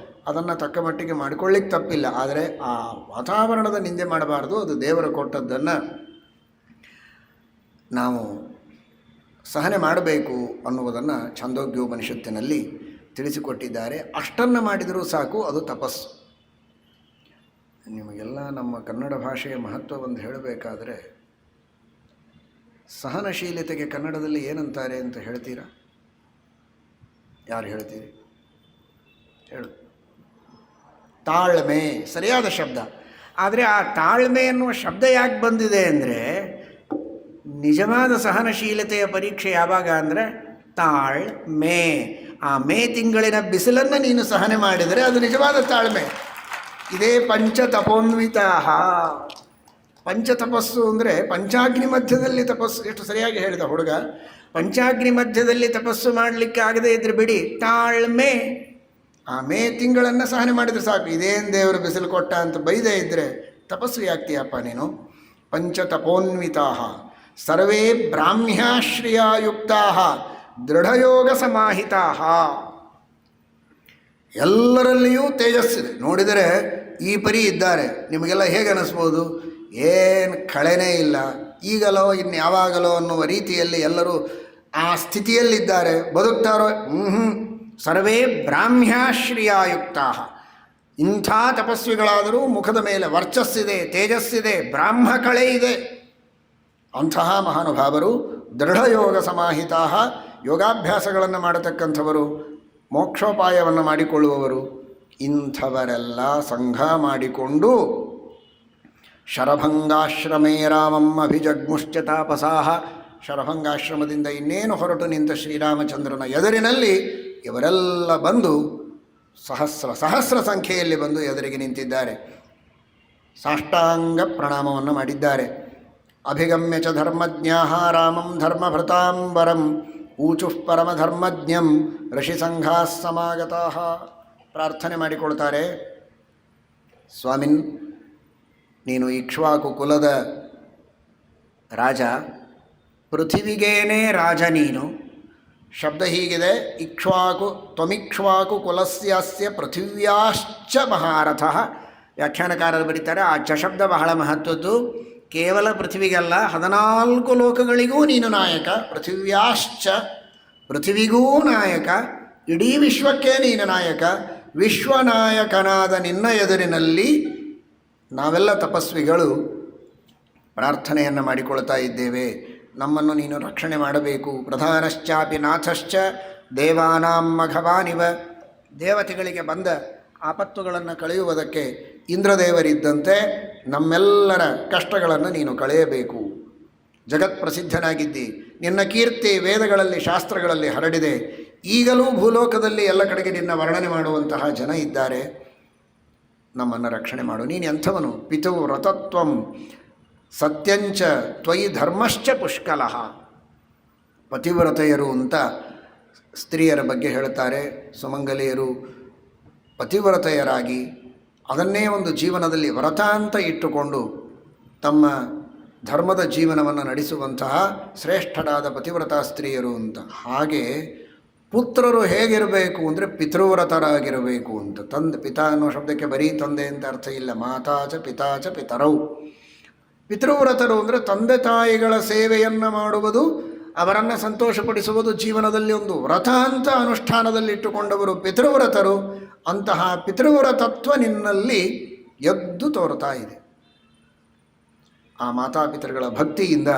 ಅದನ್ನು ತಕ್ಕ ಮಟ್ಟಿಗೆ ಮಾಡಿಕೊಳ್ಳಿಕ್ಕೆ ತಪ್ಪಿಲ್ಲ. ಆದರೆ ಆ ವಾತಾವರಣದ ನಿಂದೆ ಮಾಡಬಾರ್ದು. ಅದು ದೇವರು ಕೊಟ್ಟದ್ದನ್ನು ನಾವು ಸಹನೆ ಮಾಡಬೇಕು ಅನ್ನುವುದನ್ನು ಛಾಂದೋಗ್ಯೋಪನಿಷತ್ತಿನಲ್ಲಿ ತಿಳಿಸಿಕೊಟ್ಟಿದ್ದಾರೆ. ಅಷ್ಟನ್ನು ಮಾಡಿದರೂ ಸಾಕು, ಅದು ತಪಸ್ಸು. ನಿಮಗೆಲ್ಲ ನಮ್ಮ ಕನ್ನಡ ಭಾಷೆಯ ಮಹತ್ವವನ್ನು ಹೇಳಬೇಕಾದರೆ, ಸಹನಶೀಲತೆಗೆ ಕನ್ನಡದಲ್ಲಿ ಏನಂತಾರೆ ಅಂತ ಹೇಳ್ತೀರಾ? ಯಾರು ಹೇಳ್ತೀರಿ? ಹೇಳು. ತಾಳ್ಮೆ ಸರಿಯಾದ ಶಬ್ದ. ಆದರೆ ಆ ತಾಳ್ಮೆ ಎನ್ನುವ ಶಬ್ದ ಯಾಕೆ ಬಂದಿದೆ ಅಂದರೆ, ನಿಜವಾದ ಸಹನಶೀಲತೆಯ ಪರೀಕ್ಷೆ ಯಾವಾಗ ಅಂದರೆ ತಾಳ್ಮೆ. ಆ ಮೇ ತಿಂಗಳಿನ ಬಿಸಿಲನ್ನು ನೀನು ಸಹನೆ ಮಾಡಿದರೆ ಅದು ನಿಜವಾದ ತಾಳ್ಮೆ. ಇದೇ ಪಂಚತಪೋನ್ವಿತಾ. ಪಂಚತಪಸ್ಸು ಅಂದರೆ ಪಂಚಾಗ್ನಿ ಮಧ್ಯದಲ್ಲಿ ತಪಸ್ಸು. ಎಷ್ಟು ಸರಿಯಾಗಿ ಹೇಳಿದ ಹುಡುಗ. ಪಂಚಾಗ್ನಿ ಮಧ್ಯದಲ್ಲಿ ತಪಸ್ಸು ಮಾಡಲಿಕ್ಕೆ ಆಗದೇ ಇದ್ರೆ ಬಿಡಿ, ತಾಳ್ಮೆ, ಆ ಮೇ ತಿಂಗಳನ್ನು ಸಹನೆ ಮಾಡಿದರೆ ಸಾಕು. ಇದೇನು ದೇವರು ಬಿಸಿಲು ಕೊಟ್ಟ ಅಂತ ಬೈದೇ ಇದ್ದರೆ ತಪಸ್ವಿ ಆಗ್ತೀಯಪ್ಪ ನೀನು. ಪಂಚತಪೋನ್ವಿತಾ ಸರ್ವೇ ಬ್ರಾಹ್ಮ್ಯಾಶ್ರಯಾಯುಕ್ತಾ ದೃಢಯೋಗ ಸಮಾಹಿತಾ. ಎಲ್ಲರಲ್ಲಿಯೂ ತೇಜಸ್ಸಿದೆ. ನೋಡಿದರೆ ಈ ಪರಿ ಇದ್ದಾರೆ. ನಿಮಗೆಲ್ಲ ಹೇಗೆ ಅನ್ನಿಸ್ಬೋದು? ಏನು ಕಳೆನೇ ಇಲ್ಲ, ಈಗಲೋ ಇನ್ಯಾವಾಗಲೋ ಅನ್ನುವ ರೀತಿಯಲ್ಲಿ ಎಲ್ಲರೂ ಆ ಸ್ಥಿತಿಯಲ್ಲಿದ್ದಾರೆ, ಬದುಕ್ತಾರೋ? ಸರ್ವೇ ಬ್ರಾಹ್ಮ್ಯಾಶ್ರಯಾಯುಕ್ತಾ. ಇಂಥ ತಪಸ್ವಿಗಳಾದರೂ ಮುಖದ ಮೇಲೆ ವರ್ಚಸ್ಸಿದೆ, ತೇಜಸ್ಸಿದೆ, ಬ್ರಾಹ್ಮ ಕಳೆ ಇದೆ. ಅಂತಹ ಮಹಾನುಭಾವರು ದೃಢಯೋಗ ಸಮಾಹಿತಾ, ಯೋಗಾಭ್ಯಾಸಗಳನ್ನು ಮಾಡತಕ್ಕಂಥವರು, ಮೋಕ್ಷೋಪಾಯವನ್ನು ಮಾಡಿಕೊಳ್ಳುವವರು. ಇಂಥವರೆಲ್ಲ ಸಂಘ ಮಾಡಿಕೊಂಡು ಶರಭಂಗಾಶ್ರಮೇ ರಾಮಂ ಅಭಿಜಗ್ಮುಶ್ಚ ತಾಪಸಾಹ. ಶರಭಂಗಾಶ್ರಮದಿಂದ ಇನ್ನೇನು ಹೊರಟು ನಿಂತ ಶ್ರೀರಾಮಚಂದ್ರನ ಎದುರಿನಲ್ಲಿ ಇವರೆಲ್ಲ ಬಂದು ಸಹಸ್ರ ಸಂಖ್ಯೆಯಲ್ಲಿ ಬಂದು ಎದುರಿಗೆ ನಿಂತಿದ್ದಾರೆ. ಸಾಷ್ಟಾಂಗ ಪ್ರಣಾಮವನ್ನು ಮಾಡಿದ್ದಾರೆ. ಅಭಿಗಮ್ಯ ಚ ಧರ್ಮಜ್ಞಾಃ ರಾಮಂ ಧರ್ಮಭೃತಾಂಬರಂ ಊಚುಃ ಪರಮಧರ್ಮಜ್ಞಂ ಋಷಿಸಂಘಾಃ ಸಮಾಗತಾಃ. ಪ್ರಾರ್ಥನೆ ಮಾಡಿಕೊಳ್ತಾರೆ, ಸ್ವಾಮಿನ್, ನೀನು ಇಕ್ಷ್ವಾಕು ಕುಲದ ರಾಜ, ಪೃಥಿವಿಗೇನೇ ರಾಜ ನೀನು. ಶಬ್ದ ಹೀಗಿದೆ, ಇಕ್ಷ್ವಾಕು ತ್ವಮಿಕ್ಷ್ವಾಕು ಕುಲಸ್ಯಾಸ್ಯ ಪೃಥಿವ್ಯಾಶ್ಚ ಮಹಾರಥಃ. ವ್ಯಾಖ್ಯಾನಕಾರರು ಬರೀತಾರೆ, ಆ ಚ ಶಬ್ದ ಬಹಳ ಮಹತ್ವದ್ದು. ಕೇವಲ ಪೃಥ್ವಿಗಲ್ಲ, 14 ಲೋಕಗಳಿಗೂ ನೀನು ನಾಯಕ. ಪೃಥಿವ್ಯಾಶ್ಚ, ಪೃಥ್ವಿಗೂ ನಾಯಕ, ಇಡೀ ವಿಶ್ವಕ್ಕೆ ನೀನು ನಾಯಕ. ವಿಶ್ವನಾಯಕನಾದ ನಿನ್ನ ಎದುರಿನಲ್ಲಿ ನಾವೆಲ್ಲ ತಪಸ್ವಿಗಳು ಪ್ರಾರ್ಥನೆಯನ್ನು ಮಾಡಿಕೊಳ್ತಾ ಇದ್ದೇವೆ. ನಮ್ಮನ್ನು ನೀನು ರಕ್ಷಣೆ ಮಾಡಬೇಕು. ಪ್ರಧಾನಶ್ಚಾಪಿ ನಾಥಶ್ಚ ದೇವಾನಾಂ ಮಘವಾನಿವ. ದೇವತೆಗಳಿಗೆ ಬಂದ ಆಪತ್ತುಗಳನ್ನು ಕಳೆಯುವುದಕ್ಕೆ ಇಂದ್ರದೇವರಿದ್ದಂತೆ ನಮ್ಮೆಲ್ಲರ ಕಷ್ಟಗಳನ್ನು ನೀನು ಕಳೆಯಬೇಕು. ಜಗತ್ಪ್ರಸಿದ್ಧನಾಗಿದ್ದಿ, ನಿನ್ನ ಕೀರ್ತಿ ವೇದಗಳಲ್ಲಿ ಶಾಸ್ತ್ರಗಳಲ್ಲಿ ಹರಡಿದೆ. ಈಗಲೂ ಭೂಲೋಕದಲ್ಲಿ ಎಲ್ಲ ಕಡೆಗೆ ನಿನ್ನ ವರ್ಣನೆ ಮಾಡುವಂತಹ ಜನ ಇದ್ದಾರೆ. ನಮ್ಮನ್ನು ರಕ್ಷಣೆ ಮಾಡು. ನೀನು ಎಂಥವನು? ಪಿತುಃ ವ್ರತತ್ವಂ ಸತ್ಯಂಚ ತ್ವಯಿ ಧರ್ಮಶ್ಚ ಪುಷ್ಕಲಃ. ಪತಿವ್ರತೆಯರು ಅಂತ ಸ್ತ್ರೀಯರ ಬಗ್ಗೆ ಹೇಳ್ತಾರೆ. ಸುಮಂಗಲಿಯರು ಪತಿವ್ರತೆಯರಾಗಿ ಅದನ್ನೇ ಒಂದು ಜೀವನದಲ್ಲಿ ವ್ರತ ಅಂತ ಇಟ್ಟುಕೊಂಡು ತಮ್ಮ ಧರ್ಮದ ಜೀವನವನ್ನು ನಡೆಸುವಂತಹ ಶ್ರೇಷ್ಠರಾದ ಪತಿವ್ರತಾ ಸ್ತ್ರೀಯರು ಅಂತ. ಹಾಗೆ ಪುತ್ರರು ಹೇಗಿರಬೇಕು ಅಂದರೆ ಪಿತೃವ್ರತರಾಗಿರಬೇಕು ಅಂತ. ಪಿತಾ ಅನ್ನೋ ಶಬ್ದಕ್ಕೆ ಬರೀ ತಂದೆ ಅಂತ ಅರ್ಥ ಇಲ್ಲ. ಮಾತಾಚ ಪಿತಾಚ ಪಿತರೌ. ಪಿತೃವ್ರತರು ಅಂದರೆ ತಂದೆ ತಾಯಿಗಳ ಸೇವೆಯನ್ನು ಮಾಡುವುದು, ಅವರನ್ನು ಸಂತೋಷಪಡಿಸುವುದು ಜೀವನದಲ್ಲಿ ಒಂದು ವ್ರತ ಅಂತ ಅನುಷ್ಠಾನದಲ್ಲಿಟ್ಟುಕೊಂಡವರು ಪಿತೃವ್ರತರು. ಅಂತಹ ಪಿತೃವ್ರತತ್ವ ನಿನ್ನಲ್ಲಿ ಎದ್ದು ತೋರ್ತಾ ಇದೆ. ಆ ಮಾತಾಪಿತೃಗಳ ಭಕ್ತಿಯಿಂದ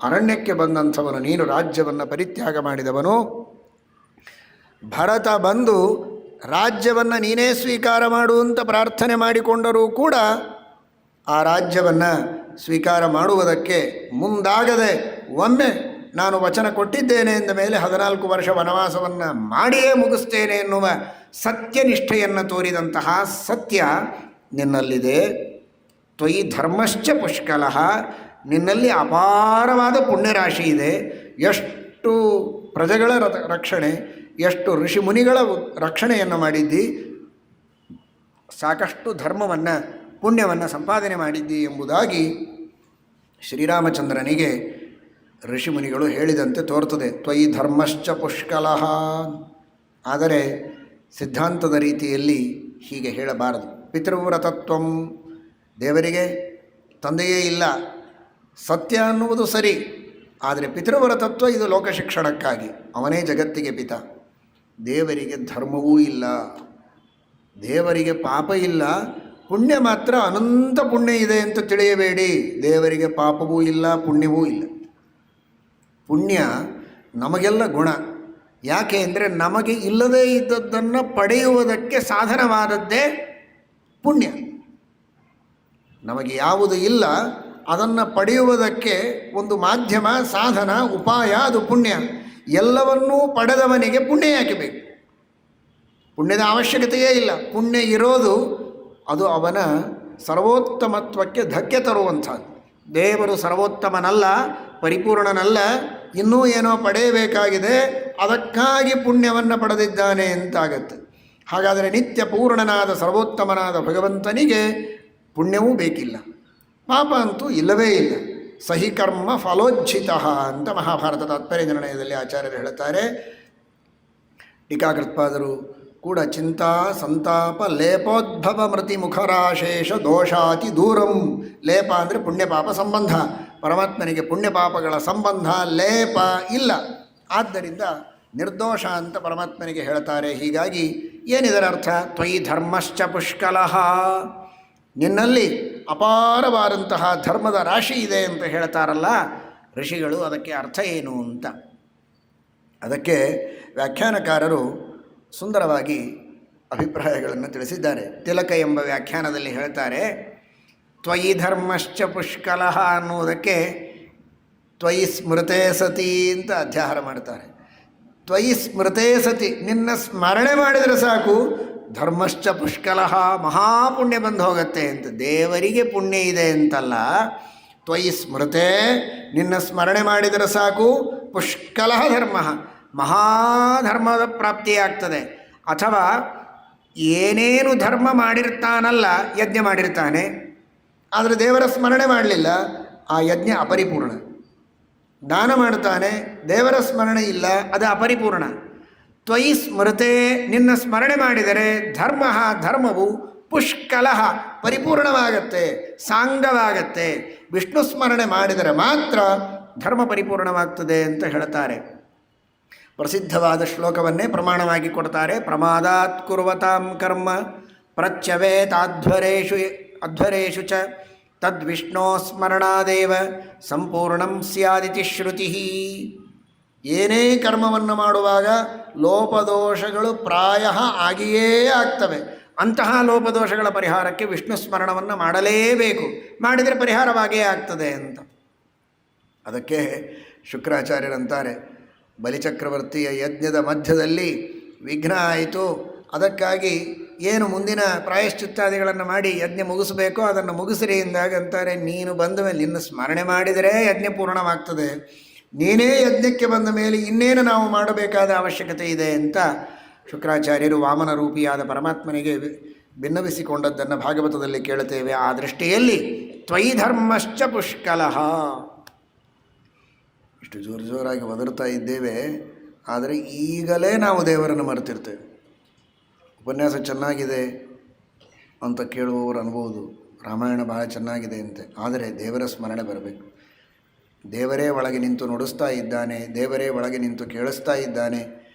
ಅರಣ್ಯಕ್ಕೆ ಬಂದಂಥವನು ನೀನು. ರಾಜ್ಯವನ್ನು ಪರಿತ್ಯಾಗ ಮಾಡಿದವನು. ಭರತ ಬಂದು ರಾಜ್ಯವನ್ನು ನೀನೇ ಸ್ವೀಕಾರ ಮಾಡುವಂತ ಪ್ರಾರ್ಥನೆ ಮಾಡಿಕೊಂಡರೂ ಕೂಡ ಆ ರಾಜ್ಯವನ್ನು ಸ್ವೀಕಾರ ಮಾಡುವುದಕ್ಕೆ ಮುಂದಾಗದೆ ಒಮ್ಮೆ ನಾನು ವಚನ ಕೊಟ್ಟಿದ್ದೇನೆ ಎಂದ ಮೇಲೆ 14 ವರ್ಷ ವನವಾಸವನ್ನು ಮಾಡಿಯೇ ಮುಗಿಸ್ತೇನೆ ಎನ್ನುವ ಸತ್ಯನಿಷ್ಠೆಯನ್ನು ತೋರಿದಂತಹ ಸತ್ಯ ನಿನ್ನಲ್ಲಿದೆ. ತ್ವಯಿ ಧರ್ಮಶ್ಚ ಪುಷ್ಕಲಃ. ನಿನ್ನಲ್ಲಿ ಅಪಾರವಾದ ಪುಣ್ಯರಾಶಿ ಇದೆ. ಎಷ್ಟು ಪ್ರಜೆಗಳ ರಕ್ಷಣೆ, ಎಷ್ಟು ಋಷಿ ಮುನಿಗಳ ರಕ್ಷಣೆಯನ್ನು ಮಾಡಿದ್ದಿ, ಸಾಕಷ್ಟು ಧರ್ಮವನ್ನು ಪುಣ್ಯವನ್ನು ಸಂಪಾದನೆ ಮಾಡಿದ್ದಿ ಎಂಬುದಾಗಿ ಶ್ರೀರಾಮಚಂದ್ರನಿಗೆ ಋಷಿಮುನಿಗಳು ಹೇಳಿದಂತೆ ತೋರ್ತದೆ. ತ್ವಯಿ ಧರ್ಮಶ್ಚ ಪುಷ್ಕಲಃ. ಆದರೆ ಸಿದ್ಧಾಂತದ ರೀತಿಯಲ್ಲಿ ಹೀಗೆ ಹೇಳಬಾರದು. ಪಿತೃವ್ರತತ್ವಂ, ದೇವರಿಗೆ ತಂದೆಯೇ ಇಲ್ಲ, ಸತ್ಯ ಅನ್ನುವುದು ಸರಿ. ಆದರೆ ಪಿತೃವ್ರತತ್ವ ಇದು ಲೋಕ ಶಿಕ್ಷಣಕ್ಕಾಗಿ. ಅವನೇ ಜಗತ್ತಿಗೆ ಪಿತ. ದೇವರಿಗೆ ಧರ್ಮವೂ ಇಲ್ಲ, ದೇವರಿಗೆ ಪಾಪ ಇಲ್ಲ, ಪುಣ್ಯ ಮಾತ್ರ ಅನಂತ ಪುಣ್ಯ ಇದೆ ಅಂತ ತಿಳಿಯಬೇಡಿ. ದೇವರಿಗೆ ಪಾಪವೂ ಇಲ್ಲ, ಪುಣ್ಯವೂ ಇಲ್ಲ. ಪುಣ್ಯ ನಮಗೆಲ್ಲ ಗುಣ. ಯಾಕೆ ಅಂದರೆ ನಮಗೆ ಇಲ್ಲದೇ ಇದ್ದದ್ದನ್ನು ಪಡೆಯುವುದಕ್ಕೆ ಸಾಧನವಾದದ್ದೇ ಪುಣ್ಯ. ನಮಗೆ ಯಾವುದು ಇಲ್ಲ ಅದನ್ನು ಪಡೆಯುವುದಕ್ಕೆ ಒಂದು ಮಾಧ್ಯಮ, ಸಾಧನ, ಉಪಾಯ, ಅದು ಪುಣ್ಯ. ಎಲ್ಲವನ್ನೂ ಪಡೆದವನಿಗೆ ಪುಣ್ಯ ಯಾಕೆ ಬೇಕು? ಪುಣ್ಯದ ಅವಶ್ಯಕತೆಯೇ ಇಲ್ಲ. ಪುಣ್ಯ ಇರೋದು ಅದು ಅವನ ಸರ್ವೋತ್ತಮತ್ವಕ್ಕೆ ಧಕ್ಕೆ ತರುವಂಥದ್ದು. ದೇವರು ಸರ್ವೋತ್ತಮನಲ್ಲ, ಪರಿಪೂರ್ಣನಲ್ಲ, ಇನ್ನೂ ಏನೋ ಪಡೆಯಬೇಕಾಗಿದೆ, ಅದಕ್ಕಾಗಿ ಪುಣ್ಯವನ್ನು ಪಡೆದಿದ್ದಾನೆ ಅಂತಾಗತ್ತೆ. ಹಾಗಾದರೆ ನಿತ್ಯ ಪೂರ್ಣನಾದ ಸರ್ವೋತ್ತಮನಾದ ಭಗವಂತನಿಗೆ ಪುಣ್ಯವೂ ಬೇಕಿಲ್ಲ, ಪಾಪ ಅಂತೂ ಇಲ್ಲವೇ ಇಲ್ಲ. ಸಹಿ ಕರ್ಮ ಫಲೋಜ್ಜಿತ ಅಂತ ಮಹಾಭಾರತ ತಾತ್ಪರ್ಯ ನಿರ್ಣಯದಲ್ಲಿ ಆಚಾರ್ಯರು ಹೇಳುತ್ತಾರೆ. ಟೀಕಾಕೃತ್ಪಾದರು ಕೂಡ ಚಿಂತಾ ಸಂತಾಪ ಲೇಪೋದ್ಭವ ಮೃತಿ ಮುಖರಾಶೇಷ ದೋಷಾತಿ ದೂರಂ. ಲೇಪ ಅಂದರೆ ಪುಣ್ಯಪಾಪ ಸಂಬಂಧ, ಪರಮಾತ್ಮನಿಗೆ ಪುಣ್ಯಪಾಪಗಳ ಸಂಬಂಧ ಲೇಪ ಇಲ್ಲ. ಆದ್ದರಿಂದ ನಿರ್ದೋಷ ಅಂತ ಪರಮಾತ್ಮನಿಗೆ ಹೇಳ್ತಾರೆ. ಹೀಗಾಗಿ ಏನಿದರ ಅರ್ಥ? ತ್ವಯಿ ಧರ್ಮಶ್ಚ ಪುಷ್ಕಲಃ, ನಿನ್ನಲ್ಲಿ ಅಪಾರವಾದಂತಹ ಧರ್ಮದ ರಾಶಿ ಇದೆ ಅಂತ ಹೇಳ್ತಾರಲ್ಲ ಋಷಿಗಳು. ಅದಕ್ಕೆ ಅರ್ಥ ಏನು ಅಂತ ಅದಕ್ಕೆ ವ್ಯಾಖ್ಯಾನಕಾರರು ಸುಂದರವಾಗಿ ಅಭಿಪ್ರಾಯಗಳನ್ನು ತಿಳಿಸಿದ್ದಾರೆ. ತಿಲಕ ಎಂಬ ವ್ಯಾಖ್ಯಾನದಲ್ಲಿ ಹೇಳ್ತಾರೆ, ತ್ವಯಿ ಧರ್ಮಶ್ಚ ಪುಷ್ಕಲಃ ಅನ್ನುವುದಕ್ಕೆ ತ್ವಯಿ ಸ್ಮೃತೇ ಸತಿ ಅಂತ ಅಧ್ಯಾಹಾರ ಮಾಡ್ತಾರೆ. ತ್ವಯಿ ಸ್ಮೃತೇ ಸತಿ, ನಿನ್ನ ಸ್ಮರಣೆ ಮಾಡಿದರೆ ಸಾಕು, ಧರ್ಮಶ್ಚ ಪುಷ್ಕಲಃ, ಮಹಾಪುಣ್ಯ ಬಂದು ಹೋಗುತ್ತೆ ಅಂತ. ದೇವರಿಗೆ ಪುಣ್ಯ ಇದೆ ಅಂತಲ್ಲ, ತ್ವಯಿ ಸ್ಮೃತೆ, ನಿನ್ನ ಸ್ಮರಣೆ ಮಾಡಿದರೆ ಸಾಕು, ಪುಷ್ಕಲಃ ಧರ್ಮ, ಮಹಾಧರ್ಮದ ಪ್ರಾಪ್ತಿಯಾಗ್ತದೆ. ಅಥವಾ ಏನೇನು ಧರ್ಮ ಮಾಡಿರ್ತಾನಲ್ಲ, ಯಜ್ಞ ಮಾಡಿರ್ತಾನೆ, ಆದರೆ ದೇವರ ಸ್ಮರಣೆ ಮಾಡಲಿಲ್ಲ, ಆ ಯಜ್ಞ ಅಪರಿಪೂರ್ಣ. ದಾನ ಮಾಡ್ತಾನೆ, ದೇವರ ಸ್ಮರಣೆ ಇಲ್ಲ, ಅದು ಅಪರಿಪೂರ್ಣ. ತ್ವಯಿ ಸ್ಮೃತೆ, ನಿನ್ನ ಸ್ಮರಣೆ ಮಾಡಿದರೆ ಧರ್ಮ, ಧರ್ಮವು ಪುಷ್ಕಲಃ, ಪರಿಪೂರ್ಣವಾಗತ್ತೆ, ಸಾಂಗವಾಗತ್ತೆ. ವಿಷ್ಣು ಸ್ಮರಣೆ ಮಾಡಿದರೆ ಮಾತ್ರ ಧರ್ಮ ಪರಿಪೂರ್ಣವಾಗ್ತದೆ ಅಂತ ಹೇಳ್ತಾರೆ. ಪ್ರಸಿದ್ಧವಾದ ಶ್ಲೋಕವನ್ನೇ ಪ್ರಮಾಣವಾಗಿ ಕೊಡ್ತಾರೆ. ಪ್ರಮಾದಾತ್ ಕುರ್ವತಾಂ ಕರ್ಮ ಪ್ರಚ್ಯವೇತಾಧ್ವರೇಷು ಚ ತದ್ವಿಷ್ಣೋ ಸ್ಮರಣಾದೇವ ಸಂಪೂರ್ಣಂ ಸ್ಯಾದಿತಿ ಶ್ರುತಿ. ಏನೇ ಕರ್ಮವನ್ನು ಮಾಡುವಾಗ ಲೋಪದೋಷಗಳು ಪ್ರಾಯ ಆಗಿಯೇ ಆಗ್ತವೆ. ಅಂತಹ ಲೋಪದೋಷಗಳ ಪರಿಹಾರಕ್ಕೆ ವಿಷ್ಣು ಸ್ಮರಣವನ್ನು ಮಾಡಲೇಬೇಕು, ಮಾಡಿದರೆ ಪರಿಹಾರವಾಗೇ ಆಗ್ತದೆ ಅಂತ. ಅದಕ್ಕೆ ಶುಕ್ರಾಚಾರ್ಯರಂತಾರೆ, ಬಲಿಚಕ್ರವರ್ತಿಯ ಯಜ್ಞದ ಮಧ್ಯದಲ್ಲಿ ವಿಘ್ನ ಆಯಿತು, ಅದಕ್ಕಾಗಿ ಏನು ಮುಂದಿನ ಪ್ರಾಯಶ್ಚಿತ್ತಾದಿಗಳನ್ನು ಮಾಡಿ ಯಜ್ಞ ಮುಗಿಸಬೇಕೋ ಅದನ್ನು ಮುಗಿಸಿರಿ ಎಂದಾಗ ಅಂತಾರೆ, ನೀನು ಬಂದ ಮೇಲೆ ನಿನ್ನ ಸ್ಮರಣೆ ಮಾಡಿದರೆ ಯಜ್ಞ ಪೂರ್ಣವಾಗ್ತದೆ, ನೀನೇ ಯಜ್ಞಕ್ಕೆ ಬಂದ ಮೇಲೆ ಇನ್ನೇನು ನಾವು ಮಾಡಬೇಕಾದ ಅವಶ್ಯಕತೆ ಇದೆ ಅಂತ ಶುಕ್ರಾಚಾರ್ಯರು ವಾಮನ ರೂಪಿಯಾದ ಪರಮಾತ್ಮನಿಗೆ ಭಿನ್ನವಿಸಿಕೊಂಡದ್ದನ್ನು ಭಾಗವತದಲ್ಲಿ ಕೇಳುತ್ತೇವೆ. ಆ ದೃಷ್ಟಿಯಲ್ಲಿ ತ್ವಯಿ ಧರ್ಮಶ್ಚ ಪುಷ್ಕಲಃ. ಇಷ್ಟು ಜೋರಾಗಿ ಒದರ್ತಾ ಇದ್ದೇವೆ, ಆದರೆ ಈಗಲೇ ನಾವು ದೇವರನ್ನು ಮರೆತಿರ್ತೇವೆ. ಉಪನ್ಯಾಸ ಚೆನ್ನಾಗಿದೆ ಅಂತ ಕೇಳುವವರು ಅನ್ಬೋದು, ರಾಮಾಯಣ ಬಹಳ ಚೆನ್ನಾಗಿದೆ ಅಂತೆ, ಆದರೆ ದೇವರ ಸ್ಮರಣೆ ಬರಬೇಕು. ದೇವರೇ ಒಳಗೆ ನಿಂತು ನುಡಿಸ್ತಾ ಇದ್ದಾನೆ, ದೇವರೇ ಒಳಗೆ ನಿಂತು ಕೇಳಿಸ್ತಾ ಇದ್ದಾನೆ.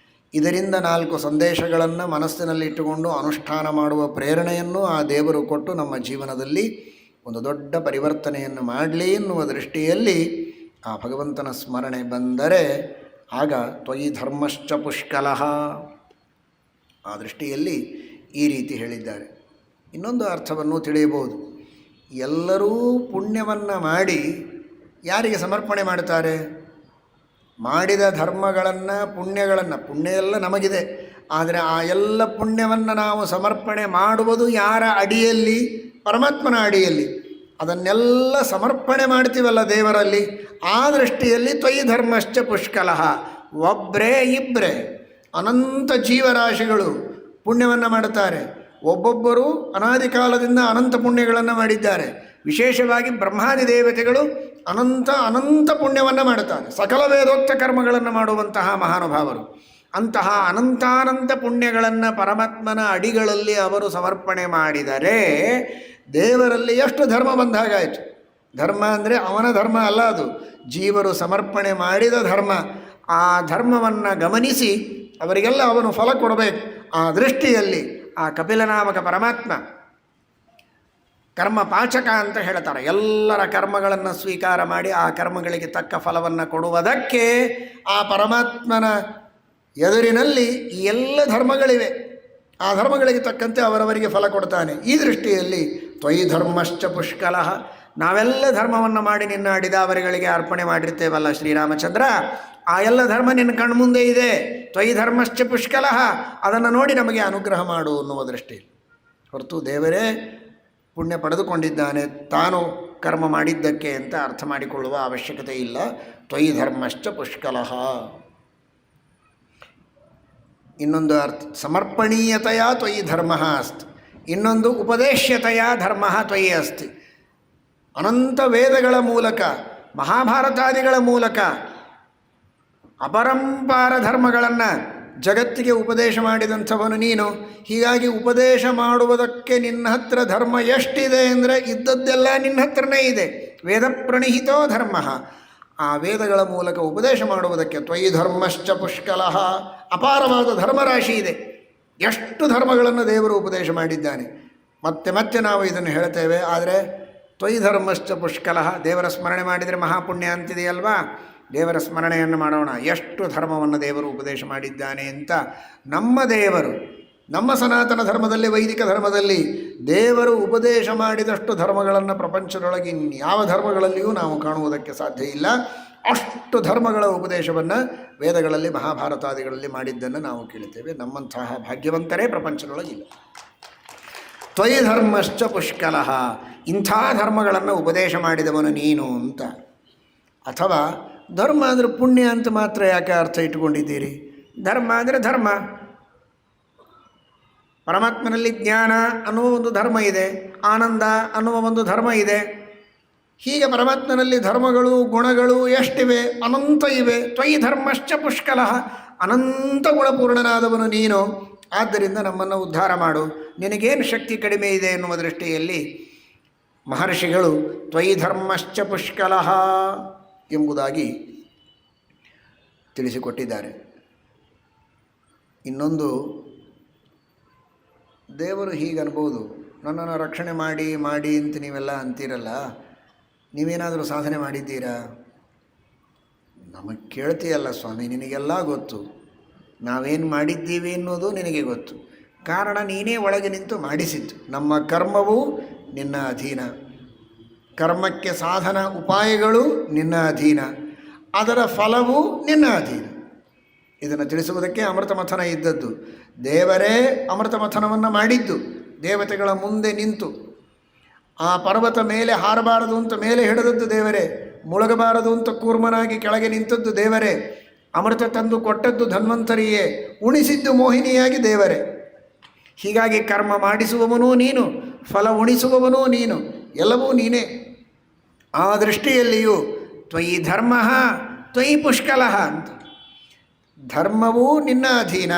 ಇದರಿಂದ 4 ಸಂದೇಶಗಳನ್ನು ಮನಸ್ಸಿನಲ್ಲಿಟ್ಟುಕೊಂಡು ಅನುಷ್ಠಾನ ಮಾಡುವ ಪ್ರೇರಣೆಯನ್ನು ಆ ದೇವರು ಕೊಟ್ಟು ನಮ್ಮ ಜೀವನದಲ್ಲಿ ಒಂದು ದೊಡ್ಡ ಪರಿವರ್ತನೆಯನ್ನು ಮಾಡಲಿ ಎನ್ನುವ ದೃಷ್ಟಿಯಲ್ಲಿ ಆ ಭಗವಂತನ ಸ್ಮರಣೆ ಬಂದರೆ ಆಗ ತ್ವಯಿ ಧರ್ಮಶ್ಚ ಪುಷ್ಕಲಃ. ಆ ದೃಷ್ಟಿಯಲ್ಲಿ ಈ ರೀತಿ ಹೇಳಿದ್ದಾರೆ. ಇನ್ನೊಂದು ಅರ್ಥವನ್ನು ತಿಳಿಯಬಹುದು. ಎಲ್ಲರೂ ಪುಣ್ಯವನ್ನು ಮಾಡಿ ಯಾರಿಗೆ ಸಮರ್ಪಣೆ ಮಾಡ್ತಾರೆ? ಮಾಡಿದ ಧರ್ಮಗಳನ್ನು, ಪುಣ್ಯಗಳನ್ನು, ಪುಣ್ಯ ಎಲ್ಲ ನಮಗಿದೆ, ಆದರೆ ಆ ಎಲ್ಲ ಪುಣ್ಯವನ್ನು ನಾವು ಸಮರ್ಪಣೆ ಮಾಡುವುದು ಯಾರ ಅಡಿಯಲ್ಲಿ? ಪರಮಾತ್ಮನ ಅಡಿಯಲ್ಲಿ. ಅದನ್ನೆಲ್ಲ ಸಮರ್ಪಣೆ ಮಾಡ್ತೀವಲ್ಲ ದೇವರಲ್ಲಿ, ಆ ದೃಷ್ಟಿಯಲ್ಲಿ ತ್ವಯಿ ಧರ್ಮಶ್ಚ ಪುಷ್ಕಲಃ. ಒಬ್ಬರೇ ಇಬ್ಬರೇ ಅನಂತ ಜೀವರಾಶಿಗಳು ಪುಣ್ಯವನ್ನು ಮಾಡುತ್ತಾರೆ. ಒಬ್ಬೊಬ್ಬರು ಅನಾದಿ ಕಾಲದಿಂದ ಅನಂತ ಪುಣ್ಯಗಳನ್ನು ಮಾಡಿದ್ದಾರೆ. ವಿಶೇಷವಾಗಿ ಬ್ರಹ್ಮಾದಿ ದೇವತೆಗಳು ಅನಂತ ಪುಣ್ಯವನ್ನು ಮಾಡುತ್ತಾರೆ, ಸಕಲ ವೇದೋಕ್ತ ಕರ್ಮಗಳನ್ನು ಮಾಡುವಂತಹ ಮಹಾನುಭಾವರು. ಅಂತಹ ಅನಂತಾನಂತ ಪುಣ್ಯಗಳನ್ನು ಪರಮಾತ್ಮನ ಅಡಿಗಳಲ್ಲಿ ಅವರು ಸಮರ್ಪಣೆ ಮಾಡಿದರೆ ದೇವರಲ್ಲಿ ಎಷ್ಟು ಧರ್ಮ ಬಂದಾಗಾಯಿತು. ಧರ್ಮ ಅಂದರೆ ಅವನ ಧರ್ಮ ಅಲ್ಲ, ಅದು ಜೀವರು ಸಮರ್ಪಣೆ ಮಾಡಿದ ಧರ್ಮ. ಆ ಧರ್ಮವನ್ನು ಗಮನಿಸಿ ಅವರಿಗೆಲ್ಲ ಅವನು ಫಲ ಕೊಡಬೇಕು. ಆ ದೃಷ್ಟಿಯಲ್ಲಿ ಆ ಕಪಿಲನಾಮಕ ಪರಮಾತ್ಮ ಕರ್ಮ ಪಾಚಕ ಅಂತ ಹೇಳ್ತಾರೆ. ಎಲ್ಲರ ಕರ್ಮಗಳನ್ನು ಸ್ವೀಕಾರ ಮಾಡಿ ಆ ಕರ್ಮಗಳಿಗೆ ತಕ್ಕ ಫಲವನ್ನು ಕೊಡುವುದಕ್ಕೆ ಆ ಪರಮಾತ್ಮನ ಎದುರಿನಲ್ಲಿ ಈ ಎಲ್ಲ ಧರ್ಮಗಳಿವೆ. ಆ ಧರ್ಮಗಳಿಗೆ ತಕ್ಕಂತೆ ಅವರವರಿಗೆ ಫಲ ಕೊಡ್ತಾನೆ. ಈ ದೃಷ್ಟಿಯಲ್ಲಿ ತ್ವಯಿ ಧರ್ಮಶ್ಚ ಪುಷ್ಕಲಃ. ನಾವೆಲ್ಲ ಧರ್ಮವನ್ನು ಮಾಡಿ ನಿನ್ನ ಅಡಿದಾವರಿಗಳಿಗೆ ಅರ್ಪಣೆ ಮಾಡಿರ್ತೇವಲ್ಲ ಶ್ರೀರಾಮಚಂದ್ರ, ಆ ಎಲ್ಲ ಧರ್ಮ ನಿನ್ನ ಕಣ್ಮುಂದೆ ಇದೆ. ತ್ವಯಿ ಧರ್ಮಶ್ಚ ಪುಷ್ಕಲಃ, ಅದನ್ನು ನೋಡಿ ನಮಗೆ ಅನುಗ್ರಹ ಮಾಡು ಅನ್ನುವ ದೃಷ್ಟಿಯಲ್ಲಿ ಹೊರತು ದೇವರೇ ಪುಣ್ಯ ಪಡೆದುಕೊಂಡಿದ್ದಾನೆ, ತಾನು ಕರ್ಮ ಮಾಡಿದ್ದಕ್ಕೆ ಅಂತ ಅರ್ಥ ಮಾಡಿಕೊಳ್ಳುವ ಅವಶ್ಯಕತೆ ಇಲ್ಲ. ತ್ವಯಿ ಧರ್ಮಶ್ಚ ಪುಷ್ಕಲಃ. ಇನ್ನೊಂದು ಅರ್ಥ ಸಮರ್ಪಣೀಯತೆಯ ತ್ವಯಿ ಧರ್ಮ ಅಸ್ತಿ, ಇನ್ನೊಂದು ಉಪದೇಶ್ಯತೆಯ ಧರ್ಮ ತ್ವಯಿ ಅಸ್ತಿ. ಅನಂತ ವೇದಗಳ ಮೂಲಕ, ಮಹಾಭಾರತಾದಿಗಳ ಮೂಲಕ ಅಪರಂಪಾರ ಧರ್ಮಗಳನ್ನು ಜಗತ್ತಿಗೆ ಉಪದೇಶ ಮಾಡಿದಂಥವನು ನೀನು. ಹೀಗಾಗಿ ಉಪದೇಶ ಮಾಡುವುದಕ್ಕೆ ನಿನ್ನ ಹತ್ರ ಧರ್ಮ ಎಷ್ಟಿದೆ ಅಂದರೆ ಇದ್ದದ್ದೆಲ್ಲ ನಿನ್ನ ಹತ್ರನೇ ಇದೆ. ವೇದ ಪ್ರಣಿಹಿತೋ ಧರ್ಮ. ಆ ವೇದಗಳ ಮೂಲಕ ಉಪದೇಶ ಮಾಡುವುದಕ್ಕೆ ತ್ವಯಿ ಧರ್ಮಶ್ಚ ಪುಷ್ಕಲಃ, ಅಪಾರವಾದ ಧರ್ಮರಾಶಿ ಇದೆ. ಎಷ್ಟು ಧರ್ಮಗಳನ್ನು ದೇವರು ಉಪದೇಶ ಮಾಡಿದ್ದಾನೆ. ಮತ್ತೆ ಮತ್ತೆ ನಾವು ಇದನ್ನು ಹೇಳ್ತೇವೆ. ಆದರೆ ತ್ವಯಿ ಧರ್ಮಶ್ಚ ಪುಷ್ಕಲಃ, ದೇವರ ಸ್ಮರಣೆ ಮಾಡಿದರೆ ಮಹಾಪುಣ್ಯ ಅಂತಿದೆಯಲ್ವಾ? ದೇವರ ಸ್ಮರಣೆಯನ್ನು ಮಾಡೋಣ. ಎಷ್ಟು ಧರ್ಮವನ್ನು ದೇವರು ಉಪದೇಶ ಮಾಡಿದ್ದಾನೆ ಅಂತ. ನಮ್ಮ ದೇವರು, ನಮ್ಮ ಸನಾತನ ಧರ್ಮದಲ್ಲಿ, ವೈದಿಕ ಧರ್ಮದಲ್ಲಿ ದೇವರು ಉಪದೇಶ ಮಾಡಿದಷ್ಟು ಧರ್ಮಗಳನ್ನು ಪ್ರಪಂಚದೊಳಗೆ ಯಾವ ಧರ್ಮಗಳಲ್ಲಿಯೂ ನಾವು ಕಾಣುವುದಕ್ಕೆ ಸಾಧ್ಯ ಇಲ್ಲ. ಅಷ್ಟು ಧರ್ಮಗಳ ಉಪದೇಶವನ್ನು ವೇದಗಳಲ್ಲಿ, ಮಹಾಭಾರತಾದಿಗಳಲ್ಲಿ ಮಾಡಿದ್ದನ್ನು ನಾವು ಕೇಳುತ್ತೇವೆ. ನಮ್ಮಂತಹ ಭಾಗ್ಯವಂತರೇ ಪ್ರಪಂಚದೊಳಗಿಲ್ಲ. ತ್ವಯಿ ಧರ್ಮಶ್ಚ ಪುಷ್ಕಲಃ, ಇಂಥ ಧರ್ಮಗಳನ್ನು ಉಪದೇಶ ಮಾಡಿದವನು ನೀನು ಅಂತ. ಅಥವಾ ಧರ್ಮ ಅಂದರೆ ಪುಣ್ಯ ಅಂತ ಮಾತ್ರ ಯಾಕೆ ಅರ್ಥ ಇಟ್ಟುಕೊಂಡಿದ್ದೀರಿ? ಧರ್ಮ ಅಂದರೆ ಧರ್ಮ. ಪರಮಾತ್ಮನಲ್ಲಿ ಜ್ಞಾನ ಅನ್ನುವ ಒಂದು ಧರ್ಮ ಇದೆ, ಆನಂದ ಅನ್ನುವ ಒಂದು ಧರ್ಮ ಇದೆ. ಹೀಗೆ ಪರಮಾತ್ಮನಲ್ಲಿ ಧರ್ಮಗಳು, ಗುಣಗಳು ಎಷ್ಟಿವೆ? ಅನಂತ ಇವೆ. ತ್ವಯಿ ಧರ್ಮಶ್ಚ ಪುಷ್ಕಲಃ, ಅನಂತ ಗುಣಪೂರ್ಣನಾದವನು ನೀನು. ಆದ್ದರಿಂದ ನಮ್ಮನ್ನು ಉದ್ಧಾರ ಮಾಡು. ನಿನಗೇನು ಶಕ್ತಿ ಕಡಿಮೆ ಇದೆ ಎನ್ನುವ ದೃಷ್ಟಿಯಲ್ಲಿ ಮಹರ್ಷಿಗಳು ತ್ವಯಿ ಧರ್ಮಶ್ಚ ಪುಷ್ಕಲಃ ಎಂಬುದಾಗಿ ತಿಳಿಸಿಕೊಟ್ಟಿದ್ದಾರೆ. ಇನ್ನೊಂದು, ದೇವರು ಹೀಗೆ ಅನ್ಬೋದು, ನನ್ನನ್ನು ರಕ್ಷಣೆ ಮಾಡಿ ಮಾಡಿ ಅಂತ ನೀವೆಲ್ಲ ಅಂತೀರಲ್ಲ, ನೀವೇನಾದರೂ ಸಾಧನೆ ಮಾಡಿದ್ದೀರಾ? ನಮಗೆ ಕೇಳ್ತೀಯಲ್ಲ ಸ್ವಾಮಿ, ನಿನಗೆಲ್ಲ ಗೊತ್ತು, ನಾವೇನು ಮಾಡಿದ್ದೀವಿ ಅನ್ನೋದು ನಿನಗೆ ಗೊತ್ತು. ಕಾರಣ ನೀನೇ ಒಳಗೆ ನಿಂತು ಮಾಡಿಸಿದ್ದು. ನಮ್ಮ ಕರ್ಮವು ನಿನ್ನ ಅಧೀನ, ಕರ್ಮಕ್ಕೆ ಸಾಧನ ಉಪಾಯಗಳು ನಿನ್ನ ಅಧೀನ, ಅದರ ಫಲವೂ ನಿನ್ನ ಅಧೀನ. ಇದನ್ನು ತಿಳಿಸುವುದಕ್ಕೆ ಅಮೃತ ಮಥನ ಇದ್ದದ್ದು. ದೇವರೇ ಅಮೃತ ಮಥನವನ್ನು ಮಾಡಿದ್ದು. ದೇವತೆಗಳ ಮುಂದೆ ನಿಂತು ಆ ಪರ್ವತ ಮೇಲೆ ಹಾರಬಾರದು ಅಂತ ಮೇಲೆ ಹಿಡಿದದ್ದು ದೇವರೇ, ಮುಳುಗಬಾರದು ಅಂತ ಕೂರ್ಮನಾಗಿ ಕೆಳಗೆ ನಿಂತದ್ದು ದೇವರೇ, ಅಮೃತ ತಂದು ಕೊಟ್ಟದ್ದು ಧನ್ವಂತರಿಯೇ, ಉಣಿಸಿದ್ದು ಮೋಹಿನಿಯಾಗಿ ದೇವರೇ. ಹೀಗಾಗಿ ಕರ್ಮ ಮಾಡಿಸುವವನೂ ನೀನು, ಫಲ ಉಣಿಸುವವನೂ ನೀನು, ಎಲ್ಲವೂ ನೀನೇ. ಆ ದೃಷ್ಟಿಯಲ್ಲಿಯೂ ತ್ವಯಿ ಧರ್ಮ ತ್ವಯಿ ಪುಷ್ಕಲಃ ಅಂತ. ಧರ್ಮವೂ ನಿನ್ನ ಅಧೀನ.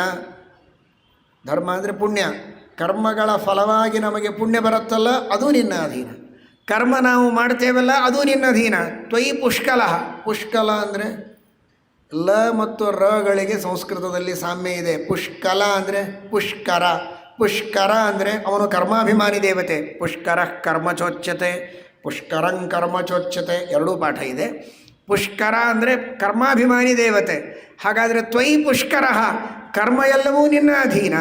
ಧರ್ಮ ಅಂದರೆ ಪುಣ್ಯ. ಕರ್ಮಗಳ ಫಲವಾಗಿ ನಮಗೆ ಪುಣ್ಯ ಬರುತ್ತಲ್ಲ, ಅದು ನಿನ್ನ ಅಧೀನ. ಕರ್ಮ ನಾವು ಮಾಡ್ತೇವಲ್ಲ, ಅದು ನಿನ್ನ ಅಧೀನ. ತ್ವಯಿ ಪುಷ್ಕಲಃ. ಪುಷ್ಕಲ ಅಂದರೆ ಲ ಮತ್ತು ರಗಳಿಗೆ ಸಂಸ್ಕೃತದಲ್ಲಿ ಸಾಮ್ಯ ಇದೆ. ಪುಷ್ಕಲ ಅಂದರೆ ಪುಷ್ಕರ. ಪುಷ್ಕರ ಅಂದರೆ ಅವನು ಕರ್ಮಾಭಿಮಾನಿ ದೇವತೆ. ಪುಷ್ಕರ ಕರ್ಮಚೋಚ್ಯತೆ, ಪುಷ್ಕರಂ ಕರ್ಮಚೋಚ್ಯತೆ, ಎರಡೂ ಪಾಠ ಇದೆ. ಪುಷ್ಕರ ಅಂದರೆ ಕರ್ಮಾಭಿಮಾನಿ ದೇವತೆ. ಹಾಗಾದರೆ ತ್ವಯಿ ಪುಷ್ಕರ, ಕರ್ಮ ಎಲ್ಲವೂ ನಿನ್ನ ಅಧೀನ.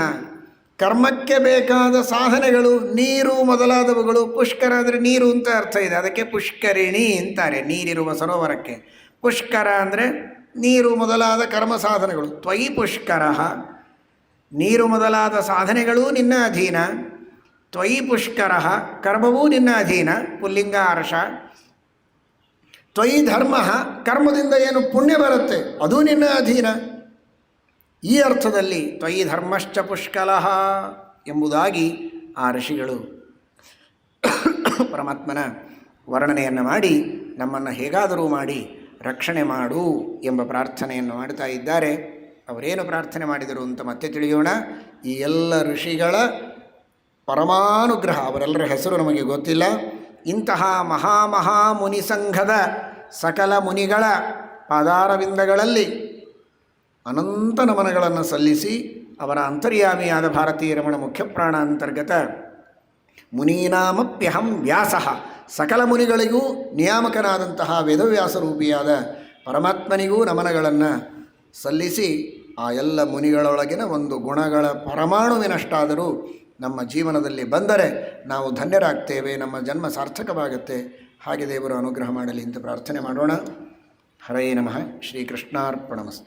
ಕರ್ಮಕ್ಕೆ ಬೇಕಾದ ಸಾಧನೆಗಳು, ನೀರು ಮೊದಲಾದವುಗಳು. ಪುಷ್ಕರ ಅಂದರೆ ನೀರು ಅಂತ ಅರ್ಥ ಇದೆ, ಅದಕ್ಕೆ ಪುಷ್ಕರಿಣಿ ಅಂತಾರೆ, ನೀರಿರುವ ಸರೋವರಕ್ಕೆ. ಪುಷ್ಕರ ಅಂದರೆ ನೀರು ಮೊದಲಾದ ಕರ್ಮ ಸಾಧನೆಗಳು. ತ್ವಯಿ ಪುಷ್ಕರ, ನೀರು ಮೊದಲಾದ ಸಾಧನೆಗಳೂ ನಿನ್ನ ಅಧೀನ. ತ್ವಯಿ ಪುಷ್ಕರ, ಕರ್ಮವೂ ನಿನ್ನ ಅಧೀನ, ಪುಲ್ಲಿಂಗ ಅರ್ಷ. ತ್ವಯಿ ಧರ್ಮ, ಕರ್ಮದಿಂದ ಏನು ಪುಣ್ಯ ಬರುತ್ತೆ ಅದು ನಿನ್ನ ಅಧೀನ. ಈ ಅರ್ಥದಲ್ಲಿ ತ್ವಯಿ ಧರ್ಮಶ್ಚ ಪುಷ್ಕಲಃ ಎಂಬುದಾಗಿ ಆ ಋಷಿಗಳು ಪರಮಾತ್ಮನ ವರ್ಣನೆಯನ್ನು ಮಾಡಿ ನಮ್ಮನ್ನು ಹೇಗಾದರೂ ಮಾಡಿ ರಕ್ಷಣೆ ಮಾಡು ಎಂಬ ಪ್ರಾರ್ಥನೆಯನ್ನು ಮಾಡ್ತಾ ಇದ್ದಾರೆ. ಅವರೇನು ಪ್ರಾರ್ಥನೆ ಮಾಡಿದರು ಅಂತ ಮತ್ತೆ ತಿಳಿಯೋಣ. ಈ ಎಲ್ಲ ಋಷಿಗಳ ಪರಮಾನುಗ್ರಹ, ಅವರೆಲ್ಲರ ಹೆಸರು ನಮಗೆ ಗೊತ್ತಿಲ್ಲ. ಇಂತಹ ಮುನಿ ಸಂಘದ ಸಕಲ ಮುನಿಗಳ ಪಾದಾರವಿಂದಗಳಲ್ಲಿ ಅನಂತ ನಮನಗಳನ್ನು ಸಲ್ಲಿಸಿ, ಅವರ ಅಂತರ್ಯಾಮಿಯಾದ ಭಾರತೀಯ ರಮಣ ಮುಖ್ಯಪ್ರಾಣ ಅಂತರ್ಗತ ಮುನೀನಾಮಪ್ಯಹಂ ವ್ಯಾಸಃ, ಸಕಲ ಮುನಿಗಳಿಗೂ ನಿಯಾಮಕನಾದಂತಹ ವೇದವ್ಯಾಸರೂಪಿಯಾದ ಪರಮಾತ್ಮನಿಗೂ ನಮನಗಳನ್ನು ಸಲ್ಲಿಸಿ, ಆ ಎಲ್ಲ ಮುನಿಗಳೊಳಗಿನ ಒಂದು ಗುಣಗಳ ಪರಮಾಣುವಿನಷ್ಟಾದರೂ ನಮ್ಮ ಜೀವನದಲ್ಲಿ ಬಂದರೆ ನಾವು ಧನ್ಯರಾಗ್ತೇವೆ, ನಮ್ಮ ಜನ್ಮ ಸಾರ್ಥಕವಾಗುತ್ತೆ. ಹಾಗೆ ದೇವರು ಅನುಗ್ರಹ ಮಾಡಲಿ ಅಂತ ಪ್ರಾರ್ಥನೆ ಮಾಡೋಣ. ಹರೇ ನಮಃ. ಶ್ರೀಕೃಷ್ಣಾರ್ಪಣಮಸ್ತು.